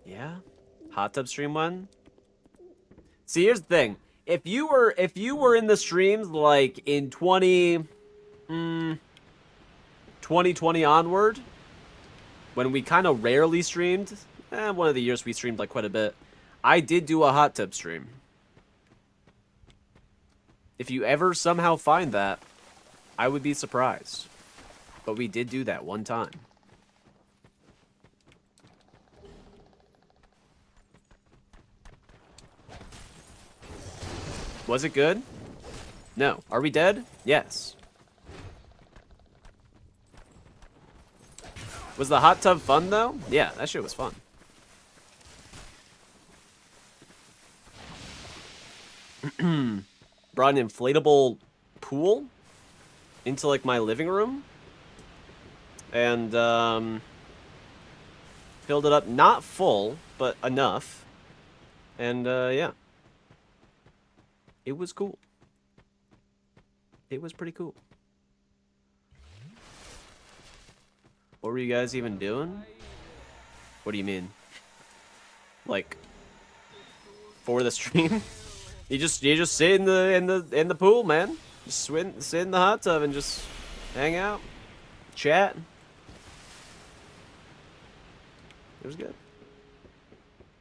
Yeah? Hot tub stream one? See, here's the thing. If you were in the streams like in 2020 onward, when we kind of rarely streamed, one of the years we streamed like quite a bit, I did do a hot tub stream. If you ever somehow find that, I would be surprised. But we did do that one time. Was it good? No. Are we dead? Yes. Was the hot tub fun, though? Yeah, that shit was fun. Brought an inflatable pool into, like, my living room. And, filled it up. Not full, but enough. And, yeah. It was cool. It was pretty cool. What were you guys even doing? What do you mean? Like for the stream? you just sit in the pool, man. Just sit in the hot tub and just hang out, chat. It was good.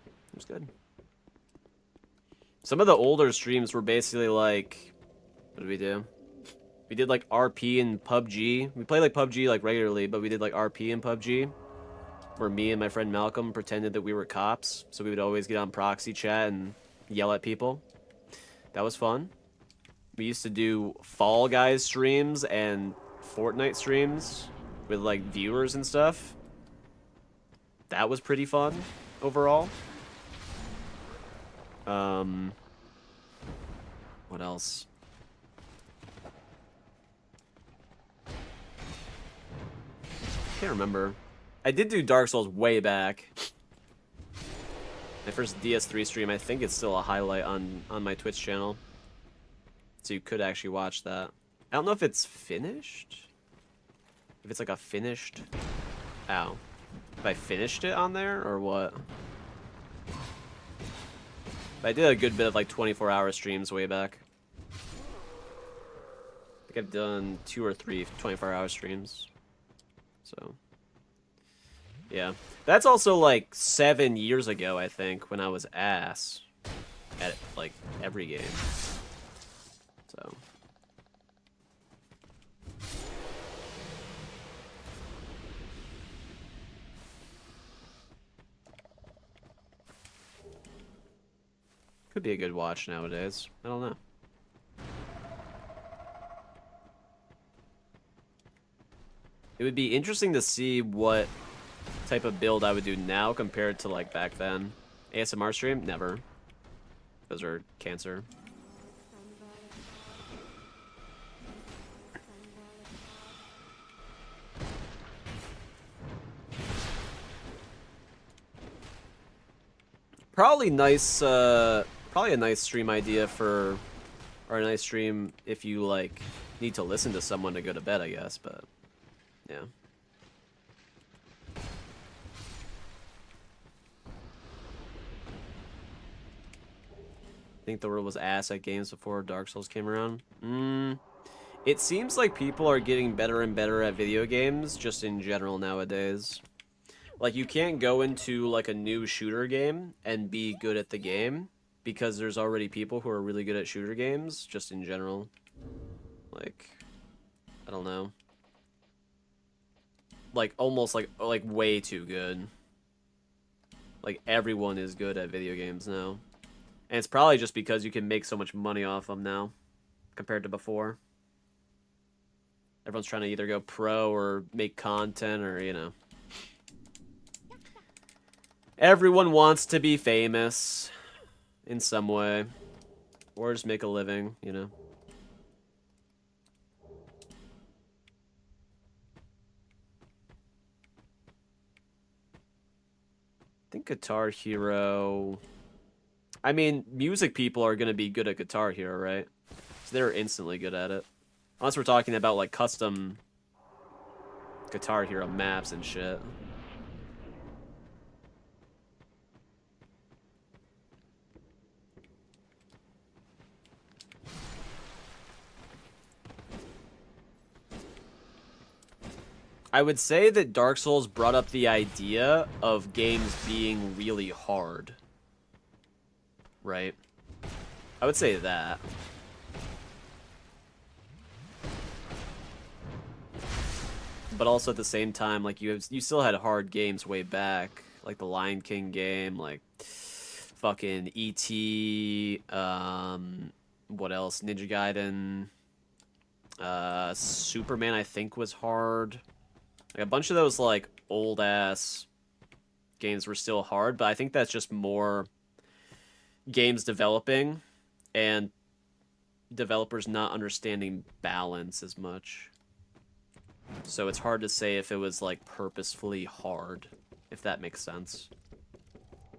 It was good. Some of the older streams were basically like, what did we do? We did like RP and PUBG. We played like PUBG like regularly, but we did like RP and PUBG, where me and my friend Malcolm pretended that we were cops, so we would always get on proxy chat and yell at people. That was fun. We used to do Fall Guys streams and Fortnite streams with like viewers and stuff. That was pretty fun overall. What else? Can't remember. I did do Dark Souls way back. My first DS3 stream, I think it's still a highlight on my Twitch channel. So you could actually watch that. I don't know if it's finished. If it's like a finished... Ow. If I finished it on there, or what? But I did a good bit of like 24-hour streams way back. I think I've done 2 or 3 24-hour streams. So... yeah. That's also like 7 years ago, I think, when I was ass at like every game. So. Could be a good watch nowadays. I don't know. It would be interesting to see what type of build I would do now compared to like back then. ASMR stream? Never. Those are cancer. Probably nice, probably a nice stream idea for, or a nice stream if you like need to listen to someone to go to bed, I guess, but yeah. Think the world was ass at games before Dark Souls came around? It seems like people are getting better and better at video games, just in general nowadays. Like, you can't go into, like, a new shooter game and be good at the game, because there's already people who are really good at shooter games, just in general. Like, I don't know. Like, almost, like way too good. Like, everyone is good at video games now. And it's probably just because you can make so much money off them now, compared to before. Everyone's trying to either go pro or make content or, you know. Everyone wants to be famous in some way. Or just make a living, you know. I think Guitar Hero... I mean, music people are going to be good at Guitar Hero, right? So they're instantly good at it. Unless we're talking about, like, custom Guitar Hero maps and shit. I would say that Dark Souls brought up the idea of games being really hard. Right? I would say that. But also at the same time, like, you still had hard games way back. Like the Lion King game, like fucking E.T., what else? Ninja Gaiden. Superman, I think, was hard. Like, a bunch of those, like, old-ass games were still hard, but I think that's just more games developing and developers not understanding balance as much. So it's hard to say if it was, like, purposefully hard, if that makes sense.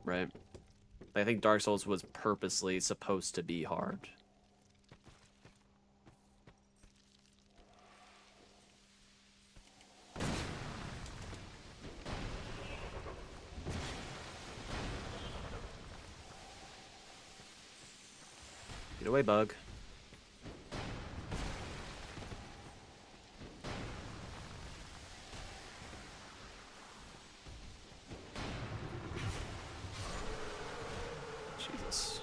Right? I think Dark Souls was purposely supposed to be hard. Get away, bug. Jesus.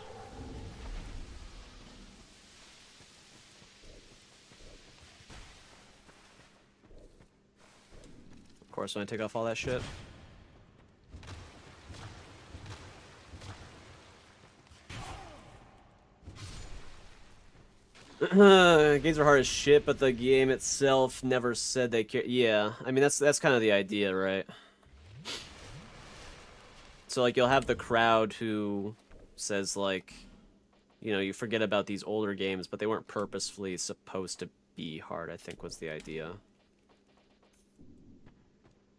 Of course, when I take off all that shit. Games are hard as shit, but the game itself never said they care. Yeah, I mean that's kind of the idea, right? So like you'll have the crowd who says like, you know, you forget about these older games, but they weren't purposefully supposed to be hard, I think was the idea.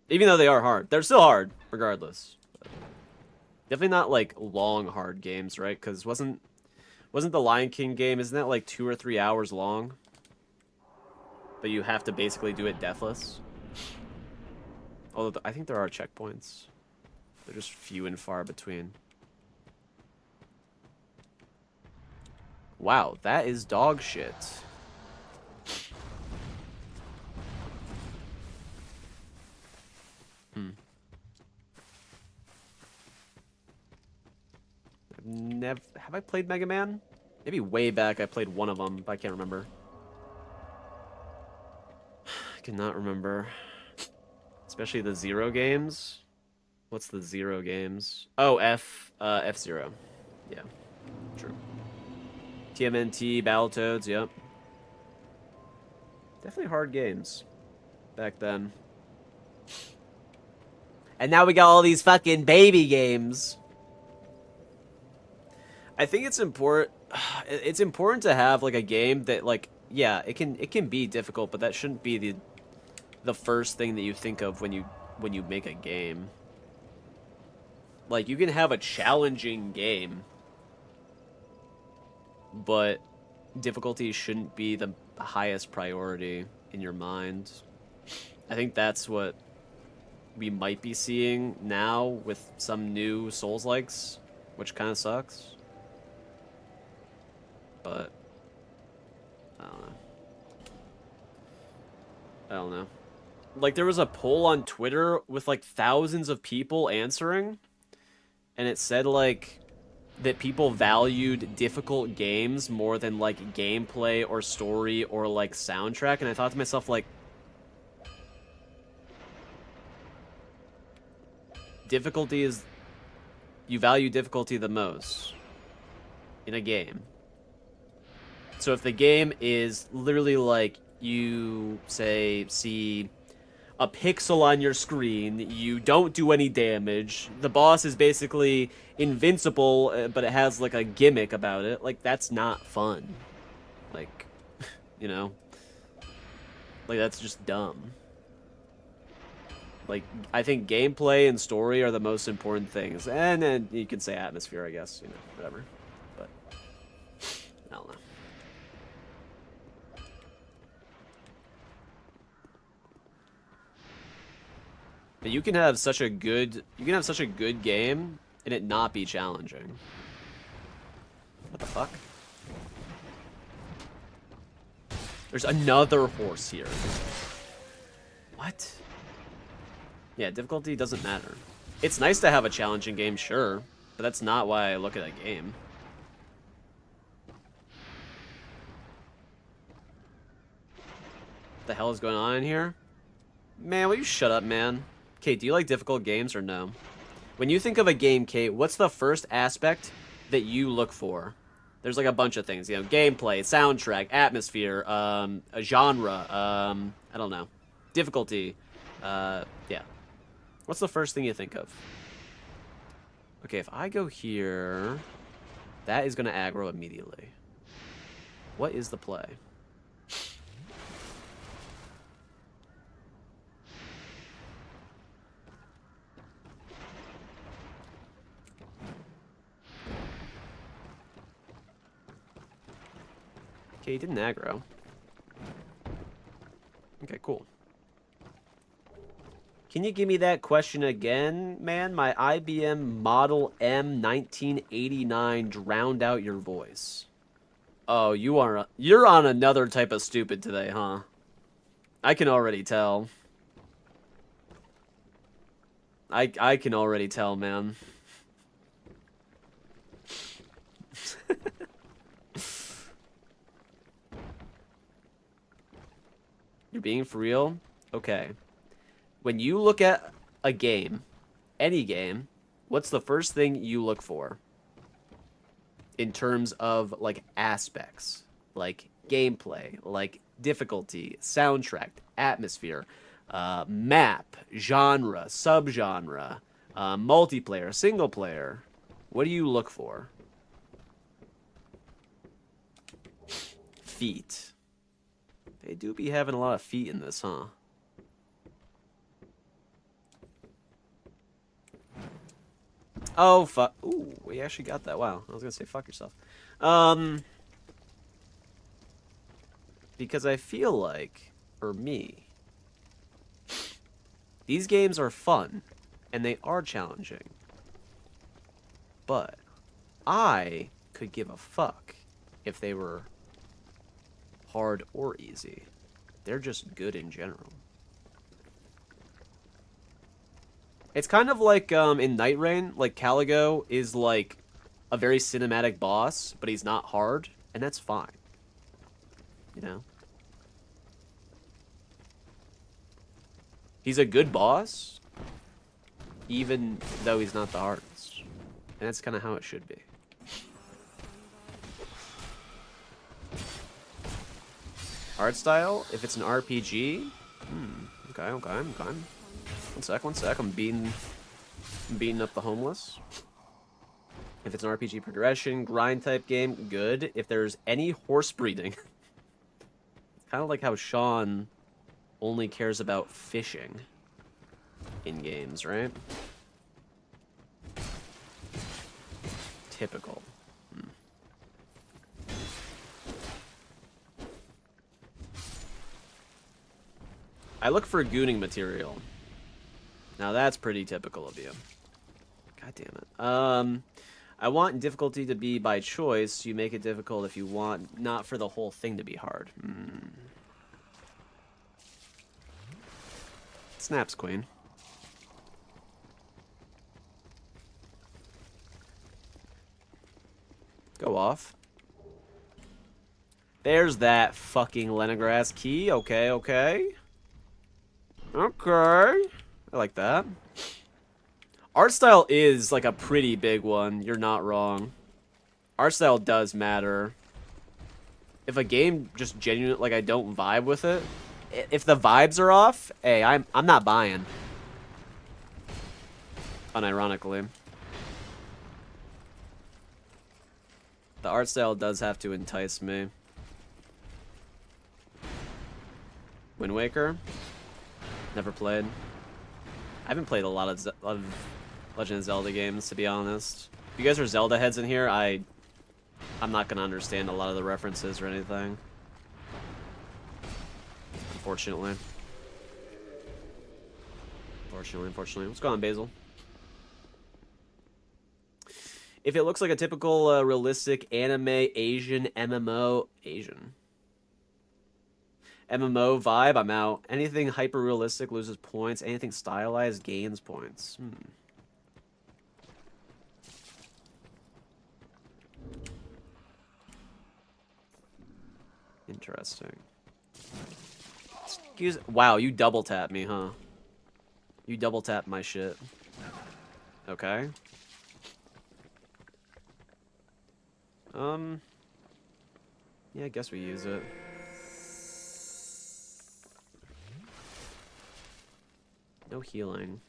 Even though they are hard, they're still hard regardless. But definitely not like long hard games, right? Because wasn't the Lion King game, isn't that like 2 or 3 hours long? But you have to basically do it deathless. Although I think there are checkpoints. They're just few and far between. Wow, that is dog shit. Have I played Mega Man? Maybe way back I played one of them, but I can't remember. I cannot remember. Especially the Zero games. What's the Zero games? Oh, F-Zero. Yeah, true. TMNT, Battletoads, yep. Definitely hard games back then. And now we got all these fucking baby games. I think it's important. It's important to have like a game that, like, yeah, it can be difficult, but that shouldn't be the first thing that you think of when you make a game. Like, you can have a challenging game, but difficulty shouldn't be the highest priority in your mind. I think that's what we might be seeing now with some new Souls-likes, which kind of sucks. But I don't know. Like, there was a poll on Twitter with like thousands of people answering, and it said like that people valued difficult games more than like gameplay or story or like soundtrack, and I thought to myself, like, difficulty is, you value difficulty the most in a game. So if the game is literally like, you say see a pixel on your screen, you don't do any damage, the boss is basically invincible, but it has like a gimmick about it, like, that's not fun. Like, you know, like, that's just dumb. Like, I think gameplay and story are the most important things, and then you can say atmosphere, I guess, you know, whatever. But I don't know. But you can have such a good game and it not be challenging. What the fuck? There's another horse here. What? Yeah, difficulty doesn't matter. It's nice to have a challenging game, sure, but that's not why I look at a game. What the hell is going on in here? Man, will you shut up, man? Kate, do you like difficult games or no? When you think of a game, Kate, what's the first aspect that you look for? There's like a bunch of things, you know, gameplay, soundtrack, atmosphere, a genre, I don't know, difficulty, yeah. What's the first thing you think of? Okay, if I go here, that is gonna aggro immediately. What is the play? Okay, he didn't aggro. Okay, cool. Can you give me that question again, man? My IBM Model M 1989 drowned out your voice. Oh, you're on another type of stupid today, huh? I can already tell. I can already tell, man. You're being for real? Okay. When you look at a game, any game, what's the first thing you look for? In terms of, like, aspects. Like, gameplay, like difficulty, soundtrack, atmosphere, map, genre, subgenre, multiplayer, single player. What do you look for? Feet. They do be having a lot of feet in this, huh? Oh, fuck. Ooh, we actually got that. Wow. I was gonna say fuck yourself. Because I feel like, for me, these games are fun, and they are challenging. But I could give a fuck if they were hard or easy. They're just good in general. It's kind of like in Night Rain, like Caligo is like a very cinematic boss, but he's not hard, and that's fine. You know? He's a good boss, even though he's not the hardest. And that's kind of how it should be. Art style, if it's an RPG, okay. One sec, I'm beating up the homeless. If it's an RPG progression, grind type game, good. If there's any horse breeding, it's kind of like how Sean only cares about fishing in games, right? Typical. I look for gooning material. Now that's pretty typical of you. God damn it. I want difficulty to be by choice. You make it difficult if you want, not for the whole thing to be hard. Snaps, queen. Go off. There's that fucking Leningrad key. Okay. Okay. I like that. Art style is like a pretty big one. You're not wrong. Art style does matter. If a game just genuinely, like, I don't vibe with it, if the vibes are off, hey, I'm not buying. Unironically. The art style does have to entice me. Wind Waker? Never played. I haven't played a lot of Legend of Zelda games, to be honest. If you guys are Zelda heads in here, I'm not gonna understand a lot of the references or anything. Unfortunately. Unfortunately. What's going on, Basil? If it looks like a typical realistic anime Asian MMO vibe, I'm out. Anything hyper realistic loses points. Anything stylized gains points. Interesting. Wow, you double tap me, huh? You double tap my shit. Okay. Yeah, I guess we use it. No healing.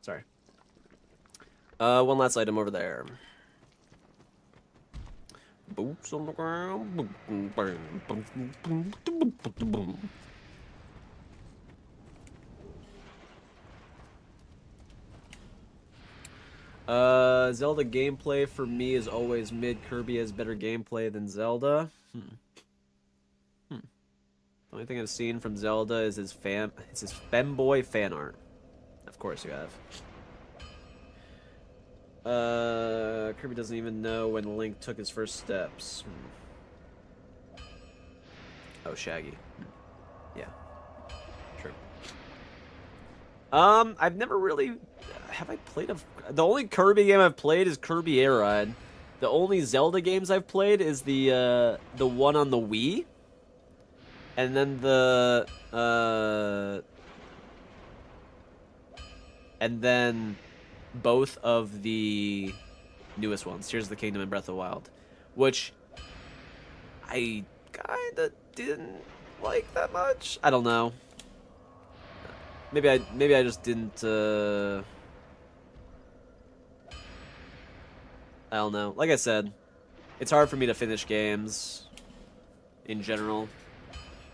Sorry. One last item over there. Boots on the ground. Zelda gameplay for me is always mid. Kirby has better gameplay than Zelda. The only thing I've seen from Zelda is his femboy fan art. Of course you have. Kirby doesn't even know when Link took his first steps. Oh, Shaggy. Yeah. True. I've never really... Have I played the only Kirby game I've played is Kirby Air Ride. The only Zelda games I've played is the one on the Wii. And then the and then both of the newest ones, Tears of the Kingdom and Breath of the Wild, which I kinda didn't like that much. I don't know. Maybe I just didn't. I don't know. Like I said, it's hard for me to finish games in general.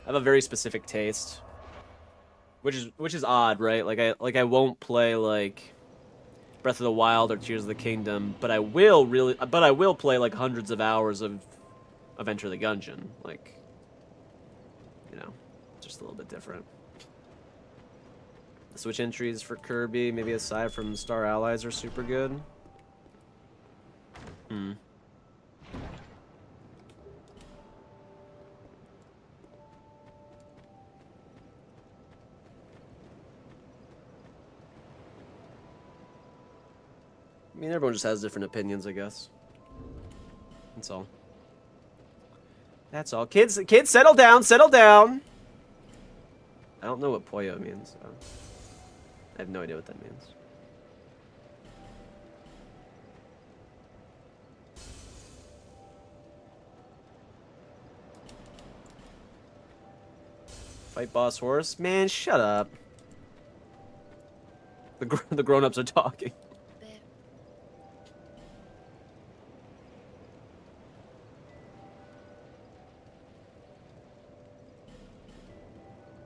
I have a very specific taste, which is odd, right? Like I won't play like Breath of the Wild or Tears of the Kingdom, but I will play like hundreds of hours of Enter the Gungeon. Like, you know, just a little bit different. The Switch entries for Kirby, maybe aside from Star Allies, are super good. Hmm. I mean, everyone just has different opinions, I guess. That's all. That's all. Kids, settle down, settle down. I don't know what Poyo means. So I have no idea what that means. Fight boss horse? Man, shut up. The grown-ups are talking.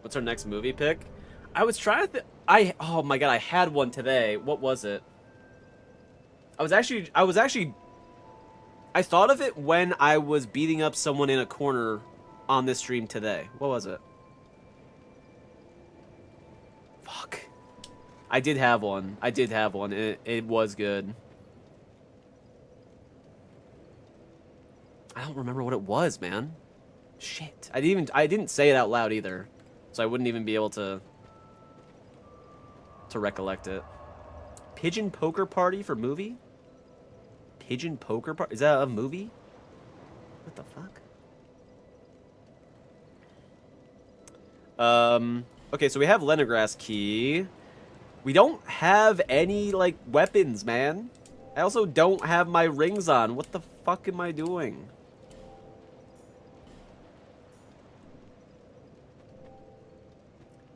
What's our next movie pick? I was trying to oh my god, I had one today. What was it? I thought of it when I was beating up someone in a corner on this stream today. What was it? Fuck. I did have one. It was good. I don't remember what it was, man. Shit. I didn't say it out loud either. So I wouldn't even be able to recollect it. Pigeon Poker Party for movie? Pigeon Poker Party? Is that a movie? What the fuck? Okay, so we have Leningrass Key. We don't have any, like, weapons, man. I also don't have my rings on. What the fuck am I doing?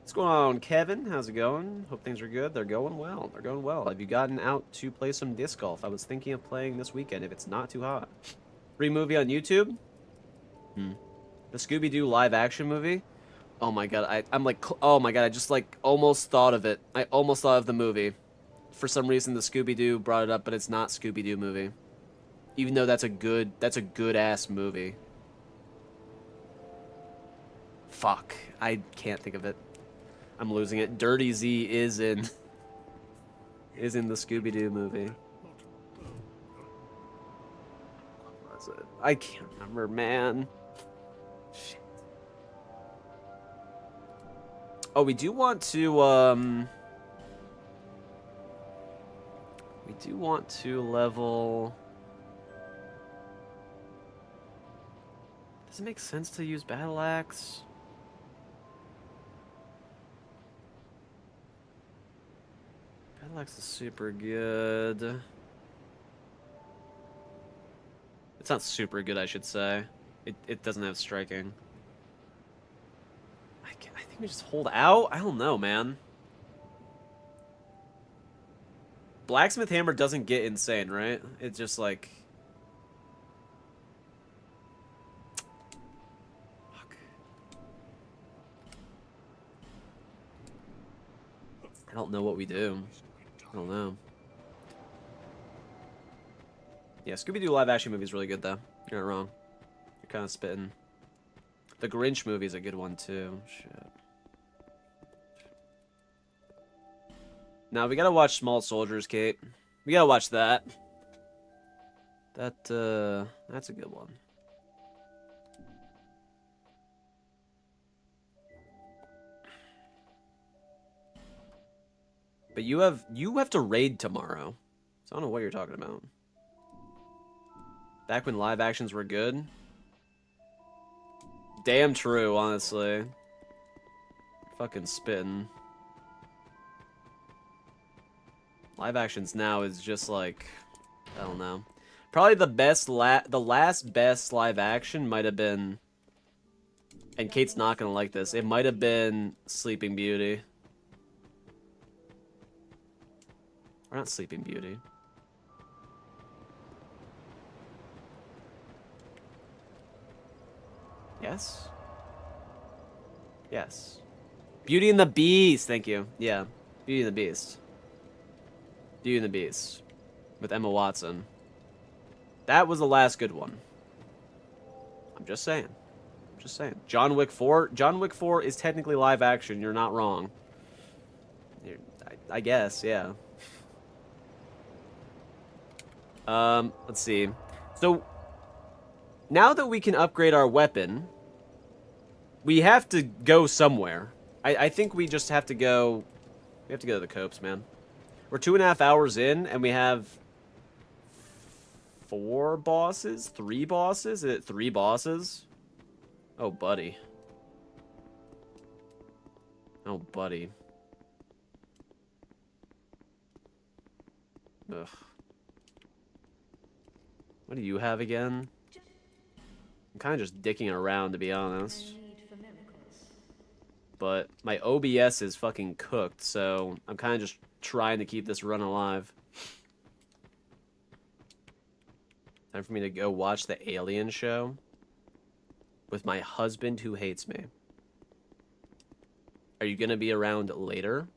What's going on, Kevin? How's it going? Hope things are good. They're going well. They're going well. Have you gotten out to play some disc golf? I was thinking of playing this weekend if it's not too hot. Free movie on YouTube? The Scooby-Doo live action movie? Oh my god, I'm like, oh my god, I just like almost thought of it. I almost thought of the movie. For some reason, the Scooby-Doo brought it up, but it's not Scooby-Doo movie. Even though that's a good-ass movie. Fuck, I can't think of it. I'm losing it. Dirty Z is in the Scooby-Doo movie. What was it? I can't remember, man. Shit. Oh, we do want to level. Does it make sense to use Battle Axe? Battle Axe is super good. It's not super good, I should say. It doesn't have striking. I think we just hold out? I don't know, man. Blacksmith Hammer doesn't get insane, right? It's just like... Fuck. I don't know what we do. I don't know. Yeah, Scooby-Doo live action movie is really good, though. You're not wrong. You're kind of spitting. The Grinch movie is a good one, too. Shit. Now, we gotta watch Small Soldiers, Kate. We gotta watch that. That's a good one. But you have to raid tomorrow. So I don't know what you're talking about. Back when live actions were good? Damn true, honestly. Fucking spitting. Live actions now is just like, I don't know. Probably the best, the last best live action might have been, and Kate's not gonna like this, it might have been Sleeping Beauty. Or not Sleeping Beauty. Yes? Yes. Beauty and the Beast, thank you. Yeah, Beauty and the Beast. Beauty and the Beast. With Emma Watson. That was the last good one. I'm just saying. I'm just saying. John Wick 4? John Wick 4 is technically live action, you're not wrong. I guess, yeah. Let's see. So, now that we can upgrade our weapon, we have to go somewhere. I think we just have to go... We have to go to the Copes, man. We're 2.5 hours in, and we have... 4 bosses? 3 bosses? Is it 3 bosses? Oh, buddy. Oh, buddy. Ugh. What do you have again? I'm kind of just dicking around, to be honest. But my OBS is fucking cooked, so I'm kind of just trying to keep this run alive. Time for me to go watch the Alien show with my husband who hates me. Are you going to be around later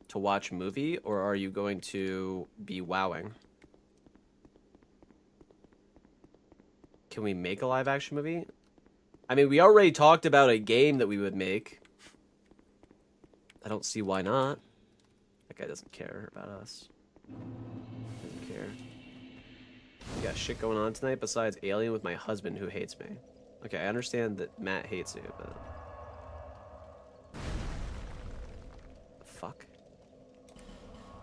to watch a movie, or are you going to be wowing? Can we make a live action movie? I mean, we already talked about a game that we would make. I don't see why not. That guy doesn't care about us. Doesn't care. You got shit going on tonight besides Alien with my husband who hates me. Okay, I understand that Matt hates you, but... Fuck.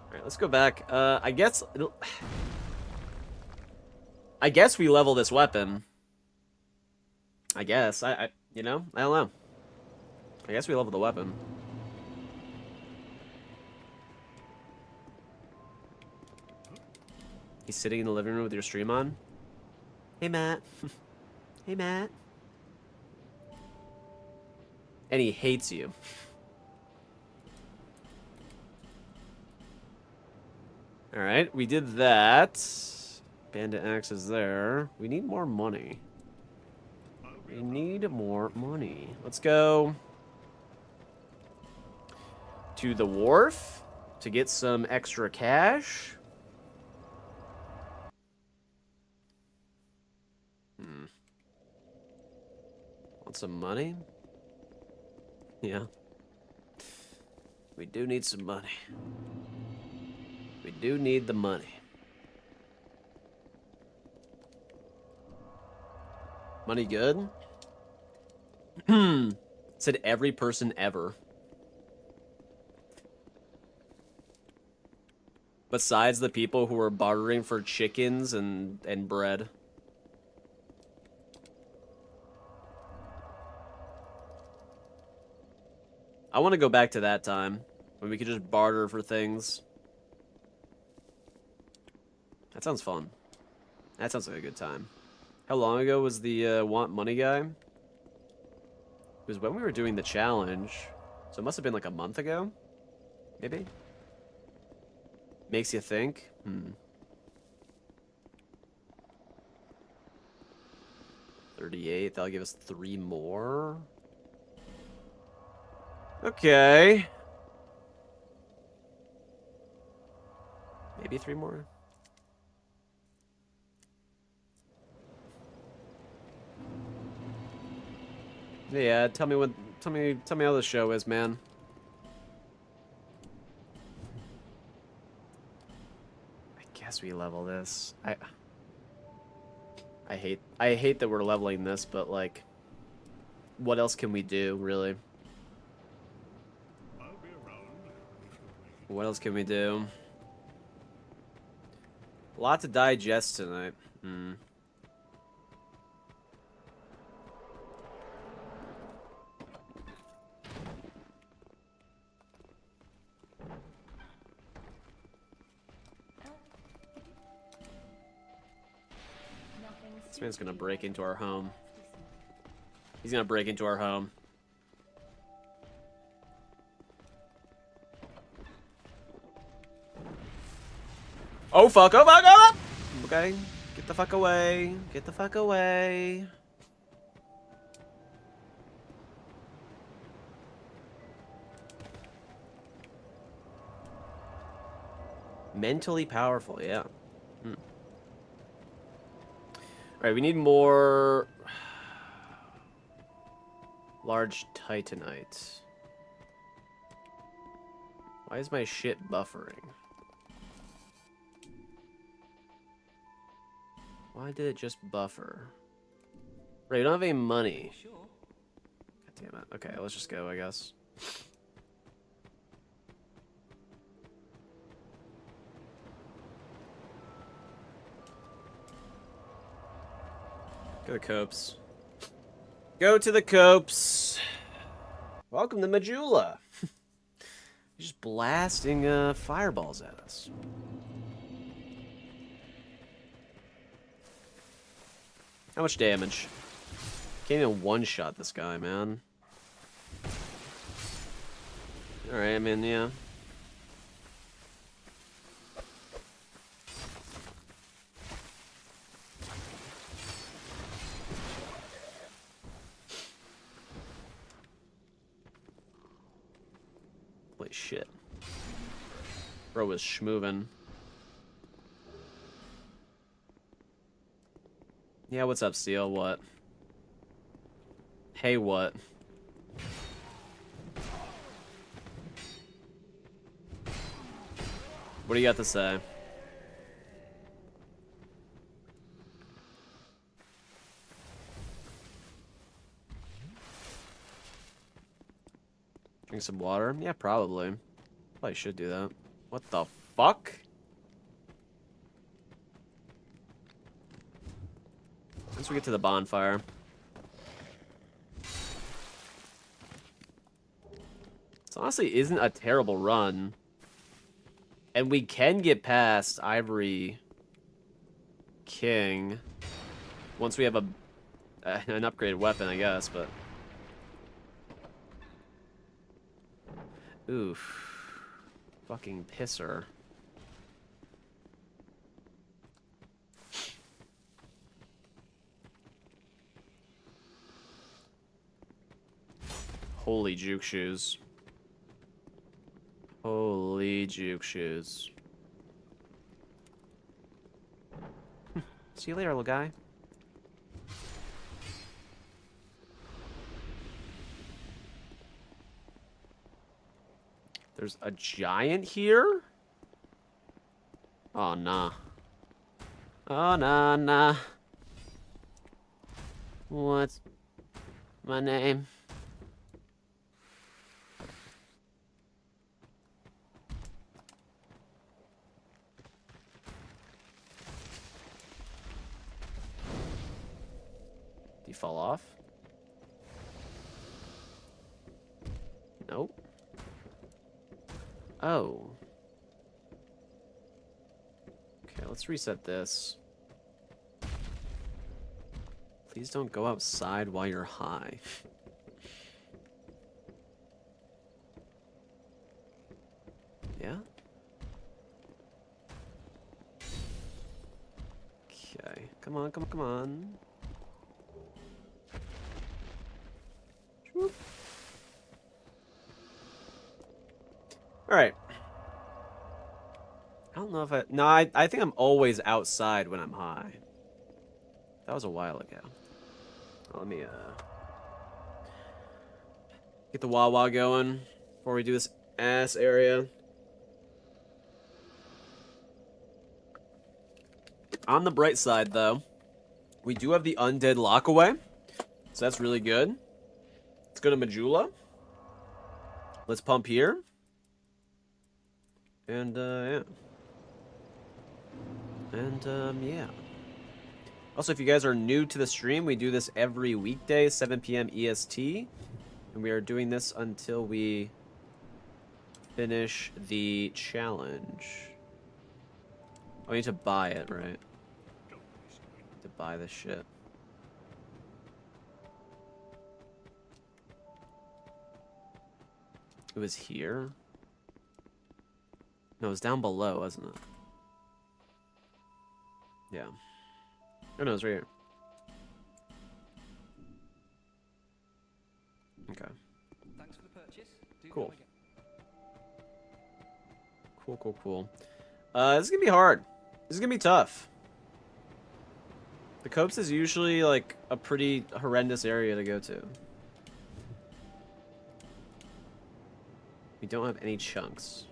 Alright, let's go back. I guess we level this weapon. I guess. You know? I don't know. I guess we level the weapon. He's sitting in the living room with your stream on. Hey, Matt. Hey, Matt. And he hates you. Alright, we did that. Bandit Axe is there. We need more money. We need more money. Let's go to the wharf to get some extra cash. Want some money? Yeah. We do need some money. We do need the money. Money good? Said every person ever. Besides the people who were bartering for chickens and bread. I want to go back to that time when we could just barter for things. That sounds fun. That sounds like a good time. How long ago was the want money guy? It was when we were doing the challenge. So it must have been like a month ago? Maybe? Makes you think? 38, that'll give us 3 more. Okay. Maybe 3 more. Yeah, tell me how the show is, man. I guess we level this. I hate that we're leveling this, but like, what else can we do, really? What else can we do? A lot to digest tonight. This man's gonna break into our home. He's gonna break into our home. Oh fuck, oh fuck, oh fuck! Okay, get the fuck away. Get the fuck away. Mentally powerful, yeah. Alright, we need more large titanite. Why is my shit buffering? Why did it just buffer? Right, we don't have any money. God damn it. Okay, let's just go, I guess. Go to the copes. Go to the copes. Welcome to Majula. Just blasting fireballs at us. How much damage? Can't even one-shot this guy, man. Alright, I mean, yeah. Holy shit. Bro was schmoovin'. Yeah, what's up, Steel? What? Hey, what? What do you got to say? Drink some water? Yeah, probably. Probably should do that. What the fuck? Once we get to the bonfire. This honestly isn't a terrible run. And we can get past Ivory King once we have an upgraded weapon, I guess, but... Oof. Fucking pisser. Holy juke shoes. Holy juke shoes. See you later, little guy. There's a giant here? Oh, nah. Oh, nah, nah. What's my name? Did he fall off? Nope. Oh. Okay, let's reset this. Please don't go outside while you're high. Yeah? Okay. Come on, come on, come on. Alright. I don't know if no, I think I'm always outside when I'm high. That was a while ago. Let me, get the Wawa going before we do this ass area. On the bright side, though, we do have the undead lockaway. So that's really good. Let's go to Majula. Let's pump here. And, yeah. And, yeah. Also, if you guys are new to the stream, we do this every weekday, 7 p.m. EST. And we are doing this until we finish the challenge. Oh, I need to buy it, right? To buy this shit. It was here? No, it was down below, wasn't it? Yeah. Oh, no, it was right here. Okay. Thanks for the purchase. Do Cool. come again. Cool, cool, cool. This is gonna be hard. This is gonna be tough. The Copes is usually, like, a pretty horrendous area to go to. We don't have any chunks.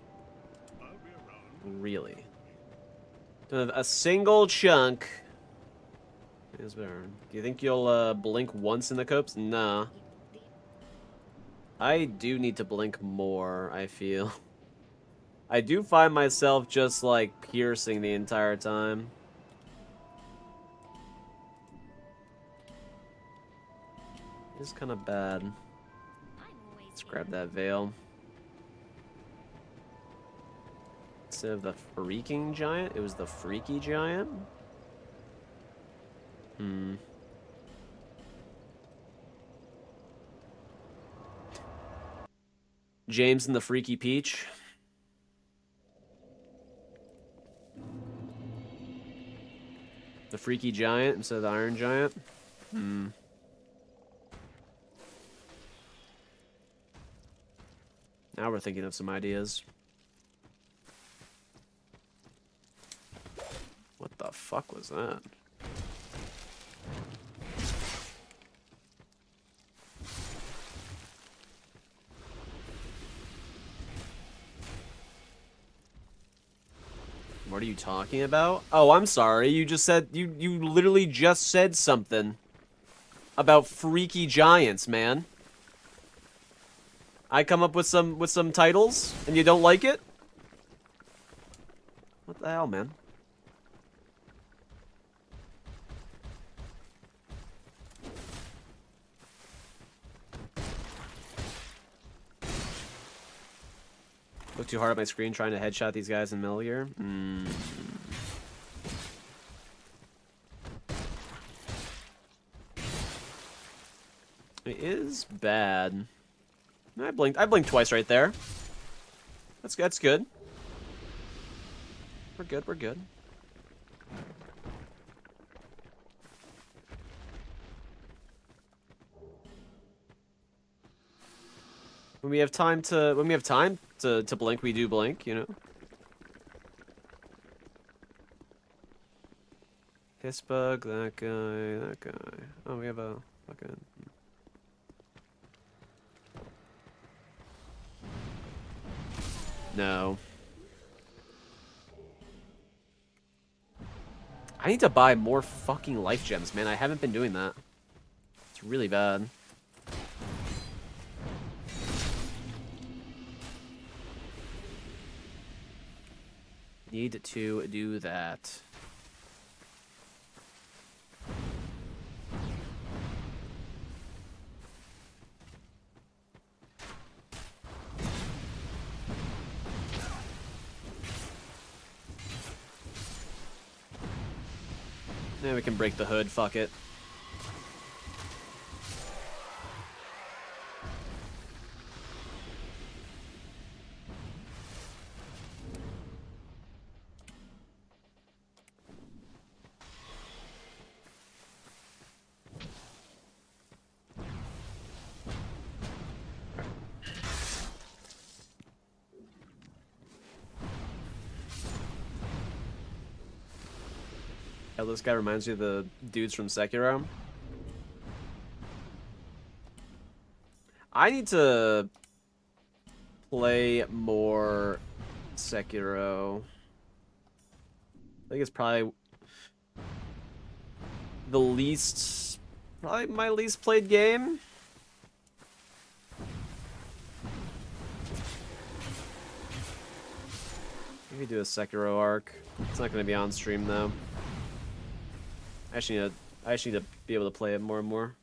Really. Don't have a single chunk. Is there? Do you think you'll, blink once in the Copes? Nah. I do need to blink more, I feel. I do find myself just, like, piercing the entire time. It's kind of bad. Let's grab that veil. Instead of the freaking giant, it was the freaky giant? Hmm. James and the Freaky Peach. The Freaky Giant instead of the Iron Giant. Hmm. Now we're thinking of some ideas. What the fuck was that? What are you talking about? Oh, I'm sorry. You just said you literally just said something about freaky giants, man. I come up with some titles and you don't like it? What the hell, man? Look too hard at my screen trying to headshot these guys in Metal Gear. It is bad. I blinked twice right there. That's good. We're good. When we have time to blink, we do blink, you know. Hissbug, that guy. Oh, we have a fucking. No. I need to buy more fucking life gems, man. I haven't been doing that. It's really bad. Need to do that. Yeah, we can break the hood, fuck it. Yeah, this guy reminds me of the dudes from Sekiro. I need to play more Sekiro. I think it's probably probably my least played game. Maybe do a Sekiro arc. It's not going to be on stream though. I actually need to be able to play it more and more.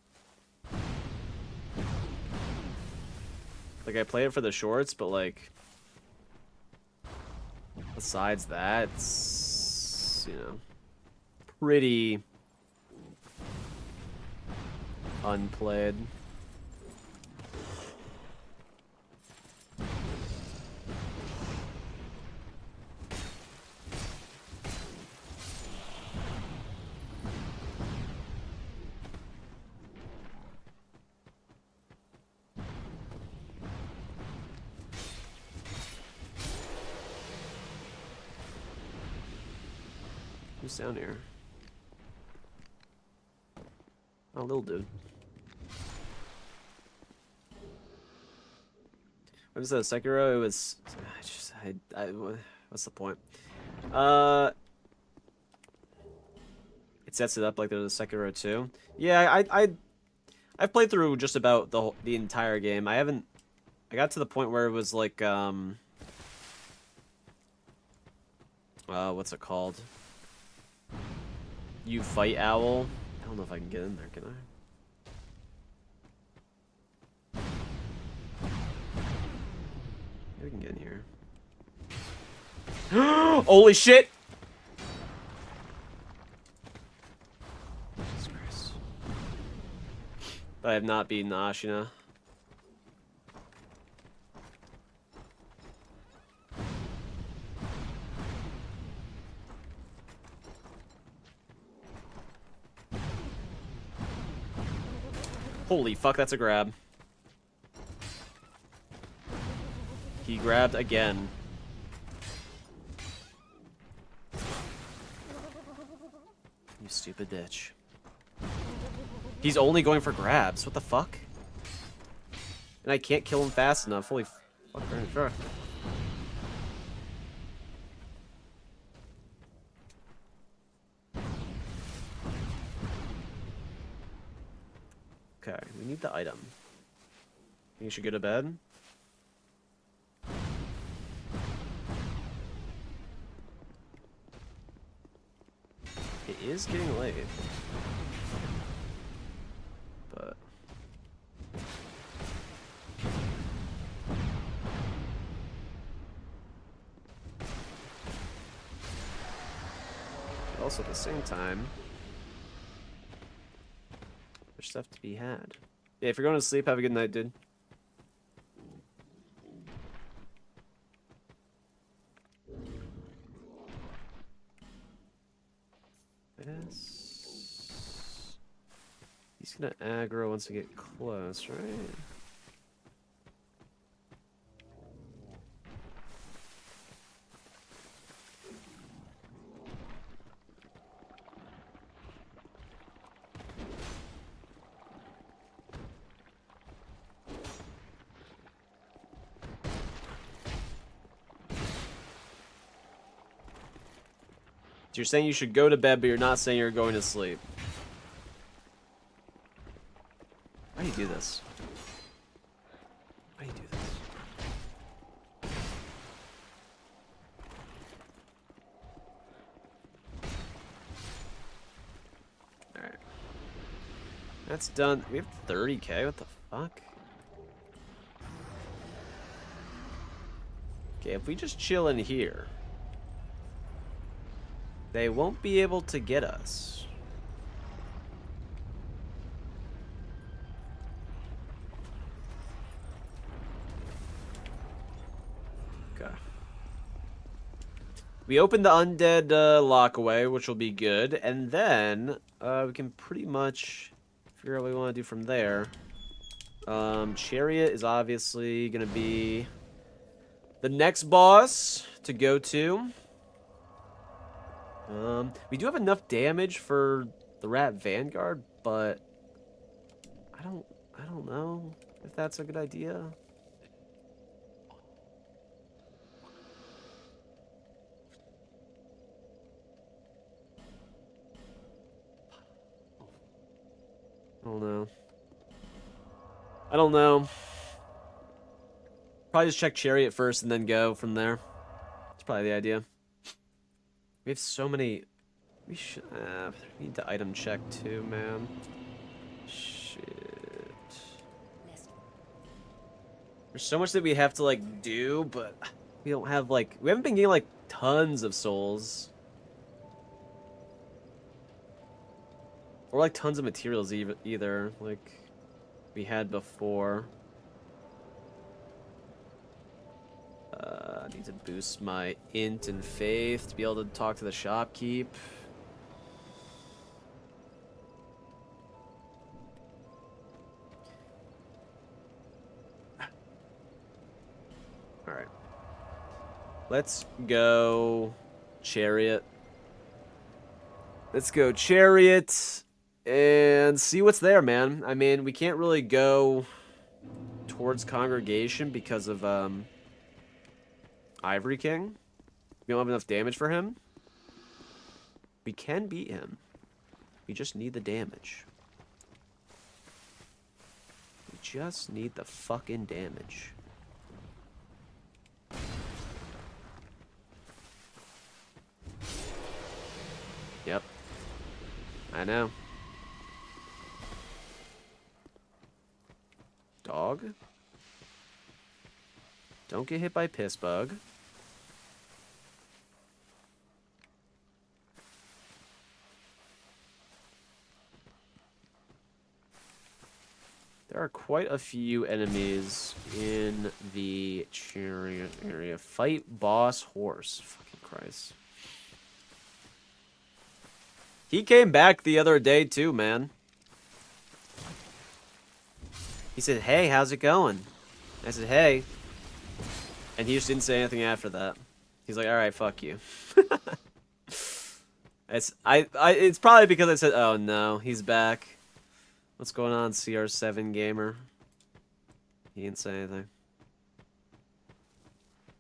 Like, I play it for the shorts, but like, besides that, it's, you know, pretty unplayed. Who's down here? Oh, little dude. What was that, Sekiro? It was... what's the point? It sets it up like there's a Sekiro 2. Yeah, I've played through just about the entire game. I got to the point where it was like, what's it called? You fight Owl. I don't know if I can get in there, can I? Yeah, we can get in here. Holy shit! Jesus Christ. But I have not beaten Ashina. Holy fuck, that's a grab. He grabbed again. You stupid bitch. He's only going for grabs. What the fuck? And I can't kill him fast enough. Holy fuck, sure. Okay, we need the item. Think you should go to bed? It is getting late. But... also at the same time... there's stuff to be had. Yeah, if you're going to sleep, have a good night, dude. Yes. He's gonna aggro once we get close, right? You're saying you should go to bed, but you're not saying you're going to sleep. How do you do this? How do you do this? Alright. That's done. We have 30k? What the fuck? Okay, if we just chill in here... they won't be able to get us. Okay. We opened the undead lockaway, which will be good, and then we can pretty much figure out what we want to do from there. Chariot is obviously going to be the next boss to go to. We do have enough damage for the Rat Vanguard, but I don't know if that's a good idea. I don't know. Probably just check Chariot first and then go from there. That's probably the idea. We have so many... we should... we need to item check too, man. Shit. There's so much that we have to, like, do, but... we don't have, like... we haven't been getting, like, tons of souls. Or like tons of materials either, like we had before. I need to boost my int and faith to be able to talk to the shopkeep. Alright. Let's go chariot. Let's go chariot and see what's there, man. I mean, we can't really go towards congregation because of Ivory King. We don't have enough damage for him. We can beat him. We just need the damage. We just need the fucking damage. Yep. I know. Dog? Don't get hit by piss bug. There are quite a few enemies in the chariot area. Fight boss horse. Fucking Christ. He came back the other day too, man. He said, "Hey, how's it going?" I said, "Hey." And he just didn't say anything after that. He's like, "Alright, fuck you." It's probably because I said, "Oh no, he's back." What's going on, CR7 gamer? He didn't say anything.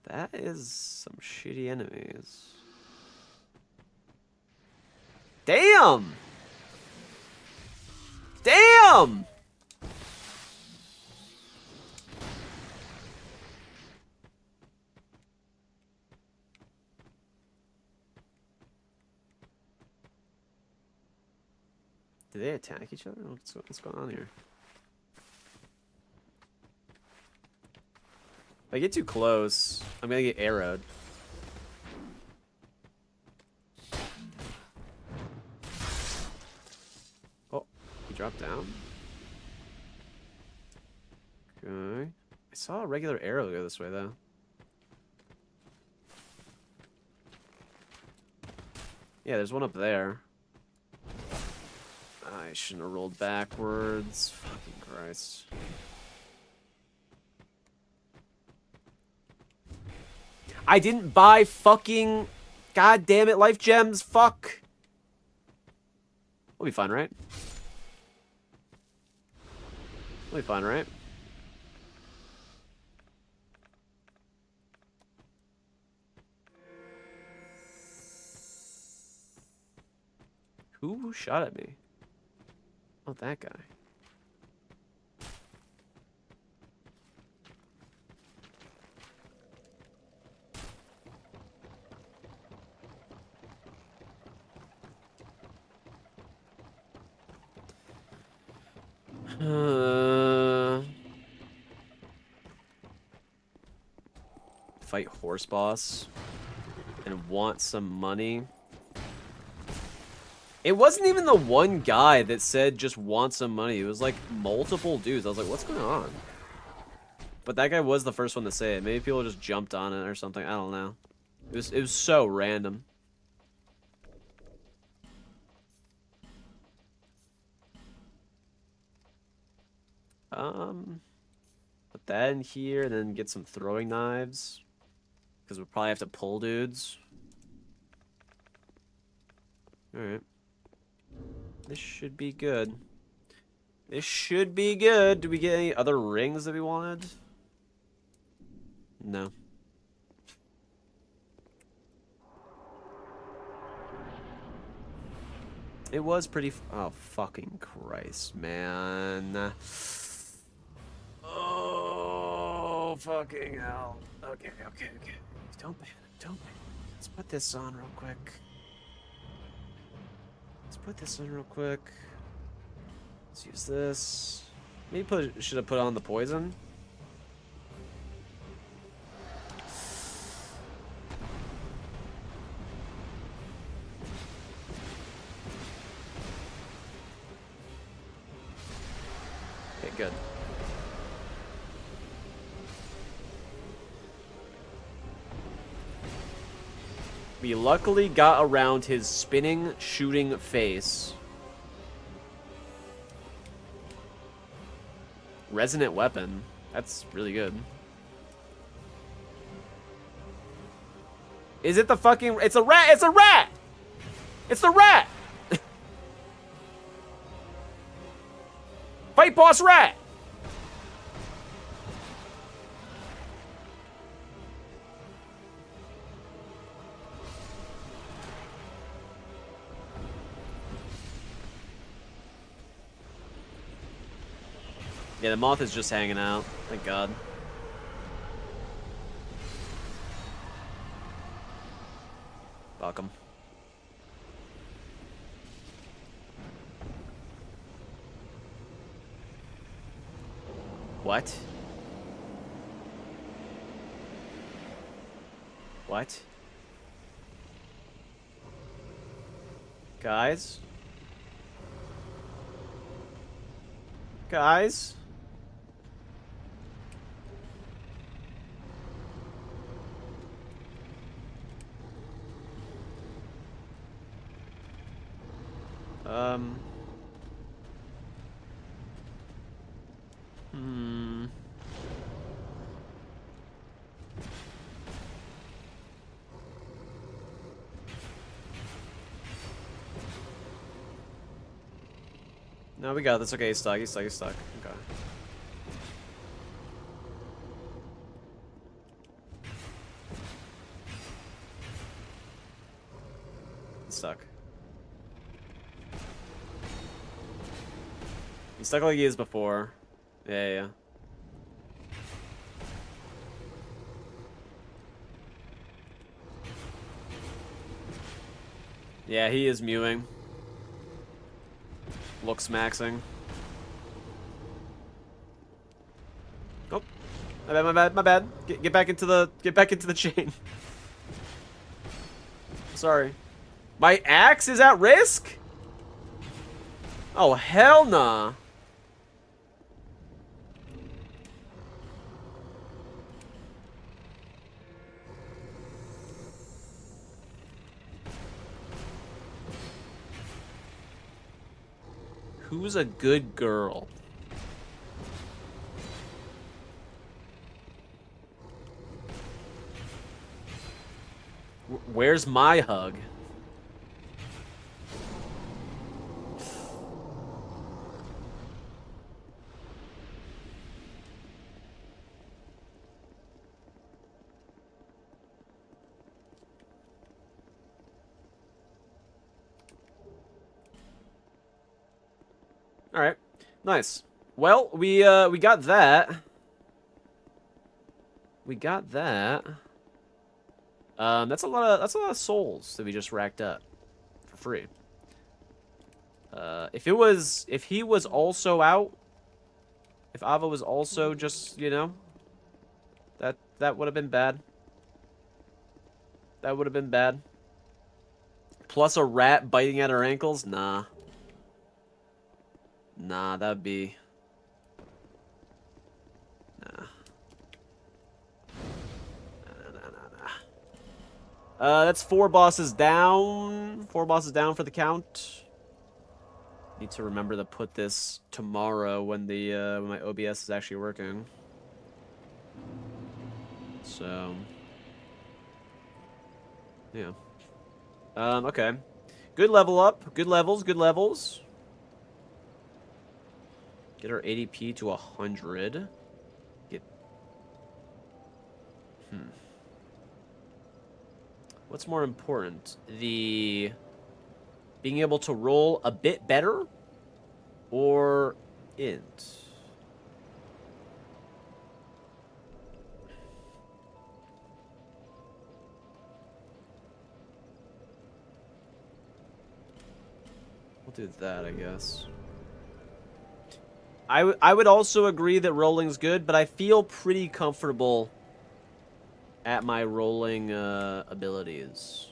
That is some shitty enemies. Damn! Damn! Do they attack each other? What's going on here? If I get too close, I'm gonna get arrowed. Oh, he dropped down. Okay. I saw a regular arrow go this way, though. Yeah, there's one up there. I shouldn't have rolled backwards. Fucking Christ. I didn't buy fucking... God damn it, life gems. Fuck. We'll be fine, right? We'll be fine, right? Who shot at me? Oh, that guy. Fight horse boss and want some money. It wasn't even the one guy that said just want some money. It was like multiple dudes. I was like, what's going on? But that guy was the first one to say it. Maybe people just jumped on it or something. I don't know. It was so random. Put that in here and then get some throwing knives. Because we'll probably have to pull dudes. Alright. This should be good. This should be good. Did we get any other rings that we wanted? No. It was pretty... oh, fucking Christ, man. Oh, fucking hell. Okay. Don't panic. Let's put this on real quick. Let's use this. Maybe should have put on the poison. Okay, good. We luckily got around his spinning, shooting face. Resonant weapon. That's really good. Is it the fucking... It's a rat! It's a rat! It's the rat! Fight boss rat! Yeah, the moth is just hanging out. Thank God. Welcome. What? What? Guys? Guys? No, we got this. Okay, he's stuck. He's stuck. He's stuck. Okay. He's stuck. He's stuck like he is before. Yeah. Yeah, he is mewing. Looks maxing. Oh, my bad. Get back into the chain. Sorry. My axe is at risk? Oh, hell nah. Who's a good girl? Where's my hug? All right, nice. Well, we got that. We got that. That's a lot of souls that we just racked up for free. If he was also out, if Ava was also just, you know, that would have been bad. That would have been bad. Plus a rat biting at our ankles? Nah. Nah, that'd be... Nah. Nah. That's 4 bosses down. 4 bosses down for the count. Need to remember to put this tomorrow when the when my OBS is actually working. So... Yeah. Okay. Good level up. Good levels. Good levels. Get our ADP to 100. Get... What's more important? The... Being able to roll a bit better? Or... int? We'll do that, I guess. I would also agree that rolling's good, but I feel pretty comfortable at my rolling abilities.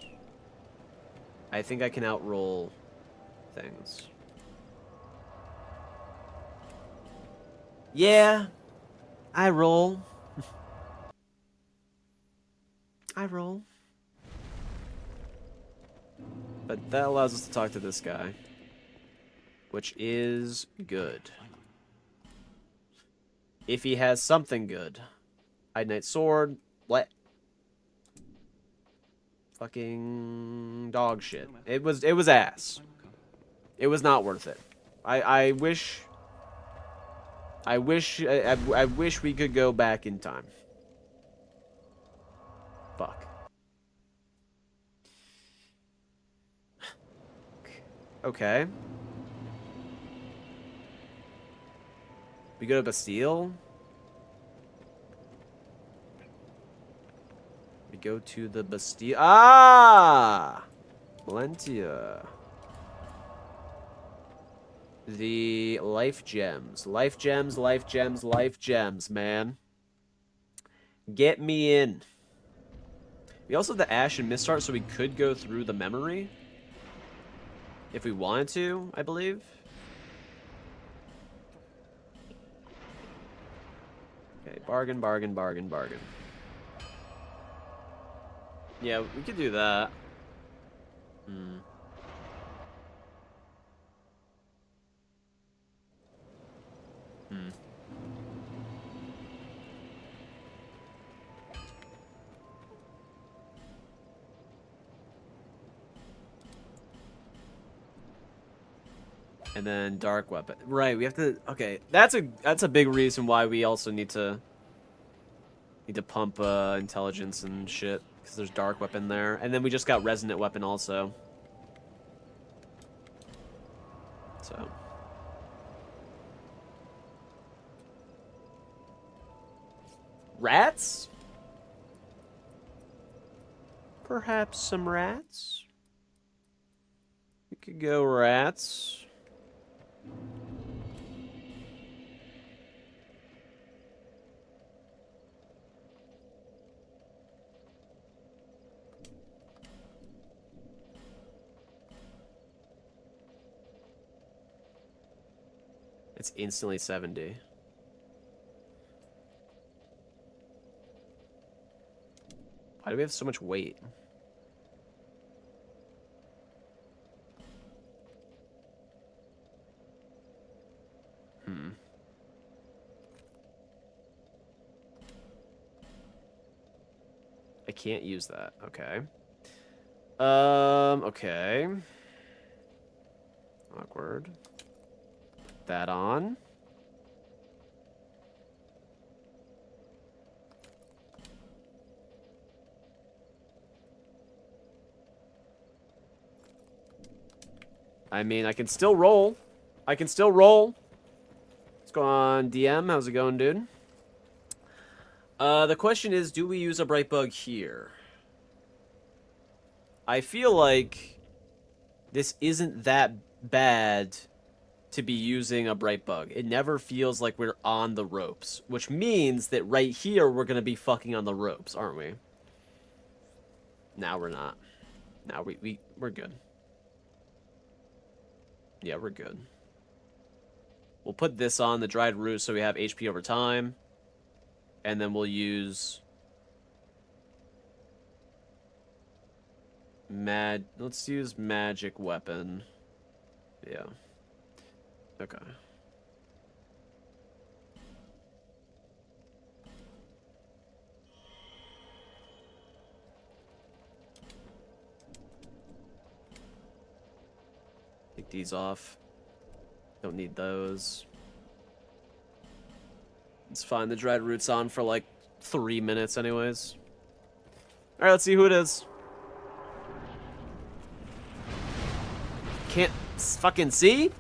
I think I can outroll things. Yeah, I roll. I roll. But that allows us to talk to this guy, which is good. If he has something good. Hide Knight Sword, what? Fucking dog shit. It was ass. It was not worth it. I wish I wish we could go back in time. Fuck. Okay. We go to Bastille. We go to the Bastille. Ah! Valentia. The life gems. Life gems, life gems, life gems, man. Get me in. We also have the Ash and Mistart, so we could go through the memory. If we wanted to, I believe. Okay, bargain, bargain, bargain, bargain. Yeah, we could do that. Hmm. Hmm. And then dark weapon. Right, we have to. Okay, that's a big reason why we also need to pump intelligence and shit, because there's dark weapon there, and then we just got resonant weapon also. So. Rats? Perhaps some rats? We could go rats. It's instantly 70. Why do we have so much weight? I can't use that. Okay. Okay. Awkward. Put that on. I mean, I can still roll. I can still roll. What's going on, DM? How's it going, dude? The question is, do we use a bright bug here? I feel like this isn't that bad to be using a bright bug. It never feels like we're on the ropes, which means that right here we're gonna be fucking on the ropes, aren't we? Now we're not. Now we're good. Yeah, we're good. We'll put this on the dried root so we have HP over time. And then we'll use let's use magic weapon. Yeah. Okay. Take these off. Don't need those. It's fine. The dried root's on for like 3 minutes anyways. Alright, let's see who it is. Can't fucking see?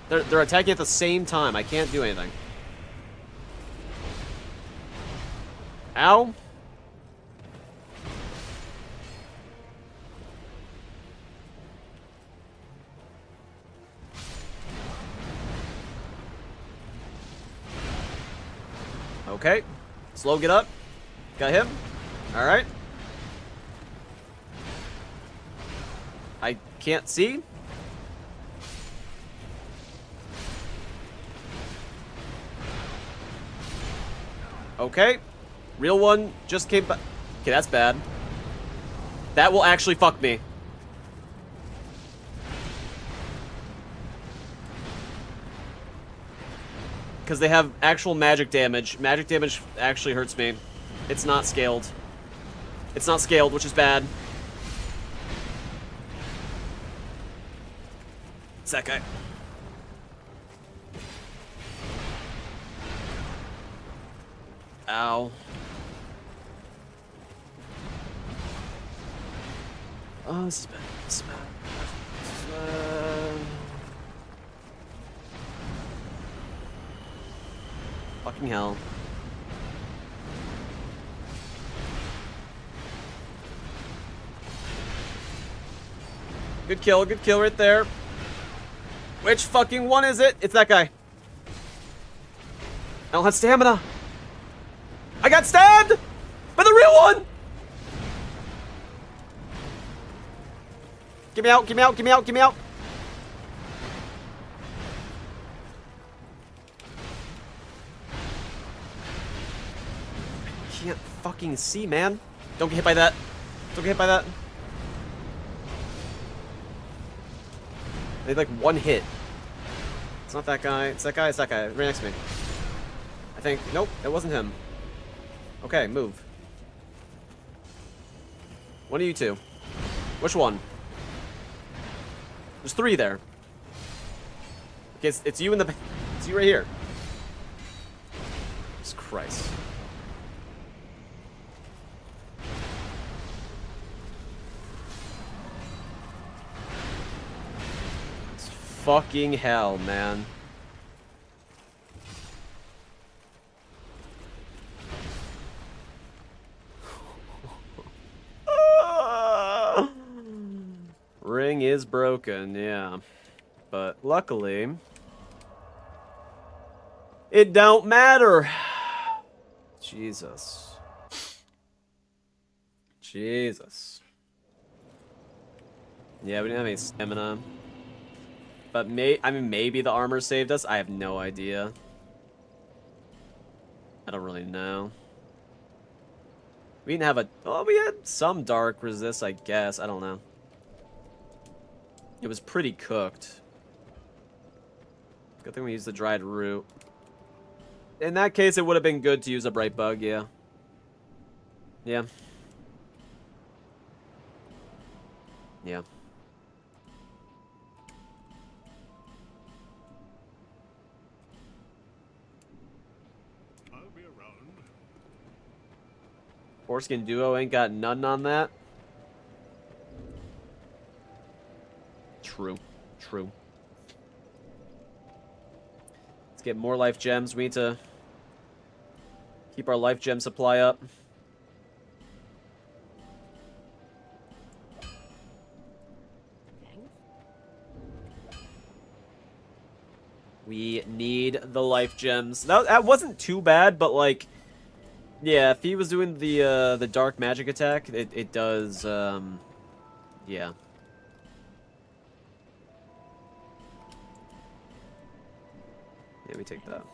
They're attacking at the same time. I can't do anything. Ow. Okay. Slow, get up. Got him. Alright. I can't see. Okay. Real one just came back. Okay, that's bad. That will actually fuck me. Because they have actual magic damage. Magic damage actually hurts me. It's not scaled. It's not scaled, which is bad. It's that guy. Ow. Oh, this is bad. This is bad. This is bad. Fucking hell. Good kill right there. Which fucking one is it? It's that guy. I don't have stamina. I got stabbed by the real one. Get me out, get me out, get me out, get me out. I can't fucking see, man. Don't get hit by that. Don't get hit by that. They like one hit. It's not that guy. It's that guy. It's that guy. Right next to me. I think. Nope, it wasn't him. Okay, move. One of you two. Which one? There's three there. Okay, it's you in the. It's you right here. Jesus Christ. It's fucking hell, man. Ring is broken, yeah. But luckily, it don't matter. Jesus. Jesus. Yeah, we didn't have any stamina. But I mean, maybe the armor saved us. I have no idea. I don't really know. We didn't have a... Oh, we had some dark resist, I guess. I don't know. It was pretty cooked. Good thing we used the dried root. In that case, it would have been good to use a bright bug, yeah. Yeah. Yeah. I'll be around. Foreskin Duo ain't got none on that. True. True. Let's get more life gems. We need to keep our life gem supply up. We need the life gems. That wasn't too bad, but like, yeah, if he was doing the dark magic attack, it does, yeah. Yeah, we take that.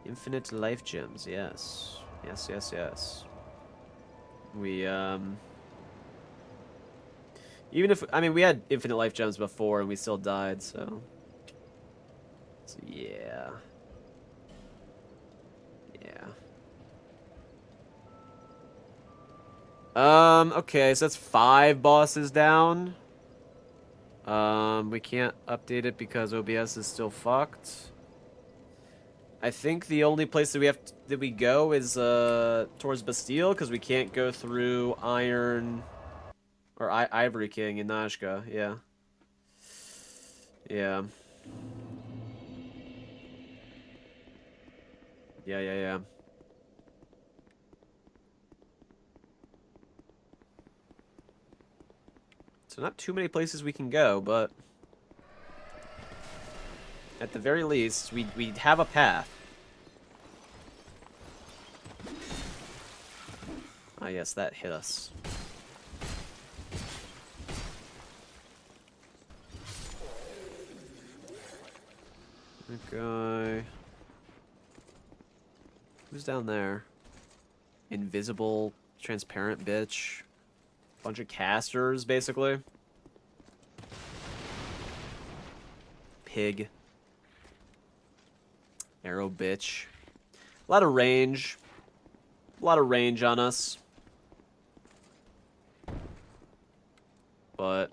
Infinite life gems, yes. Yes, yes, yes. We, even if, I mean, we had infinite life gems before and we still died, so. So, yeah. Yeah. Okay, so that's 5 bosses down. We can't update it because OBS is still fucked. I think the only place that we go is towards Bastille because we can't go through Iron or Ivory King in Nazca. Yeah. Yeah. Yeah. So not too many places we can go, but at the very least, we have a path. Ah, yes, that hit us. Okay. Who's down there? Invisible, transparent bitch. Bunch of casters, basically. Pig. Arrow bitch. A lot of range. A lot of range on us. But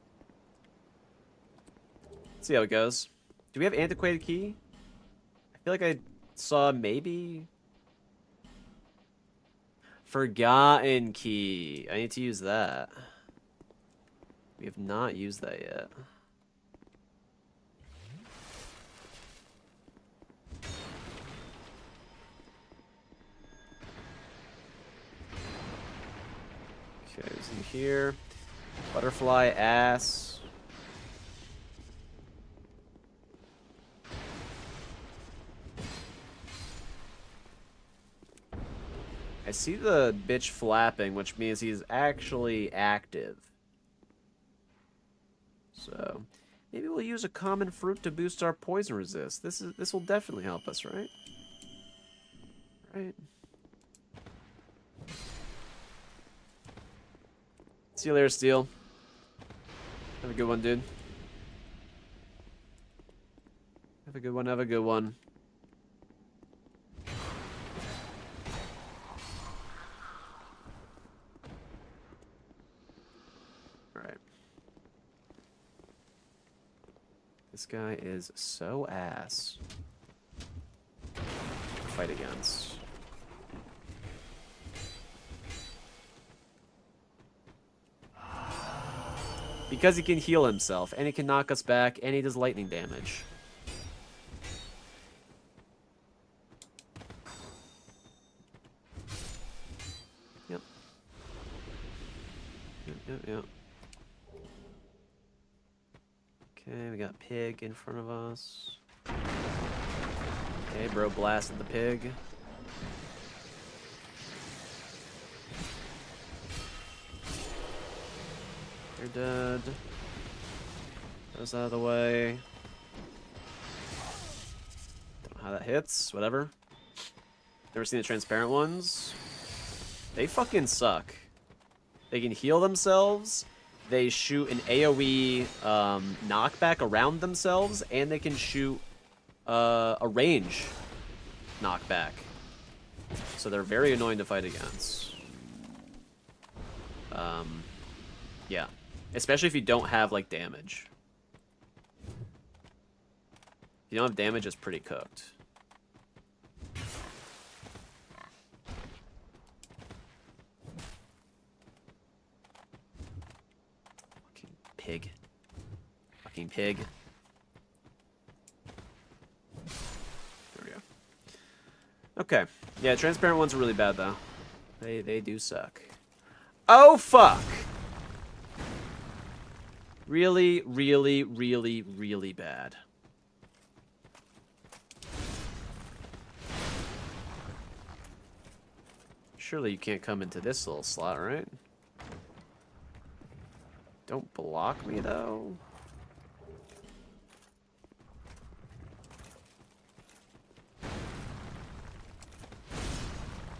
let's see how it goes. Do we have antiquated key? I feel like I saw maybe forgotten key. I need to use that. We have not used that yet. Okay, it's in here. Butterfly ass. I see the bitch flapping, which means he's actually active. So, maybe we'll use a common fruit to boost our poison resist. This will definitely help us, right? Right. See you later, Steel. Have a good one, dude. Have a good one, have a good one. Alright. This guy is so ass to fight against. Because he can heal himself, and he can knock us back, and he does lightning damage. Yep. Yep. Okay, we got pig in front of us. Okay, bro blasted the pig. They're dead. Those out of the way. Don't know how that hits. Whatever. Never seen the transparent ones. They fucking suck. They can heal themselves. They shoot an AoE knockback around themselves, and they can shoot a range knockback. So they're very annoying to fight against. Yeah. Especially if you don't have, like, damage. If you don't have damage, it's pretty cooked. Fucking pig. Fucking pig. There we go. Okay. Yeah, transparent ones are really bad, though. They do suck. Oh, fuck! Really, really, really, really bad. Surely you can't come into this little slot, right? Don't block me, though.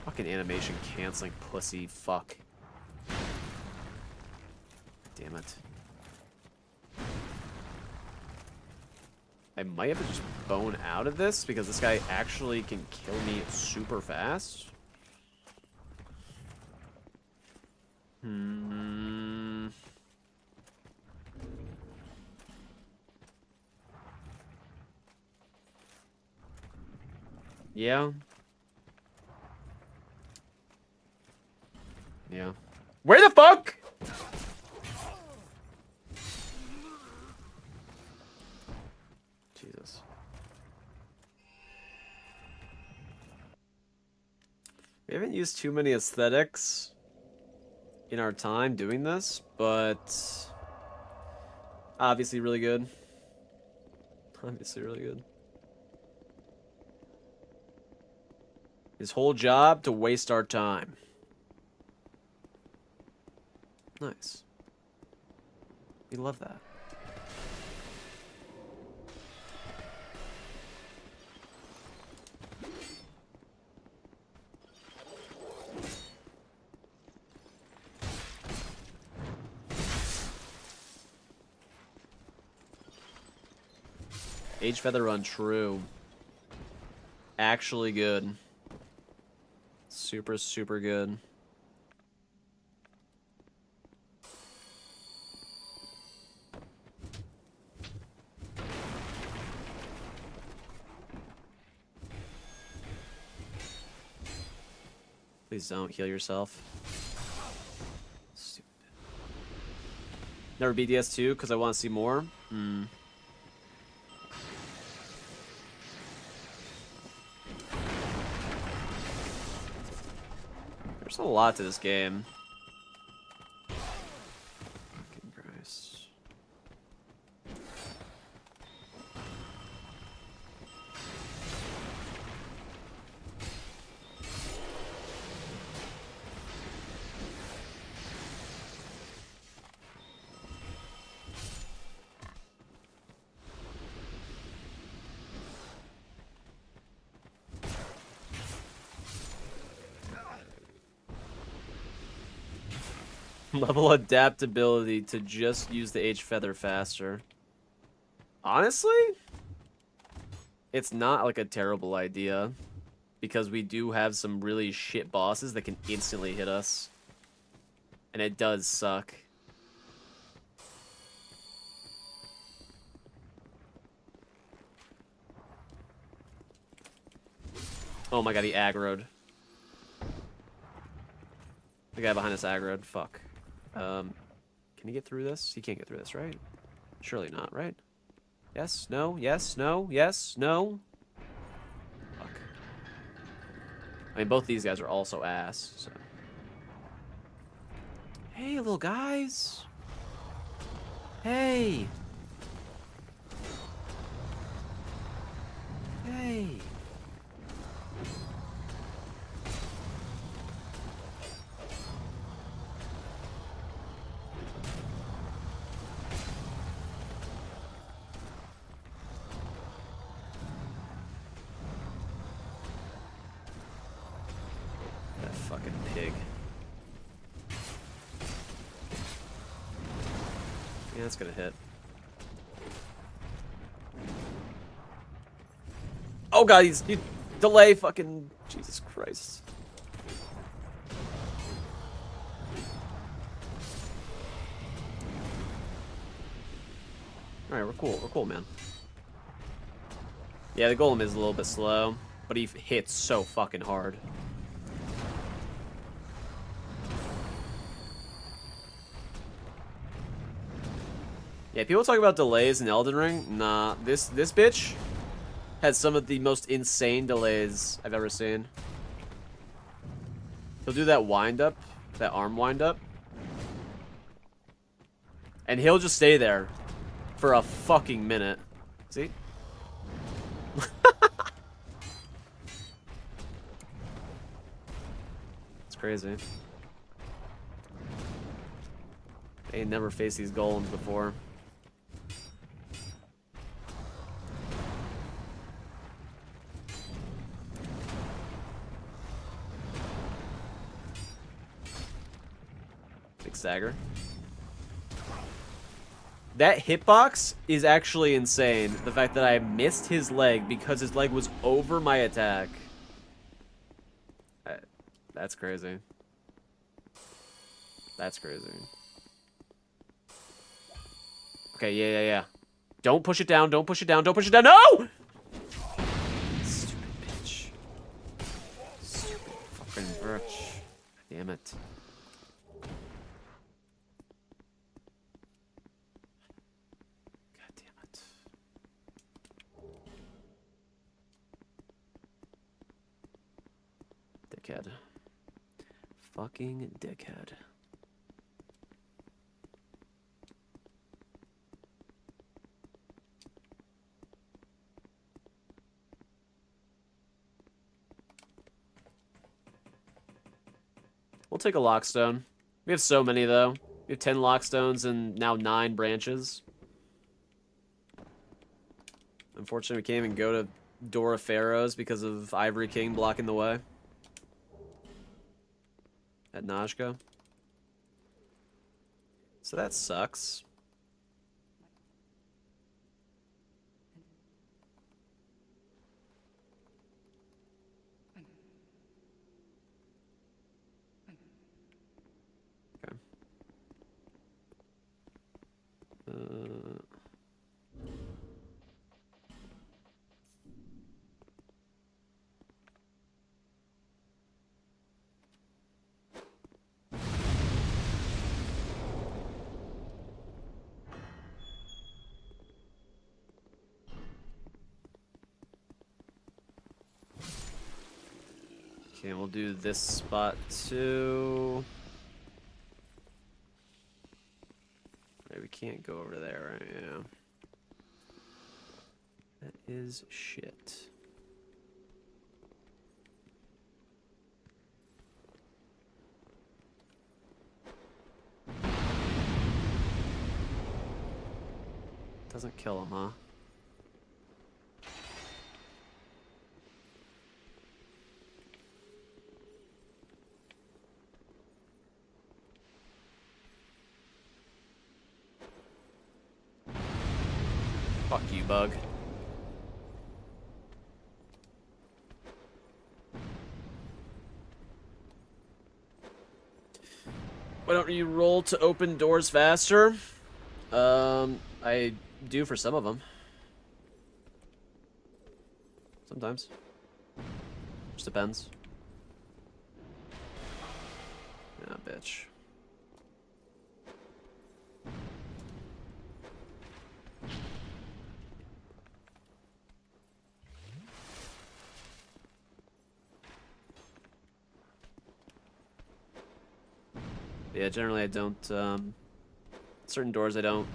Fucking animation canceling pussy. Fuck. Damn it. I might have to just bone out of this because this guy actually can kill me super fast. Yeah. Yeah. Where the fuck? Jesus. We haven't used too many aesthetics in our time doing this, but obviously really good. Obviously really good. His whole job to waste our time. Nice. We love that. Age Feather Run, true. Actually good. Super, super good. Please don't heal yourself. Stupid. Never beat DS2 because I want to see more. There's a lot to this game. Fucking Christ. Level adaptability to just use the Age Feather faster. Honestly, it's not like a terrible idea. Because we do have some really shit bosses that can instantly hit us. And it does suck. Oh my god, he aggroed. The guy behind us aggroed. Fuck. Can he get through this? He can't get through this, right? Surely not, right? Yes, no, yes, no, yes, no. Fuck. I mean, both these guys are also ass, so. Hey, little guys. Hey. Hey. That fucking pig. Yeah, that's gonna hit. Oh god, he's delay fucking Jesus Christ. Alright, we're cool, man. Yeah, the golem is a little bit slow, but he hits so fucking hard. Yeah, people talk about delays in Elden Ring. Nah, this bitch has some of the most insane delays I've ever seen. He'll do that wind up, that arm wind up, and he'll just stay there for a fucking minute. See? It's crazy. I ain't never faced these golems before. Big stagger. That hitbox is actually insane. The fact that I missed his leg because his leg was over my attack. That's crazy. That's crazy. Okay, yeah. Don't push it down, don't push it down, don't push it down. No! Stupid bitch. Stupid fucking bitch. Damn it. God damn it. Dickhead. Fucking dickhead. We'll take a lockstone. We have so many, though. We have 10 lockstones and now 9 branches. Unfortunately, we can't even go to Door of Pharaohs because of Ivory King blocking the way. At Najka. So that sucks. Okay, we'll do this spot too. Right, we can't go over there, right? Yeah. That is shit. Doesn't kill him, huh? Fuck you, bug. Why don't you roll to open doors faster? I do for some of them. Sometimes. Just depends. Yeah, bitch. Yeah, generally I don't, certain doors I don't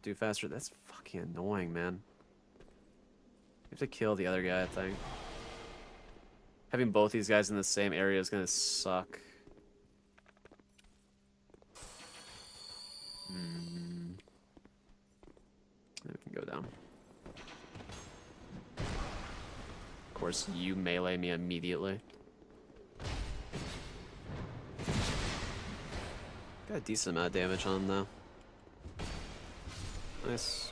do faster. That's fucking annoying, man. You have to kill the other guy, I think. Having both these guys in the same area is gonna suck. Then we can go down. Of course, you melee me immediately. Got a decent amount of damage on him, though. Nice.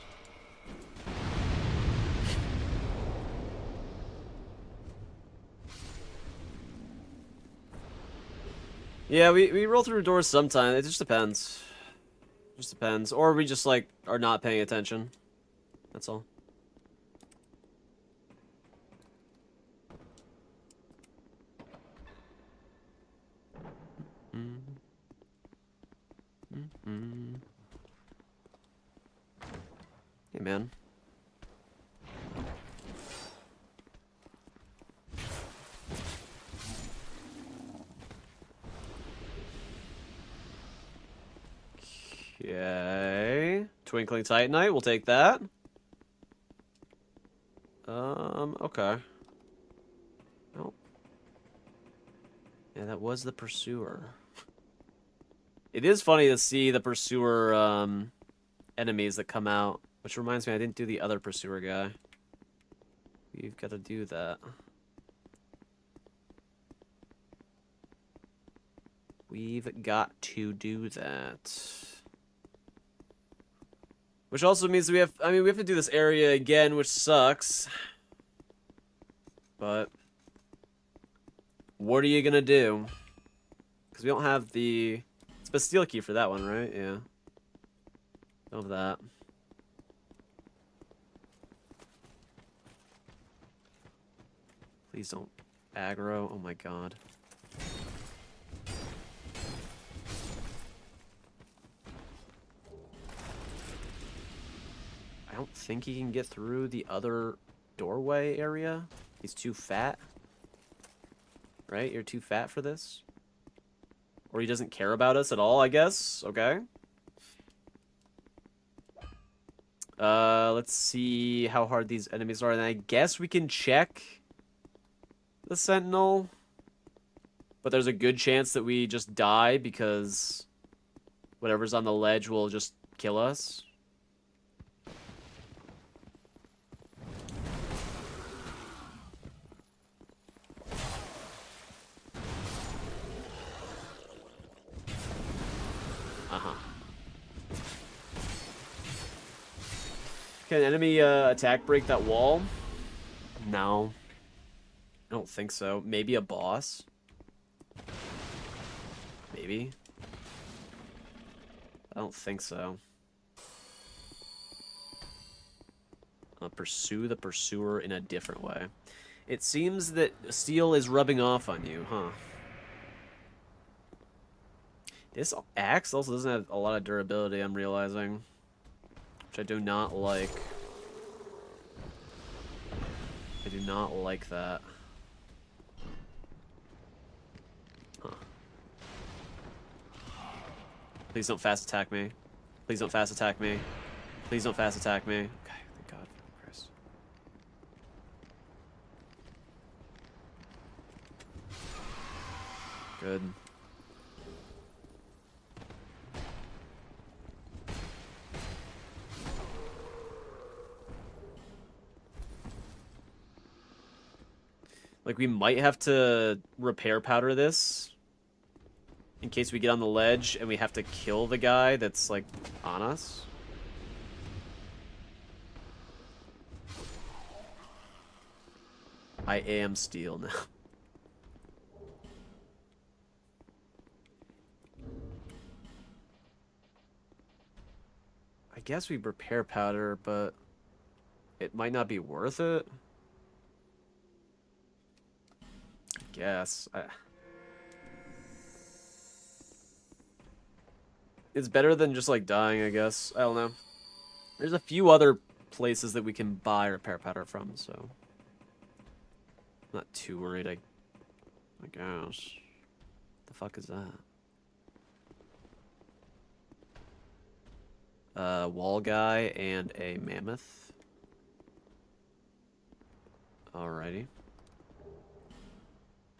Yeah, we roll through doors sometimes. It just depends. Just depends. Or we just, like, are not paying attention. That's all. Hey, man. Okay. Twinkling Titanite, we'll take that. Okay. Oh. Yeah, that was the Pursuer. It is funny to see the Pursuer, enemies that come out. Which reminds me, I didn't do the other Pursuer guy. We've got to do that. We've got to do that. Which also means we have, I mean, we have to do this area again, which sucks. But what are you gonna do? Because we don't have the, it's Bastille Key for that one, right? Yeah. Don't have that. Please don't aggro. Oh my god. I don't think he can get through the other doorway area. He's too fat. Right? You're too fat for this? Or he doesn't care about us at all, I guess. Okay. Let's see how hard these enemies are. And I guess we can check the Sentinel. But there's a good chance that we just die because whatever's on the ledge will just kill us. Can an enemy attack break that wall? No. I don't think so. Maybe a boss? Maybe. I don't think so. I'll pursue the Pursuer in a different way. It seems that steel is rubbing off on you, huh? This axe also doesn't have a lot of durability, I'm realizing. Which I do not like. I do not like that. Please don't fast attack me. Please don't fast attack me. Please don't fast attack me. Okay, thank God. Christ. Good. Like, we might have to repair powder this in case we get on the ledge and we have to kill the guy that's, like, on us. I am steel now. I guess we repair powder, but it might not be worth it. Guess. It's better than just like dying, I guess. I don't know. There's a few other places that we can buy repair powder from, so I'm not too worried. I guess. The fuck is that? Wall guy and a mammoth. Alrighty.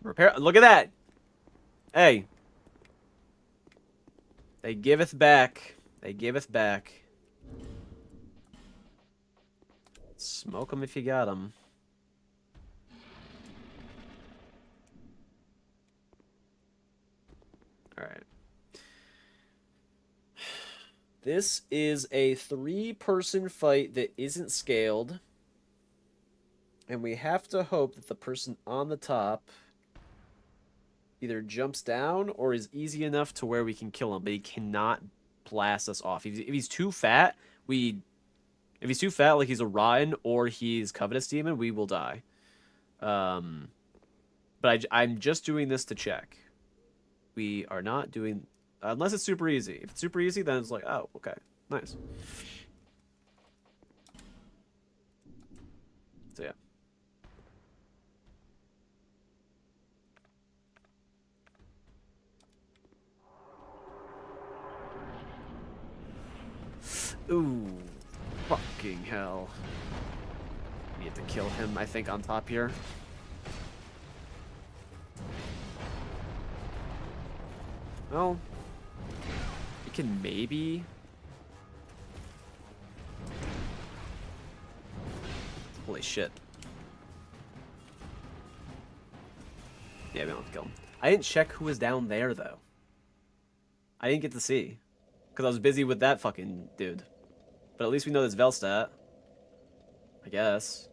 Repair. Look at that. Hey. They giveth back. They giveth back. Smoke them if you got them. Alright. This is a 3-person fight that isn't scaled. And we have to hope that the person on the top either jumps down or is easy enough to where we can kill him, but he cannot blast us off. If he's too fat, if he's too fat, like he's a rotten or he's covetous demon, we will die. But I'm just doing this to check. We are not doing, unless it's super easy. If it's super easy, then it's like, oh, okay, nice. So yeah. Ooh, fucking hell. We have to kill him, I think, on top here. Well, we can maybe... Holy shit. Yeah, we don't have to kill him. I didn't check who was down there, though. I didn't get to see. Because I was busy with that fucking dude. But at least we know there's Velstadt. I guess.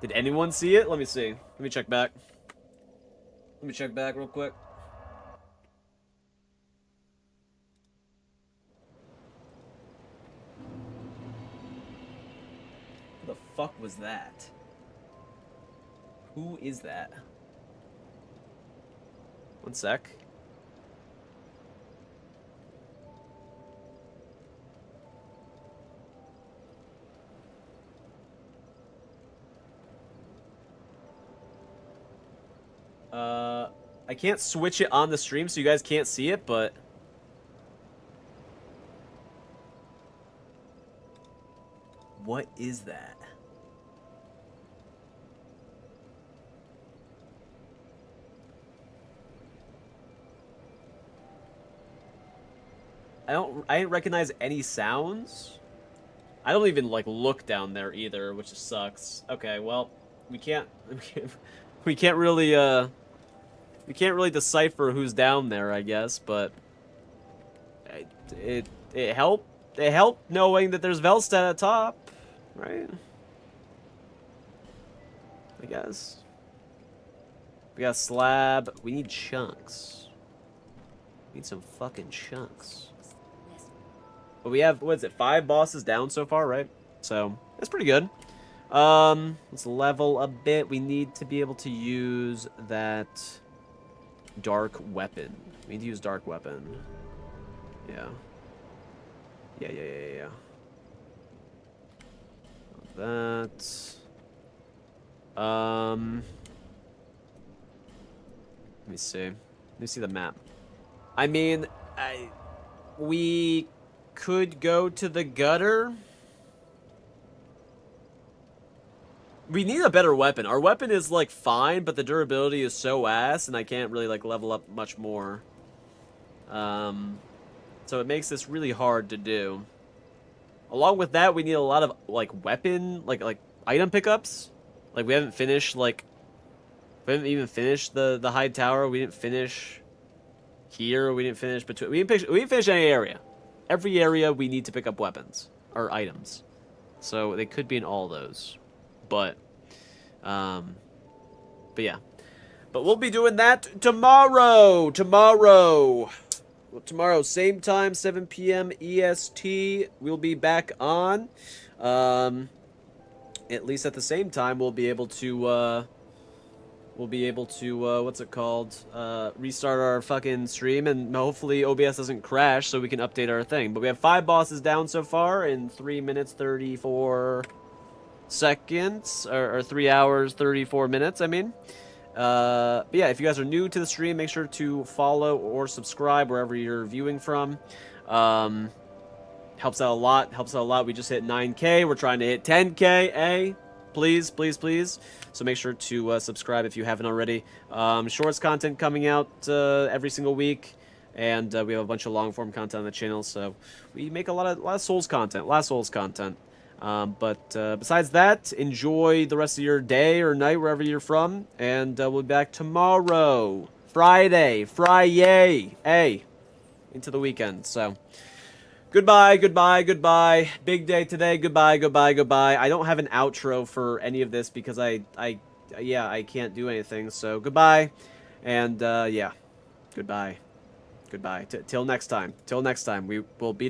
Did anyone see it? Let me see. Let me check back. Let me check back real quick. Who the fuck was that? Who is that? One sec. I can't switch it on the stream so you guys can't see it, but... What is that? I didn't recognize any sounds. I don't even like look down there either, which just sucks. Okay, well, we can't really decipher who's down there, I guess, but it helped knowing that there's Velstadt at top, right? I guess. We got a slab. We need chunks. We need some fucking chunks. But we have, what is it, 5 bosses down so far, right? So, that's pretty good. Let's level a bit. We need to be able to use that dark weapon. We need to use dark weapon. Yeah. Yeah. That. Let me see. Let me see the map. I mean, we could go to the gutter. We need a better weapon. Our weapon is, like, fine, but the durability is so ass, and I can't really, like, level up much more. So it makes this really hard to do. Along with that, we need a lot of, like, weapon, like item pickups. Like, we haven't finished, like, we haven't even finished the high tower. We didn't finish here. We didn't finish between. We didn't finish any area. Every area we need to pick up weapons or items. So they could be in all those. But yeah. But we'll be doing that tomorrow. Tomorrow, same time, 7 p.m. EST. We'll be back on. At least at the same time, we'll be able to, what's it called? Restart our fucking stream, and hopefully OBS doesn't crash so we can update our thing. But we have 5 bosses down so far in 3 minutes, 34 seconds, or 3 hours, 34 minutes, I mean. But yeah, if you guys are new to the stream, make sure to follow or subscribe wherever you're viewing from. Helps out a lot. We just hit 9K. We're trying to hit 10K, eh? Please, please, please. So make sure to subscribe if you haven't already. Shorts content coming out every single week. And we have a bunch of long-form content on the channel. So we make a lot of Souls content. But besides that, enjoy the rest of your day or night, wherever you're from. And we'll be back tomorrow. Friday. Hey. Into the weekend. So goodbye. Big day today. Goodbye. I don't have an outro for any of this because I can't do anything. So goodbye. And yeah. Goodbye. Till next time. We will beat all